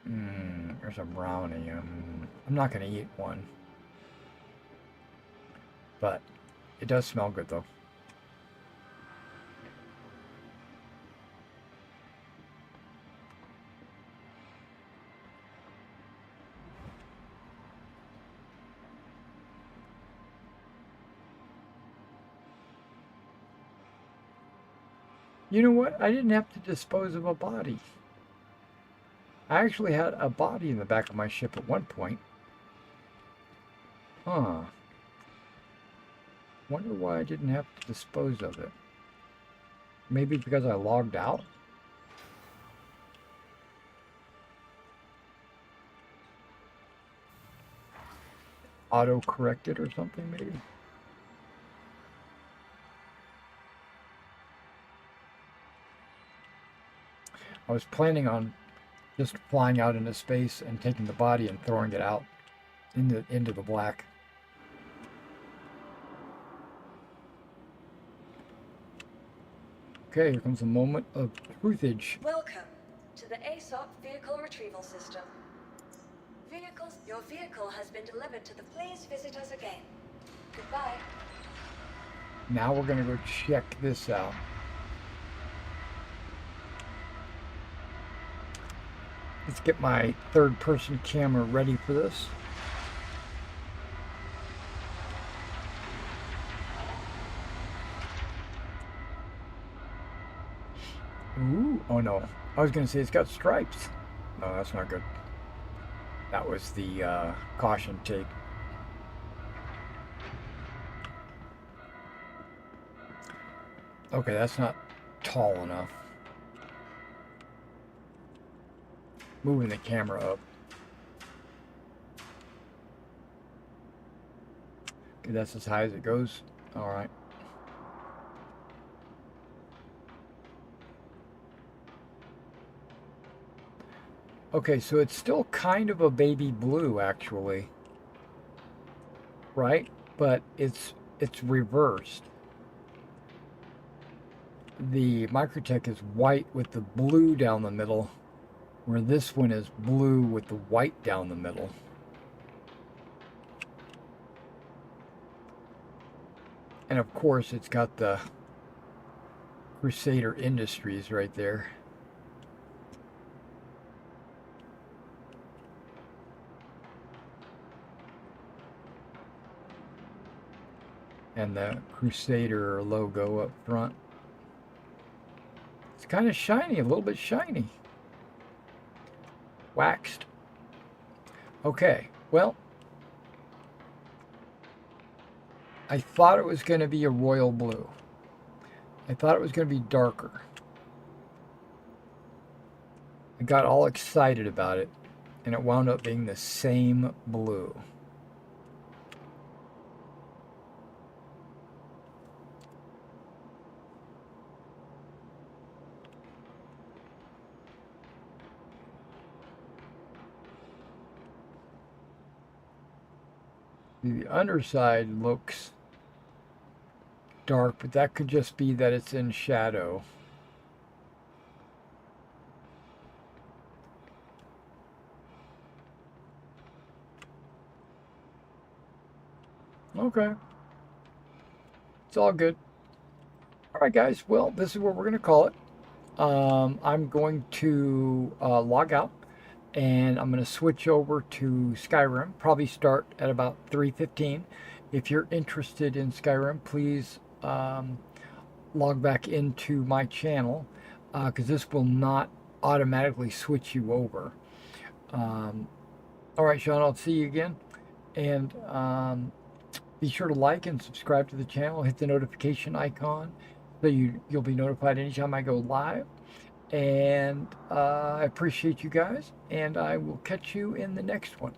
There's a brownie. I'm not going to eat one. But it does smell good, though. You know what? I didn't have to dispose of a body. I actually had a body in the back of my ship at one point. Huh. Wonder why I didn't have to dispose of it. Maybe because I logged out? Auto-corrected or something, maybe? I was planning on just flying out into space and taking the body and throwing it out into the black. Okay, here comes a moment of truthage. Welcome to the ASOP Vehicle Retrieval System. Your vehicle has been delivered to the. Please visit us again. Goodbye. Now we're gonna go check this out. Let's get my third-person camera ready for this. Ooh, oh no. I was gonna say it's got stripes. No, that's not good. That was the caution tape. Okay, that's not tall enough. Moving the camera up. Okay, that's as high as it goes. All right. Okay, so it's still kind of a baby blue, actually. Right? But it's reversed. The Microtech is white with the blue down the middle, where this one is blue with the white down the middle. And of course, it's got the Crusader Industries right there. And the Crusader logo up front. It's kind of shiny, a little bit shiny. Waxed. Okay, well, I thought it was going to be a royal blue. I thought it was going to be darker. I got all excited about it, and it wound up being the same blue. The underside looks dark, but that could just be that it's in shadow. Okay. It's all good. All right, guys. Well, this is what we're going to call it. I'm going to log out, and I'm going to switch over to Skyrim. Probably start at about 3:15. If you're interested in Skyrim, please log back into my channel, because this will not automatically switch you over. All right, Sean, I'll see you again. And be sure to like and subscribe to the channel. Hit the notification icon so you'll be notified anytime I go live. And I appreciate you guys, and I will catch you in the next one.